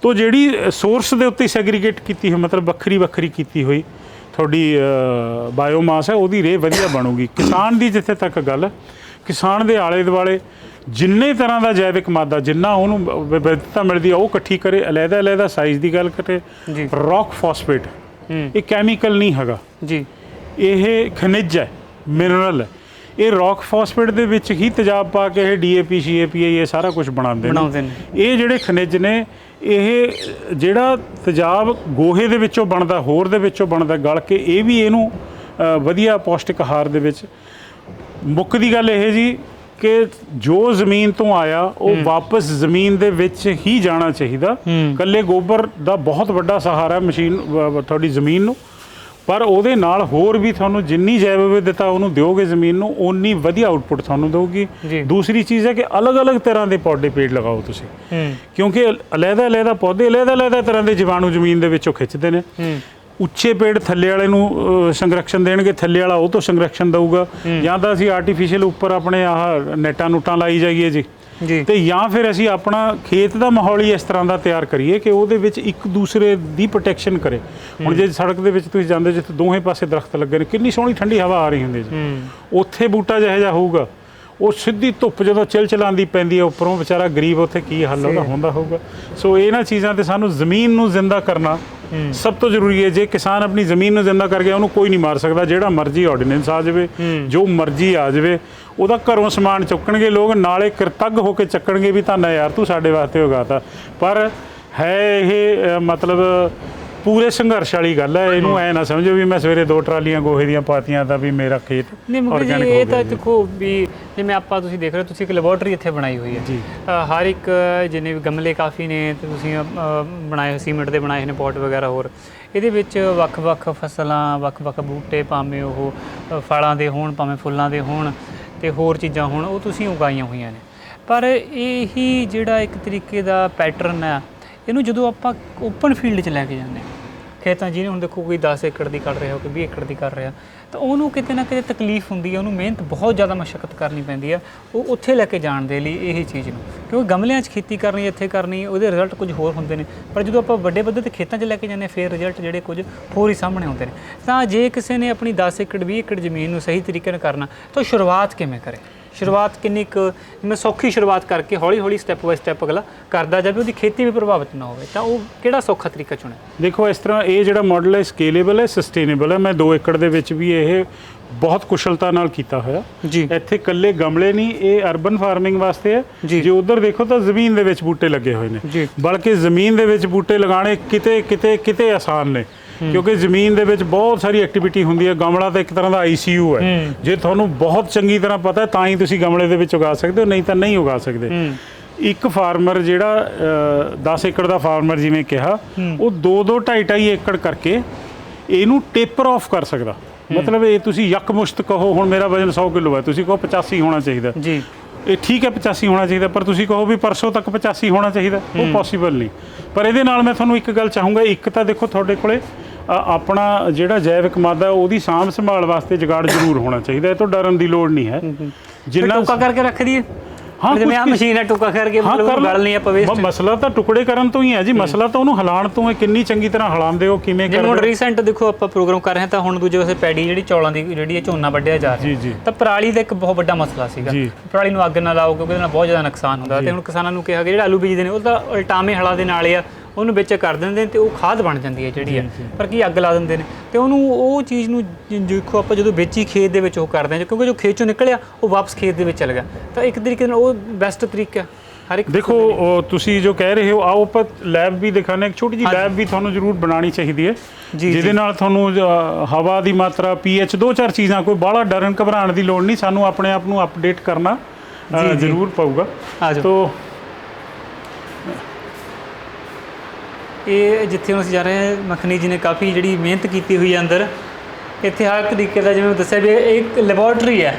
ਤੋ ਜਿਹੜੀ ਸੋਰਸ ਦੇ ਉੱਤੇ ਸੈਗਰੀਗੇਟ ਕੀਤੀ ਹੋਈ, ਮਤਲਬ ਵੱਖਰੀ ਕੀਤੀ ਹੋਈ ਤੁਹਾਡੀ ਬਾਇਓਮਾਸ ਹੈ, ਉਹਦੀ ਰੇ ਵਧੀਆ ਬਣੂਗੀ। ਕਿਸਾਨ ਦੀ ਜਿੱਥੇ ਤੱਕ ਗੱਲ, ਕਿਸਾਨ ਦੇ ਆਲੇ ਦੁਆਲੇ ਜਿੰਨੇ ਤਰ੍ਹਾਂ ਦਾ ਜੈਵਿਕ ਮਾਦਾ, ਜਿੰਨਾ ਉਹਨੂੰ ਵਿਭਿੰਨਤਾ ਮਿਲਦੀ ਆ, ਉਹ ਇਕੱਠੀ ਕਰੇ। ਅਲੱਗਾ ਸਾਈਜ਼ ਦੀ ਗੱਲ ਕਰੇ। ਰੌਕ ਫਾਸਫੇਟ ਇਹ ਕੈਮੀਕਲ ਨਹੀਂ ਹੈਗਾ ਜੀ, ਇਹ ਖਣਿਜ ਹੈ, ਮਿਨਰਲ ਹੈ। ਇਹ ਰੌਕ ਫਾਸਫੇਟ ਦੇ ਵਿੱਚ ਹੀ ਤੇਜ਼ਾਬ ਪਾ ਕੇ ਇਹ DAP, CAPA ਇਹ ਸਾਰਾ ਕੁਝ ਬਣਾਉਂਦੇ ਨੇ। ਇਹ ਜਿਹੜੇ ਖਣਿਜ ਨੇ, ਇਹ ਜਿਹੜਾ ਤੇਜ਼ਾਬ ਗੋਹੇ ਦੇ ਵਿੱਚੋਂ ਬਣਦਾ, ਹੋਰ ਦੇ ਵਿੱਚੋਂ ਬਣਦਾ, ਗਲ ਕੇ ਇਹ ਵੀ ਇਹਨੂੰ ਵਧੀਆ ਪੌਸ਼ਟਿਕ ਆਹਾਰ ਦੇ ਵਿੱਚ। ਮੁੱਖ ਦੀ ਗੱਲ ਇਹ ਜੀ ਕਿ ਜੋ ਜ਼ਮੀਨ ਤੋਂ ਆਇਆ ਉਹ ਵਾਪਸ ਜ਼ਮੀਨ ਦੇ ਵਿੱਚ ਹੀ ਜਾਣਾ ਚਾਹੀਦਾ। ਇਕੱਲੇ ਗੋਬਰ ਦਾ ਬਹੁਤ ਵੱਡਾ ਸਹਾਰਾ ਮਸ਼ੀਨ ਤੁਹਾਡੀ ਜ਼ਮੀਨ ਨੂੰ, ਪਰ ਉਹਦੇ ਨਾਲ ਹੋਰ ਵੀ ਤੁਹਾਨੂੰ ਜਿੰਨੀ ਜੈਵ ਵਿਵਿਧਤਾ ਉਹਨੂੰ ਦਿਓਗੇ ਜ਼ਮੀਨ ਨੂੰ, ਓਨੀ ਵਧੀਆ ਆਊਟਪੁੱਟ ਤੁਹਾਨੂੰ ਦੇਊਗੀ। ਦੂਸਰੀ ਚੀਜ਼ ਹੈ ਕਿ ਅਲੱਗ-ਅਲੱਗ ਤਰ੍ਹਾਂ ਦੇ ਪੌਦੇ ਪੇੜ ਲਗਾਓ ਤੁਸੀਂ, ਕਿਉਂਕਿ ਅਲੱਗਾ ਪੌਦੇ ਅਲੱਗਾ ਤਰ੍ਹਾਂ ਦੇ ਜੀਵਾਣੂ ਜ਼ਮੀਨ ਦੇ ਵਿੱਚੋਂ ਖਿੱਚਦੇ ਨੇ। ਉੱਚੇ ਪੇੜ ਥੱਲੇ ਵਾਲੇ ਨੂੰ ਸੰਰਕਸ਼ਣ ਦੇਣਗੇ, ਥੱਲੇ ਵਾਲਾ ਉਹ ਤੋਂ ਸੰਰਕਸ਼ਣ ਦਊਗਾ। ਜਾਂ ਤਾਂ ਅਸੀਂ ਆਰਟੀਫੀਸ਼ੀਅਲ ਉੱਪਰ ਆਪਣੇ ਆਹ ਨੈਟਾਂ ਨੂਟਾਂ ਲਾਈ ਜਾਈਏ ਜੀ, ਤੇ ਜਾਂ ਫਿਰ ਅਸੀਂ ਆਪਣਾ ਖੇਤ ਦਾ ਮਾਹੌਲ ਹੀ ਇਸ ਤਰ੍ਹਾਂ ਦਾ ਤਿਆਰ ਕਰੀਏ ਕਿ ਉਹਦੇ ਵਿੱਚ ਇੱਕ ਦੂਸਰੇ ਦੀ ਪ੍ਰੋਟੈਕਸ਼ਨ ਕਰੇ। ਹੁਣ ਜੇ ਸੜਕ ਦੇ ਵਿੱਚ ਤੁਸੀਂ ਜਾਂਦੇ, ਜਿੱਥੇ ਦੋਵੇਂ ਪਾਸੇ ਦਰਖਤ ਲੱਗੇ ਨੇ, ਕਿੰਨੀ ਸੋਹਣੀ ਠੰਡੀ ਹਵਾ ਆ ਰਹੀ ਹੁੰਦੀ ਜੀ। ਉੱਥੇ ਬੂਟਾ ਜਿਹੋ ਜਿਹਾ ਹੋਊਗਾ, ਉਹ ਸਿੱਧੀ ਧੁੱਪ ਜਦੋਂ ਚਿਲਚਿਲਾਉਂਦੀ ਪੈਂਦੀ ਹੈ ਉੱਪਰੋਂ, ਵਿਚਾਰਾ ਗਰੀਬ ਉੱਥੇ ਕੀ ਹੱਲ ਉਹਦਾ ਹੁੰਦਾ ਹੋਊਗਾ। ਸੋ ਇਹਨਾਂ ਚੀਜ਼ਾਂ ਤੇ ਸਾਨੂੰ ਜ਼ਮੀਨ ਨੂੰ ਜ਼ਿੰਦਾ ਕਰਨਾ ਸਭ ਤੋਂ ਜ਼ਰੂਰੀ ਹੈ। ਜੇ ਕਿਸਾਨ ਆਪਣੀ ਜ਼ਮੀਨ ਨੂੰ ਜ਼ਿੰਦਾ ਕਰ ਗਿਆ, ਉਹਨੂੰ ਕੋਈ ਨਹੀਂ ਮਾਰ ਸਕਦਾ। ਜਿਹੜਾ ਮਰਜ਼ੀ ਆਰਡੀਨੈਂਸ ਆ ਜਾਵੇ, ਜੋ ਮਰਜ਼ੀ ਆ ਜਾਵੇ, ਉਹਦਾ ਘਰੋਂ ਸਮਾਨ ਚੁੱਕਣਗੇ ਲੋਕ, ਨਾਲੇ ਕਿਰਤੱਗ ਹੋ ਕੇ ਚੱਕਣਗੇ ਵੀ ਧੰਨ ਯਾਰ ਤੂੰ ਸਾਡੇ ਵਾਸਤੇ ਉਗਾਤਾ। ਪਰ ਹੈ ਇਹ ਮਤਲਬ ਪੂਰੇ ਸੰਘਰਸ਼ ਵਾਲੀ ਗੱਲ ਹੈ। ਇਹਨੂੰ ਐ ਨਾ ਸਮਝੋ ਵੀ ਮੈਂ ਸਵੇਰੇ 2 ਟਰਾਲੀਆਂ ਗੋਹੇ ਦੀਆਂ ਪਾਤੀਆਂ ਤਾਂ ਵੀ ਮੇਰਾ ਖੇਤ ਆਰਗੈਨਿਕ ਹੋ ਗਿਆ। ਇਹ ਤਾਂ ਦੇਖੋ ਵੀ ਜਿਵੇਂ ਆਪਾਂ ਤੁਸੀਂ ਦੇਖ ਰਹੇ ਹੋ, ਤੁਸੀਂ ਇੱਕ ਲੈਬੋਰਟਰੀ ਇੱਥੇ ਬਣਾਈ ਹੋਈ ਹੈ ਜੀ। ਹਰ ਇੱਕ ਜਿੰਨੇ ਵੀ ਗਮਲੇ ਕਾਫੀ ਨੇ, ਤੇ ਤੁਸੀਂ ਬਣਾਏ ਹੋਏ ਸੀਮੈਂਟ ਦੇ ਬਣਾਏ ਨੇ ਪੋਟ ਵਗੈਰਾ। ਹੋਰ ਇਹਦੇ ਵਿੱਚ ਵੱਖ-ਵੱਖ ਫਸਲਾਂ, ਵੱਖ-ਵੱਖ ਬੂਟੇ, ਭਾਵੇਂ ਉਹ ਫਲਾਂ ਦੇ ਹੋਣ ਭਾਵੇਂ ਫੁੱਲਾਂ ਦੇ ਹੋਣ, ਤੇ ਹੋਰ ਚੀਜ਼ਾਂ ਹੋਣ, ਉਹ ਤੁਸੀਂ ਉਗਾਈਆਂ ਹੋਈਆਂ ਨੇ। ਪਰ ਇਹੀ ਜਿਹੜਾ ਇੱਕ ਤਰੀਕੇ ਦਾ ਪੈਟਰਨ ਆ, ਇਹਨੂੰ ਜਦੋਂ ਆਪਾਂ ਓਪਨ ਫੀਲਡ 'ਚ ਲੈ ਕੇ ਜਾਂਦੇ ਹਾਂ, ਖੇਤਾਂ ਜਿਹਨੇ ਹੁਣ ਦੇਖੋ ਕੋਈ 10 ਏਕੜ ਦੀ ਕਰ ਰਿਹਾ, ਕੋਈ 20 ਏਕੜ ਦੀ ਕਰ ਰਿਹਾ, ਤਾਂ ਉਹਨੂੰ ਕਿਤੇ ਨਾ ਕਿਤੇ ਤਕਲੀਫ ਹੁੰਦੀ ਹੈ, ਉਹਨੂੰ ਮਿਹਨਤ ਬਹੁਤ ਜ਼ਿਆਦਾ ਮਸ਼ੱਕਤ ਕਰਨੀ ਪੈਂਦੀ ਹੈ ਉਹ ਉੱਥੇ ਲੈ ਕੇ ਜਾਣ ਦੇ ਲਈ ਇਹ ਚੀਜ਼ ਨੂੰ, ਕਿਉਂਕਿ ਗਮਲਿਆਂ 'ਚ ਖੇਤੀ ਕਰਨੀ, ਇੱਥੇ ਕਰਨੀ, ਉਹਦੇ ਰਿਜ਼ਲਟ ਕੁਝ ਹੋਰ ਹੁੰਦੇ ਨੇ। ਪਰ ਜਦੋਂ ਆਪਾਂ ਵੱਡੇ ਪੱਧਰ 'ਤੇ ਖੇਤਾਂ 'ਚ ਲੈ ਕੇ ਜਾਂਦੇ ਹਾਂ, ਫਿਰ ਰਿਜ਼ਲਟ ਜਿਹੜੇ ਕੁਝ ਹੋਰ ਹੀ ਸਾਹਮਣੇ ਆਉਂਦੇ ਨੇ। ਤਾਂ ਜੇ ਕਿਸੇ ਨੇ ਆਪਣੀ 10 ਏਕੜ 20 ਏਕੜ ਜ਼ਮੀਨ ਨੂੰ ਸਹੀ ਤਰੀਕੇ ਨਾਲ ਕਰਨਾ, ਤਾਂ ਸ਼ੁਰੂਆਤ ਕਿਵੇਂ ਕਰੇ? ਸ਼ੁਰੂਆਤ ਕਿੰਨੀ ਕੁ ਜਿਵੇਂ ਸੌਖੀ ਸ਼ੁਰੂਆਤ ਕਰਕੇ ਹੌਲੀ ਹੌਲੀ ਸਟੈਪ ਬਾਈ ਸਟੈਪ ਅਗਲਾ ਕਰਦਾ ਜਾਵੇ, ਉਹਦੀ ਖੇਤੀ ਵੀ ਪ੍ਰਭਾਵਿਤ ਨਾ ਹੋਵੇ, ਤਾਂ ਉਹ ਕਿਹੜਾ ਸੌਖਾ ਤਰੀਕਾ ਚੁਣੇ? ਦੇਖੋ, ਇਸ ਤਰ੍ਹਾਂ ਇਹ ਜਿਹੜਾ ਮਾਡਲ ਹੈ ਸਕੇਲੇਬਲ ਹੈ, ਸਸਟੇਨੇਬਲ ਹੈ। ਮੈਂ 2 ਏਕੜ ਦੇ ਵਿੱਚ ਵੀ ਇਹ ਬਹੁਤ ਕੁਸ਼ਲਤਾ ਨਾਲ ਕੀਤਾ ਹੋਇਆ ਜੀ। ਇੱਥੇ ਇਕੱਲੇ ਗਮਲੇ ਨਹੀਂ, ਇਹ ਅਰਬਨ ਫਾਰਮਿੰਗ ਵਾਸਤੇ ਹੈ। ਜੇ ਉਧਰ ਦੇਖੋ ਤਾਂ ਜ਼ਮੀਨ ਦੇ ਵਿੱਚ ਬੂਟੇ ਲੱਗੇ ਹੋਏ ਨੇ, ਬਲਕਿ ਜ਼ਮੀਨ ਦੇ ਵਿੱਚ ਬੂਟੇ ਲਗਾਉਣੇ ਕਿਤੇ ਕਿਤੇ ਕਿਤੇ ਆਸਾਨ ਨੇ, ਕਿਉਂਕਿ ਜ਼ਮੀਨ ਦੇ ਵਿੱਚ ਬਹੁਤ ਸਾਰੀ ਐਕਟੀਵਿਟੀ ਹੁੰਦੀ ਹੈ। ਗਮਲਾ ਤਾਂ ਇੱਕ ਤਰ੍ਹਾਂ ਦਾ ICU ਹੈ, ਜੇ ਤੁਹਾਨੂੰ ਬਹੁਤ ਚੰਗੀ ਤਰ੍ਹਾਂ ਪਤਾ ਤਾਂ ਹੀ ਤੁਸੀਂ ਗਮਲੇ ਦੇ ਵਿੱਚ ਉਗਾ ਸਕਦੇ ਹੋ, ਨਹੀਂ ਤਾਂ ਨਹੀਂ ਉਗਾ ਸਕਦੇ। ਇੱਕ ਫਾਰਮਰ ਜਿਹੜਾ 10 ਏਕੜ ਦਾ ਫਾਰਮਰ ਜਿਵੇਂ ਕਿਹਾ, ਉਹ 2-2 2.5 ਏਕੜ ਕਰਕੇ ਇਹਨੂੰ ਟੇਪਰ ਆਫ ਕਰ ਸਕਦਾ। ਮਤਲਬ ਇਹ ਤੁਸੀਂ ਯਕਮੁਸ਼ਤ ਕਹੋ ਹੁਣ ਮੇਰਾ ਵਜ਼ਨ 100 ਕਿਲੋ ਹੈ, ਤੁਸੀਂ ਕਹੋ 85 ਹੋਣਾ ਚਾਹੀਦਾ ਜੀ, ਇਹ ਠੀਕ ਹੈ 85 ਹੋਣਾ ਚਾਹੀਦਾ, ਪਰ ਤੁਸੀਂ ਕਹੋ ਵੀ ਪਰਸੋਂ ਤੱਕ 85 ਹੋਣਾ ਚਾਹੀਦਾ, ਉਹ ਪੋਸੀਬਲ ਨਹੀਂ। ਪਰ ਇਹਦੇ ਨਾਲ ਮੈਂ ਤੁਹਾਨੂੰ ਇੱਕ ਗੱਲ ਚਾਹੂੰਗਾ, ਇੱਕ ਤਾਂ ਦੇਖੋ ਤੁਹਾਡੇ ਕੋਲੇ ਆਪਣਾ ਜਿਹੜਾ ਜੈਵਿਕ ਮਾਦਾ ਉਹਦੀ ਸਾਂਭ ਸੰਭਾਲ ਵਾਸਤੇ ਜੁਗਾੜ ਜ਼ਰੂਰ ਹੋਣਾ ਚਾਹੀਦਾ, ਇਹ ਤੋਂ ਡਰਨ ਦੀ ਲੋੜ ਨਹੀਂ ਹੈ। ਜਿੰਨਾ ਟੁਕਾ ਕਰਕੇ ਰੱਖ ਦਈਏ, ਜਿਵੇਂ ਆ ਮਸ਼ੀਨ ਹੈ ਟੁਕਾ ਕਰਕੇ, ਮਤਲਬ ਗਲ ਨਹੀਂ ਆਪਾਂ ਵੇਸਟ। ਮਸਲਾ ਤਾਂ ਟੁਕੜੇ ਕਰਨ ਤੋਂ ਹੀ ਹੈ ਜੀ, ਮਸਲਾ ਤਾਂ ਉਹਨੂੰ ਹਿਲਾਉਣ ਤੋਂ ਹੈ, ਕਿੰਨੀ ਚੰਗੀ ਤਰ੍ਹਾਂ ਹਿਲਾਉਂਦੇ ਹੋ, ਕਿਵੇਂ ਕਰਦੇ ਹੋ। ਹੁਣ ਰੀਸੈਂਟ ਦੇਖੋ ਆਪਾਂ ਪ੍ਰੋਗਰਾਮ ਕਰ ਰਹੇ ਹਾਂ, ਤਾਂ ਹੁਣ ਦੂਜੇ ਪਾਸੇ ਪੈਡੀ ਜਿਹੜੀ ਚੌਲਾਂ ਦੀ ਜਿਹੜੀ ਝੋਨਾ ਵੱਢਿਆ ਜਾ ਰਿਹਾ, ਤਾਂ ਪਰਾਲੀ ਦਾ ਇੱਕ ਬਹੁਤ ਵੱਡਾ ਮਸਲਾ ਸੀਗਾ, ਪਰਾਲੀ ਨੂੰ ਅੱਗ ਨਾ ਲਾਓ ਕਿਉਂਕਿ ਉਹਦੇ ਨਾਲ ਬਹੁਤ ਜ਼ਿਆਦਾ ਨੁਕਸਾਨ ਹੁੰਦਾ। ਤੇ ਹੁਣ ਕਿਸਾਨਾਂ ਨੂੰ ਕਿਹਾ ਕਿ ਜਿਹੜਾ ਆਲੂ ਬੀਜਦੇ ਨੇ ਉਹ ਤਾਂ ਉਲਟਾਵੇਂ ਹਲਾਂ ਦੇ ਨਾਲ ਆ, ਉਹਨੂੰ ਵਿੱਚ ਕਰ ਦਿੰਦੇ ਨੇ ਤੇ ਉਹ ਖਾਦ ਬਣ ਜਾਂਦੀ ਹੈ ਜਿਹੜੀ ਹੈ, ਪਰ ਕੀ ਅੱਗ ਲਾ ਦਿੰਦੇ ਨੇ। ਤੇ ਉਹਨੂੰ ਉਹ ਚੀਜ਼ ਨੂੰ ਦੇਖੋ ਆਪਾਂ ਜਦੋਂ ਵਿੱਚ ਹੀ ਖੇਤ ਦੇ ਵਿੱਚ ਉਹ ਕਰਦੇ ਹਾਂ, ਕਿਉਂਕਿ ਜੋ ਖੇਤ ਚੋਂ ਨਿਕਲਿਆ ਉਹ ਵਾਪਸ ਖੇਤ ਦੇ ਵਿੱਚ ਚਲ ਗਿਆ, ਤਾਂ ਇੱਕ ਤਰੀਕੇ ਨਾਲ ਉਹ ਬੈਸਟ ਤਰੀਕਾ ਹਰ ਇੱਕ। ਦੇਖੋ ਤੁਸੀਂ ਜੋ ਕਹਿ ਰਹੇ ਹੋ, ਆਓ ਆਪਾਂ ਲੈਬ ਵੀ ਦਿਖਾਉਂਦੇ, ਇੱਕ ਛੋਟੀ ਜਿਹੀ ਲੈਬ ਵੀ ਤੁਹਾਨੂੰ ਜ਼ਰੂਰ ਬਣਾਉਣੀ ਚਾਹੀਦੀ ਹੈ, ਜਿਹਦੇ ਨਾਲ ਤੁਹਾਨੂੰ ਹਵਾ ਦੀ ਮਾਤਰਾ, pH, 2-4 ਚੀਜ਼ਾਂ, ਕੋਈ ਬਾਹਲਾ ਡਰਨ ਘਬਰਾਉਣ ਦੀ ਲੋੜ ਨਹੀਂ, ਸਾਨੂੰ ਆਪਣੇ ਆਪ ਨੂੰ ਅਪਡੇਟ ਕਰਨਾ ਜ਼ਰੂਰ ਪਊਗਾ। ਤੋ ਇਹ ਜਿੱਥੇ ਹੁਣ ਅਸੀਂ ਜਾ ਰਹੇ ਹਾਂ, ਮੱਖਣੀ ਜੀ ਨੇ ਕਾਫੀ ਜਿਹੜੀ ਮਿਹਨਤ ਕੀਤੀ ਹੋਈ ਹੈ ਅੰਦਰ, ਇੱਥੇ ਹਰ ਤਰੀਕੇ ਦਾ ਜਿਵੇਂ ਦੱਸਿਆ ਵੀ ਇਹ ਇੱਕ ਲੈਬੋਰਟਰੀ ਹੈ,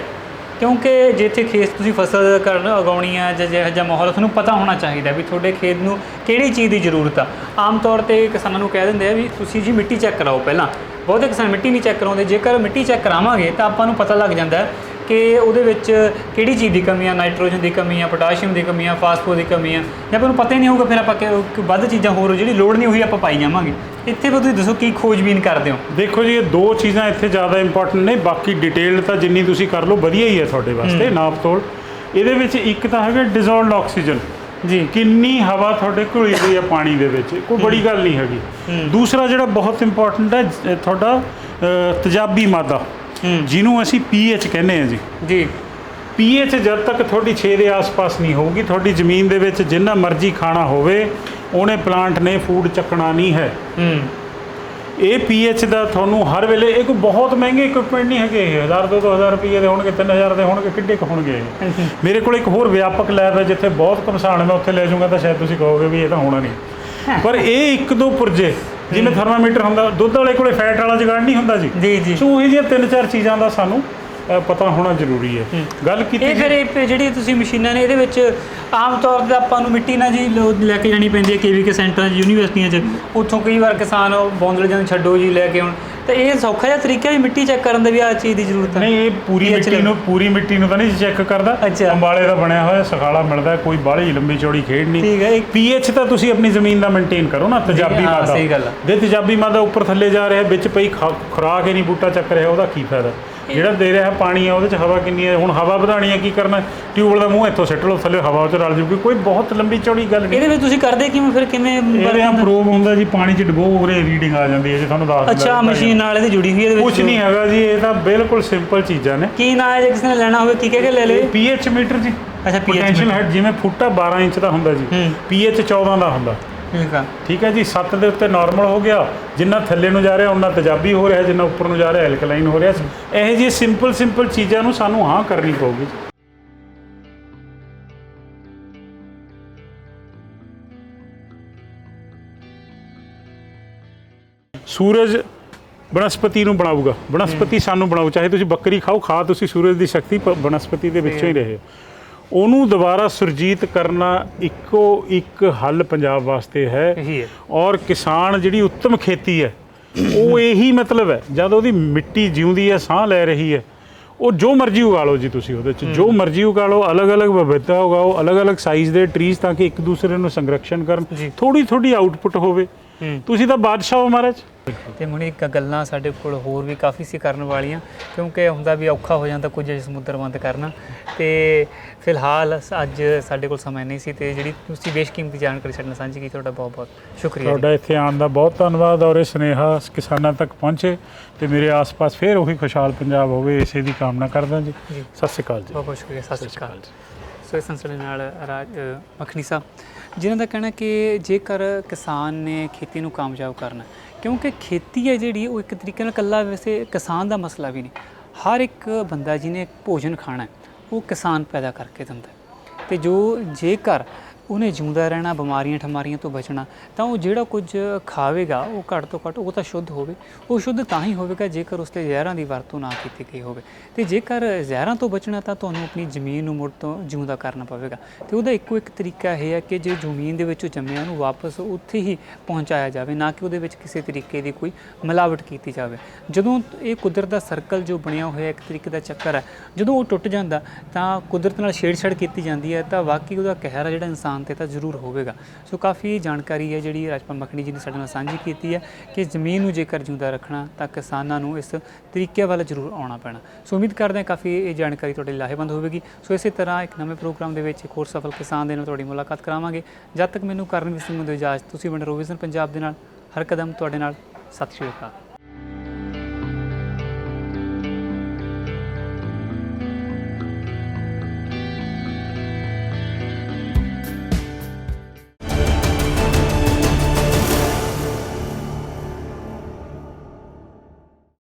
ਕਿਉਂਕਿ ਜਿੱਥੇ ਖੇਤ ਤੁਸੀਂ ਫਸਲ ਉਗਾਉਣੀ ਹੈ ਜਾਂ ਜਿਹੋ ਜਿਹਾ ਮਾਹੌਲ, ਤੁਹਾਨੂੰ ਪਤਾ ਹੋਣਾ ਚਾਹੀਦਾ ਵੀ ਤੁਹਾਡੇ ਖੇਤ ਨੂੰ ਕਿਹੜੀ ਚੀਜ਼ ਦੀ ਜ਼ਰੂਰਤ ਆ। ਆਮ ਤੌਰ 'ਤੇ ਕਿਸਾਨਾਂ ਨੂੰ ਕਹਿ ਦਿੰਦੇ ਆ ਵੀ ਤੁਸੀਂ ਜੀ ਮਿੱਟੀ ਚੈੱਕ ਕਰਾਓ ਪਹਿਲਾਂ, ਬਹੁਤੇ ਕਿਸਾਨ ਮਿੱਟੀ ਨਹੀਂ ਚੈੱਕ ਕਰਾਉਂਦੇ। ਜੇਕਰ ਮਿੱਟੀ ਚੈੱਕ ਕਰਾਵਾਂਗੇ ਤਾਂ ਆਪਾਂ ਨੂੰ ਪਤਾ ਲੱਗ ਜਾਂਦਾ ਕਿ ਉਹਦੇ ਵਿੱਚ ਕਿਹੜੀ ਚੀਜ਼ ਦੀ ਕਮੀ ਆ, ਨਾਈਟ੍ਰੋਜਨ ਦੀ ਕਮੀ ਆ, ਪੋਟਾਸ਼ੀਅਮ ਦੀ ਕਮੀ ਆ, ਫਾਸਫੋਰਸ ਦੀ ਕਮੀ ਆ, ਜਾਂ ਆਪਾਂ ਨੂੰ ਪਤਾ ਹੀ ਨਹੀਂ ਹੋਊਗਾ, ਫਿਰ ਆਪਾਂ ਵੱਧ ਚੀਜ਼ਾਂ ਹੋਰ ਜਿਹੜੀ ਲੋੜ ਨਹੀਂ ਹੋਈ ਆਪਾਂ ਪਾਈ ਜਾਵਾਂਗੇ। ਇੱਥੇ ਫਿਰ ਤੁਸੀਂ ਦੱਸੋ ਕੀ ਖੋਜਬੀਨ ਕਰਦੇ ਹੋ? ਦੇਖੋ ਜੀ, ਇਹ 2 ਚੀਜ਼ਾਂ ਇੱਥੇ ਜ਼ਿਆਦਾ ਇੰਪੋਰਟੈਂਟ ਨੇ, ਬਾਕੀ ਡਿਟੇਲ ਤਾਂ ਜਿੰਨੀ ਤੁਸੀਂ ਕਰ ਲਓ ਵਧੀਆ ਹੀ ਹੈ ਤੁਹਾਡੇ ਵਾਸਤੇ ਨਾਪ ਤੋਲ। ਇਹਦੇ ਵਿੱਚ ਇੱਕ ਤਾਂ ਹੈਗਾ ਡਿਜ਼ੋਲਵਡ ਆਕਸੀਜਨ ਜੀ, ਕਿੰਨੀ ਹਵਾ ਤੁਹਾਡੇ ਘੁਲੀ ਹੋਈ ਹੈ ਪਾਣੀ ਦੇ ਵਿੱਚ, ਕੋਈ ਬੜੀ ਗੱਲ ਨਹੀਂ ਹੈਗੀ। ਦੂਸਰਾ ਜਿਹੜਾ ਬਹੁਤ ਇੰਪੋਰਟੈਂਟ ਹੈ ਤੁਹਾਡਾ ਤੇਜ਼ਾਬੀ ਮਾਦਾ, ਜਿਹਨੂੰ ਅਸੀਂ pH ਕਹਿੰਦੇ ਹਾਂ ਜੀ। pH ਜਦ ਤੱਕ ਤੁਹਾਡੀ 6 ਦੇ ਆਸ-ਪਾਸ ਨਹੀਂ ਹੋਊਗੀ, ਤੁਹਾਡੀ ਜ਼ਮੀਨ ਦੇ ਵਿੱਚ ਜਿੰਨਾ ਮਰਜ਼ੀ ਖਾਣਾ ਹੋਵੇ ਉਹਨੇ ਪਲਾਂਟ ਨੇ ਫੂਡ ਚੱਕਣਾ ਨਹੀਂ ਹੈ। ਇਹ pH ਦਾ ਤੁਹਾਨੂੰ ਹਰ ਵੇਲੇ, ਇਹ ਕੋਈ ਬਹੁਤ ਮਹਿੰਗੇ ਇਕਵਿਪਮੈਂਟ ਨਹੀਂ ਹੈਗੇ, 1000-2000 ਰੁਪਏ ਦੇ ਹੋਣਗੇ, 3000 ਦੇ ਹੋਣਗੇ, ਕਿੱਡੇ ਕੁ ਹੋਣਗੇ ਇਹ। ਮੇਰੇ ਕੋਲ ਇੱਕ ਹੋਰ ਵਿਆਪਕ ਲੈਬ ਹੈ ਜਿੱਥੇ ਬਹੁਤ ਘਮਸਾਨ, ਮੈਂ ਉੱਥੇ ਲੈ ਜਾਊਂਗਾ ਤਾਂ ਸ਼ਾਇਦ ਤੁਸੀਂ ਕਹੋਗੇ ਵੀ ਇਹ ਤਾਂ ਹੋਣਾ ਨਹੀਂ, ਪਰ ਇਹ 1-2 ਪੁਰਜੇ, ਜਿਵੇਂ ਥਰਮਾਮੀਟਰ ਹੁੰਦਾ, ਦੁੱਧ ਵਾਲੇ ਕੋਲੇ ਫੈਟ ਵਾਲਾ ਜੁਗਾੜ ਨਹੀਂ ਹੁੰਦਾ ਜੀ, ਸੋ ਇਹ ਜਿਹੀਆਂ 3-4 ਚੀਜ਼ਾਂ ਦਾ ਸਾਨੂੰ ਪਤਾ ਹੋਣਾ ਜ਼ਰੂਰੀ ਹੈ। ਗੱਲ ਕੀਤੀ ਇਹ ਫਿਰ ਇਹ ਜਿਹੜੀ ਤੁਸੀਂ ਮਸ਼ੀਨਾਂ ਨੇ, ਇਹਦੇ ਵਿੱਚ ਆਮ ਤੌਰ 'ਤੇ ਆਪਾਂ ਨੂੰ ਮਿੱਟੀ ਨਾਲ ਜੀ ਲੈ ਕੇ ਜਾਣੀ ਪੈਂਦੀ ਹੈ KVK ਸੈਂਟਰਾਂ 'ਚ, ਯੂਨੀਵਰਸਿਟੀਆਂ 'ਚ, ਉੱਥੋਂ ਕਈ ਵਾਰ ਕਿਸਾਨ ਬੌਂਦਲੇ ਜਾਂਦੇ, ਛੱਡੋ ਜੀ ਲੈ ਕੇ ਹੁਣ, ਤਾਂ ਇਹ ਸੌਖਾ ਜਿਹਾ ਤਰੀਕਾ ਵੀ ਮਿੱਟੀ ਚੈੱਕ ਕਰਨ ਦਾ ਵੀ ਆਹ ਚੀਜ਼ ਦੀ ਜ਼ਰੂਰਤ ਹੈ? ਨਹੀਂ, ਇਹ ਪੂਰੀ ਮਿੱਟੀ ਨੂੰ ਤਾਂ ਨਹੀਂ ਚੈੱਕ ਕਰਦਾ, ਅੰਬਾਲੇ ਦਾ ਬਣਿਆ ਹੋਇਆ ਸਖਾਲਾ ਮਿਲਦਾ, ਕੋਈ ਬਾਹਲੀ ਲੰਬੀ ਚੌੜੀ ਖੇਡ ਨਹੀਂ। ਠੀਕ ਹੈ। pH ਤਾਂ ਤੁਸੀਂ ਆਪਣੀ ਜ਼ਮੀਨ ਦਾ ਮੇਨਟੇਨ ਕਰੋ ਨਾ, ਤੇਜ਼ਾਬੀ ਮਾਦਾ, ਸਹੀ ਗੱਲ ਹੈ, ਜੇ ਤੇਜ਼ਾਬੀ ਮਾਦਾ ਉੱਪਰ ਥੱਲੇ ਜਾ ਰਿਹਾ, ਵਿੱਚ ਪਈ ਖੁਰਾਕ ਹੀ ਨਹੀਂ ਬੂਟਾ ਚੱਕ ਰਿਹਾ, ਉਹਦਾ ਕੀ ਫਾਇਦਾ? ਜਿਹੜਾ ਦੇ ਰਿਹਾ ਪਾਣੀ ਆ ਉਹਦੇ 'ਚ ਹਵਾ ਕਿੰਨੀ ਹੈ, ਹੁਣ ਹਵਾ ਵਧਾਉਣੀ ਹੈ, ਕੀ ਕਰਨਾ? ਟਿਊਬਲ ਦਾ ਮੂੰਹ ਇੱਥੋਂ ਸਿੱਟ ਲਓ ਥੱਲੇ, ਹਵਾ 'ਚ ਰਲ ਜੂਗੀ, ਕੋਈ ਬਹੁਤ ਲੰਬੀ ਚੌੜੀ ਗੱਲ ਨਹੀਂ। ਇਹਦੇ ਵਿੱਚ ਤੁਸੀਂ ਕਰਦੇ ਕਿਵੇਂ ਫਿਰ, ਕਿਵੇਂ? ਇਹਦੇ ਆ ਪ੍ਰੋਬ ਹੁੰਦਾ ਜੀ, ਪਾਣੀ 'ਚ ਡਬੋ ਉਰੇ ਰੀਡਿੰਗ ਆ ਜਾਂਦੀ ਹੈ ਜੀ, ਤੁਹਾਨੂੰ ਦੱਸ ਦਿੰਦਾ। ਅੱਛਾ, ਮਸ਼ੀਨ ਨਾਲ ਇਹਦੀ ਜੁੜੀ ਹੋਈ ਹੈ? ਕੁਝ ਨਹੀਂ ਹੈਗਾ ਜੀ, ਇਹ ਤਾਂ ਬਿਲਕੁਲ ਸਿੰਪਲ ਚੀਜ਼ਾਂ ਨੇ। ਕੀ ਨਾ ਹੈ ਜੇ ਕਿਸੇ ਨੇ ਲੈਣਾ ਹੋਵੇ, ਕੀ ਕਹਿ ਕੇ ਲੈ ਲੇ? pH ਮੀਟਰ ਜੀ। ਅੱਛਾ, ਪੋਟੈਂਸ਼ੀਅਲ ਹੈਡ, ਜਿਵੇਂ ਫੁੱਟਾ 12 ਇੰਚ ਦਾ ਹੁੰਦਾ ਜੀ, pH 14 ਦਾ ਹੁੰਦਾ। ਠੀਕ ਹੈ ਜੀ, 7 ਦੇ ਉੱਤੇ ਨਾਰਮਲ ਹੋ ਗਿਆ, ਜਿੰਨਾ ਥੱਲੇ ਨੂੰ ਜਾ ਰਿਹਾ ਉਹਨਾਂ ਤੇਜ਼ਾਬੀ ਹੋ ਰਿਹਾ, ਜਿੰਨਾ ਉੱਪਰ ਨੂੰ ਜਾ ਰਿਹਾ ਐਲਕਲਾਈਨ ਹੋ ਰਿਹਾ। ਇਹੋ ਜਿਹੀ ਸਿੰਪਲ ਚੀਜ਼ਾਂ ਨੂੰ ਸਾਨੂੰ ਹਾਂ ਕਰਨੀ ਪਊਗੀ। ਸੂਰਜ ਬਨਸਪਤੀ ਨੂੰ ਬਣਾਊਗਾ, ਬਨਸਪਤੀ ਸਾਨੂੰ ਬਣਾਊ। ਚਾਹੇ ਤੁਸੀਂ ਬੱਕਰੀ ਖਾਓ, ਖਾ ਤੁਸੀਂ ਸੂਰਜ ਦੀ ਸ਼ਕਤੀ, ਬਨਸਪਤੀ ਦੇ ਵਿੱਚੋਂ ਹੀ ਰਹੇ ਹੋ। ਉਹਨੂੰ ਦੁਬਾਰਾ ਸੁਰਜੀਤ ਕਰਨਾ ਇੱਕੋ ਇੱਕ ਹੱਲ ਪੰਜਾਬ ਵਾਸਤੇ ਹੈ। ਔਰ ਕਿਸਾਨ ਜਿਹੜੀ ਉੱਤਮ ਖੇਤੀ ਹੈ ਉਹ ਇਹੀ ਮਤਲਬ ਹੈ, ਜਦ ਉਹਦੀ ਮਿੱਟੀ ਜਿਉਂਦੀ ਹੈ, ਸਾਹ ਲੈ ਰਹੀ ਹੈ, ਉਹ ਜੋ ਮਰਜ਼ੀ ਉਗਾ ਲਓ ਜੀ ਤੁਸੀਂ ਉਹਦੇ 'ਚ, ਜੋ ਮਰਜ਼ੀ ਉਗਾ ਲਓ, ਅਲੱਗ-ਅਲੱਗ ਵਿਭਿੰਨਤਾ ਉਗਾਓ, ਅਲੱਗ-ਅਲੱਗ ਸਾਈਜ਼ ਦੇ ਟਰੀਜ਼, ਤਾਂ ਕਿ ਇੱਕ ਦੂਸਰੇ ਨੂੰ ਸੰਰਕਸ਼ਣ ਕਰਨ, ਥੋੜੀ ਆਊਟਪੁੱਟ ਹੋਵੇ। ਤੁਸੀਂ ਤਾਂ ਬਾਦਸ਼ਾਹ ਹੋ ਮਹਾਰਾਜ। ਤੇ ਮੁਨੀ ਇੱਕ ਗੱਲਾਂ ਸਾਡੇ ਕੋਲ ਹੋਰ ਵੀ ਕਾਫੀ ਸੀ ਕਰਨ ਵਾਲੀਆਂ, ਕਿਉਂਕਿ ਹੁੰਦਾ ਵੀ ਔਖਾ ਹੋ ਜਾਂਦਾ ਕੁਝ ਸਮੁੰਦਰ ਬੰਦ ਕਰਨਾ। ਤੇ ਫਿਲਹਾਲ ਅੱਜ ਸਾਡੇ ਕੋਲ ਸਮਾਂ ਨਹੀਂ ਸੀ, ਤੇ ਜਿਹੜੀ ਤੁਸੀਂ ਬੇਸ਼ਕੀਮਤੀ ਜਾਣਕਾਰੀ ਸਾਡੇ ਨਾਲ ਸਾਂਝੀ ਕੀਤੀ, ਤੁਹਾਡਾ ਬਹੁਤ ਬਹੁਤ ਸ਼ੁਕਰੀਆ। ਤੁਹਾਡਾ ਇੱਥੇ ਆਉਣ ਦਾ ਬਹੁਤ ਧੰਨਵਾਦ, ਔਰ ਇਹ ਸੁਨੇਹਾ ਕਿਸਾਨਾਂ ਤੱਕ ਪਹੁੰਚੇ ਤੇ ਮੇਰੇ ਆਸ-ਪਾਸ ਫਿਰ ਉਹੀ ਖੁਸ਼ਹਾਲ ਪੰਜਾਬ ਹੋਵੇ, ਇਸੇ ਦੀ ਕਾਮਨਾ ਕਰਦਾ ਜੀ। ਸਤਿ ਸ਼੍ਰੀ ਅਕਾਲ ਜੀ। ਬਹੁਤ ਬਹੁਤ ਸ਼ੁਕਰੀਆ। ਸਤਿ ਸ਼੍ਰੀ ਅਕਾਲ। ਸੋ ਇਸ ਸਾਡੇ ਨਾਲ ਮੱਖਣੀ ਸਾਹਿਬ, ਜਿਨ੍ਹਾਂ ਦਾ ਕਹਿਣਾ ਕਿ ਜੇਕਰ ਕਿਸਾਨ ਨੇ ਖੇਤੀ ਨੂੰ ਕਾਮਯਾਬ ਕਰਨਾ, ਕਿਉਂਕਿ ਖੇਤੀ ਹੈ ਜਿਹੜੀ ਉਹ ਇੱਕ ਤਰੀਕੇ ਨਾਲ ਇਕੱਲਾ ਵੈਸੇ ਕਿਸਾਨ ਦਾ ਮਸਲਾ ਵੀ ਨਹੀਂ, ਹਰ ਇੱਕ ਬੰਦਾ ਜਿਹਨੇ ਭੋਜਨ ਖਾਣਾ ਹੈ ਉਹ ਕਿਸਾਨ ਪੈਦਾ ਕਰਕੇ ਦਿੰਦਾ। ਅਤੇ ਜੋ ਜੇਕਰ ਉਹਨੇ ਜਿਉਂਦਾ ਰਹਿਣਾ, ਬਿਮਾਰੀਆਂ ਠਮਾਰੀਆਂ ਤੋਂ ਬਚਣਾ, ਤਾਂ ਉਹ ਜਿਹੜਾ ਕੁਝ ਖਾਵੇਗਾ ਉਹ ਘੱਟ ਤੋਂ ਘੱਟ ਉਹ ਤਾਂ ਸ਼ੁੱਧ ਹੋਵੇ। ਉਹ ਸ਼ੁੱਧ ਤਾਂ ਹੀ ਹੋਵੇਗਾ ਜੇਕਰ ਉਸ 'ਤੇ ਜ਼ਹਿਰਾਂ ਦੀ ਵਰਤੋਂ ਨਾ ਕੀਤੀ ਗਈ ਹੋਵੇ। ਅਤੇ ਜੇਕਰ ਜ਼ਹਿਰਾਂ ਤੋਂ ਬਚਣਾ ਤਾਂ ਤੁਹਾਨੂੰ ਆਪਣੀ ਜ਼ਮੀਨ ਨੂੰ ਮੁੜ ਤੋਂ ਜਿਉਂਦਾ ਕਰਨਾ ਪਵੇਗਾ। ਅਤੇ ਉਹਦਾ ਇੱਕੋ ਇੱਕ ਤਰੀਕਾ ਇਹ ਹੈ ਕਿ ਜੇ ਜ਼ਮੀਨ ਦੇ ਵਿੱਚੋਂ ਜੰਮਿਆ ਉਹਨੂੰ ਵਾਪਸ ਉੱਥੇ ਹੀ ਪਹੁੰਚਾਇਆ ਜਾਵੇ, ਨਾ ਕਿ ਉਹਦੇ ਵਿੱਚ ਕਿਸੇ ਤਰੀਕੇ ਦੀ ਕੋਈ ਮਿਲਾਵਟ ਕੀਤੀ ਜਾਵੇ। ਜਦੋਂ ਇਹ ਕੁਦਰਤ ਦਾ ਸਰਕਲ ਜੋ ਬਣਿਆ ਹੋਇਆ ਇੱਕ ਤਰੀਕੇ ਦਾ ਚੱਕਰ ਹੈ, ਜਦੋਂ ਉਹ ਟੁੱਟ ਜਾਂਦਾ ਤਾਂ ਕੁਦਰਤ ਨਾਲ ਛੇੜਛਾੜ ਕੀਤੀ ਜਾਂਦੀ ਹੈ, ਤਾਂ ਵਾਕਈ ਉਹਦਾ ਕਹਿਰ ਹੈ ਜਿਹੜਾ ਇਨਸਾਨ ਤੇ ਤਾਂ ਜ਼ਰੂਰ ਹੋਵੇਗਾ। ਸੋ ਕਾਫੀ ਜਾਣਕਾਰੀ ਹੈ ਜਿਹੜੀ ਰਾਜਪਾਲ ਮੱਖਣੀ ਜੀ ਨੇ ਸਾਡੇ ਨਾਲ ਸਾਂਝੀ ਕੀਤੀ ਹੈ ਕਿ ਜ਼ਮੀਨ ਨੂੰ ਜੇਕਰ ਜਿਉਂਦਾ ਰੱਖਣਾ ਤਾਂ ਕਿਸਾਨਾਂ ਨੂੰ ਇਸ ਤਰੀਕੇ ਵੱਲ ਜ਼ਰੂਰ ਆਉਣਾ ਪੈਣਾ। ਸੋ ਉਮੀਦ ਕਰਦੇ ਹਾਂ ਕਾਫੀ ਇਹ ਜਾਣਕਾਰੀ ਤੁਹਾਡੇ ਲਈ ਲਾਹੇਵੰਦ ਹੋਵੇਗੀ। ਸੋ ਇਸੇ ਤਰ੍ਹਾਂ ਇੱਕ ਨਵੇਂ ਪ੍ਰੋਗਰਾਮ ਦੇ ਵਿੱਚ ਇੱਕ ਹੋਰ ਸਫਲ ਕਿਸਾਨ ਦੇ ਨਾਲ ਤੁਹਾਡੀ ਮੁਲਾਕਾਤ ਕਰਾਵਾਂਗੇ। ਜਦ ਤੱਕ ਮੈਨੂੰ ਕਰਨਵੀਰ ਸਿੰਘ ਨੂੰ ਦਿਓ ਇਜਾਜ਼ਤ। ਤੁਸੀਂ ਬਣੇ ਰਹੋ ਵਿਜ਼ਨ ਪੰਜਾਬ ਦੇ ਨਾਲ, ਹਰ ਕਦਮ ਤੁਹਾਡੇ ਨਾਲ। ਸਤਿ ਸ਼੍ਰੀ ਅਕਾਲ।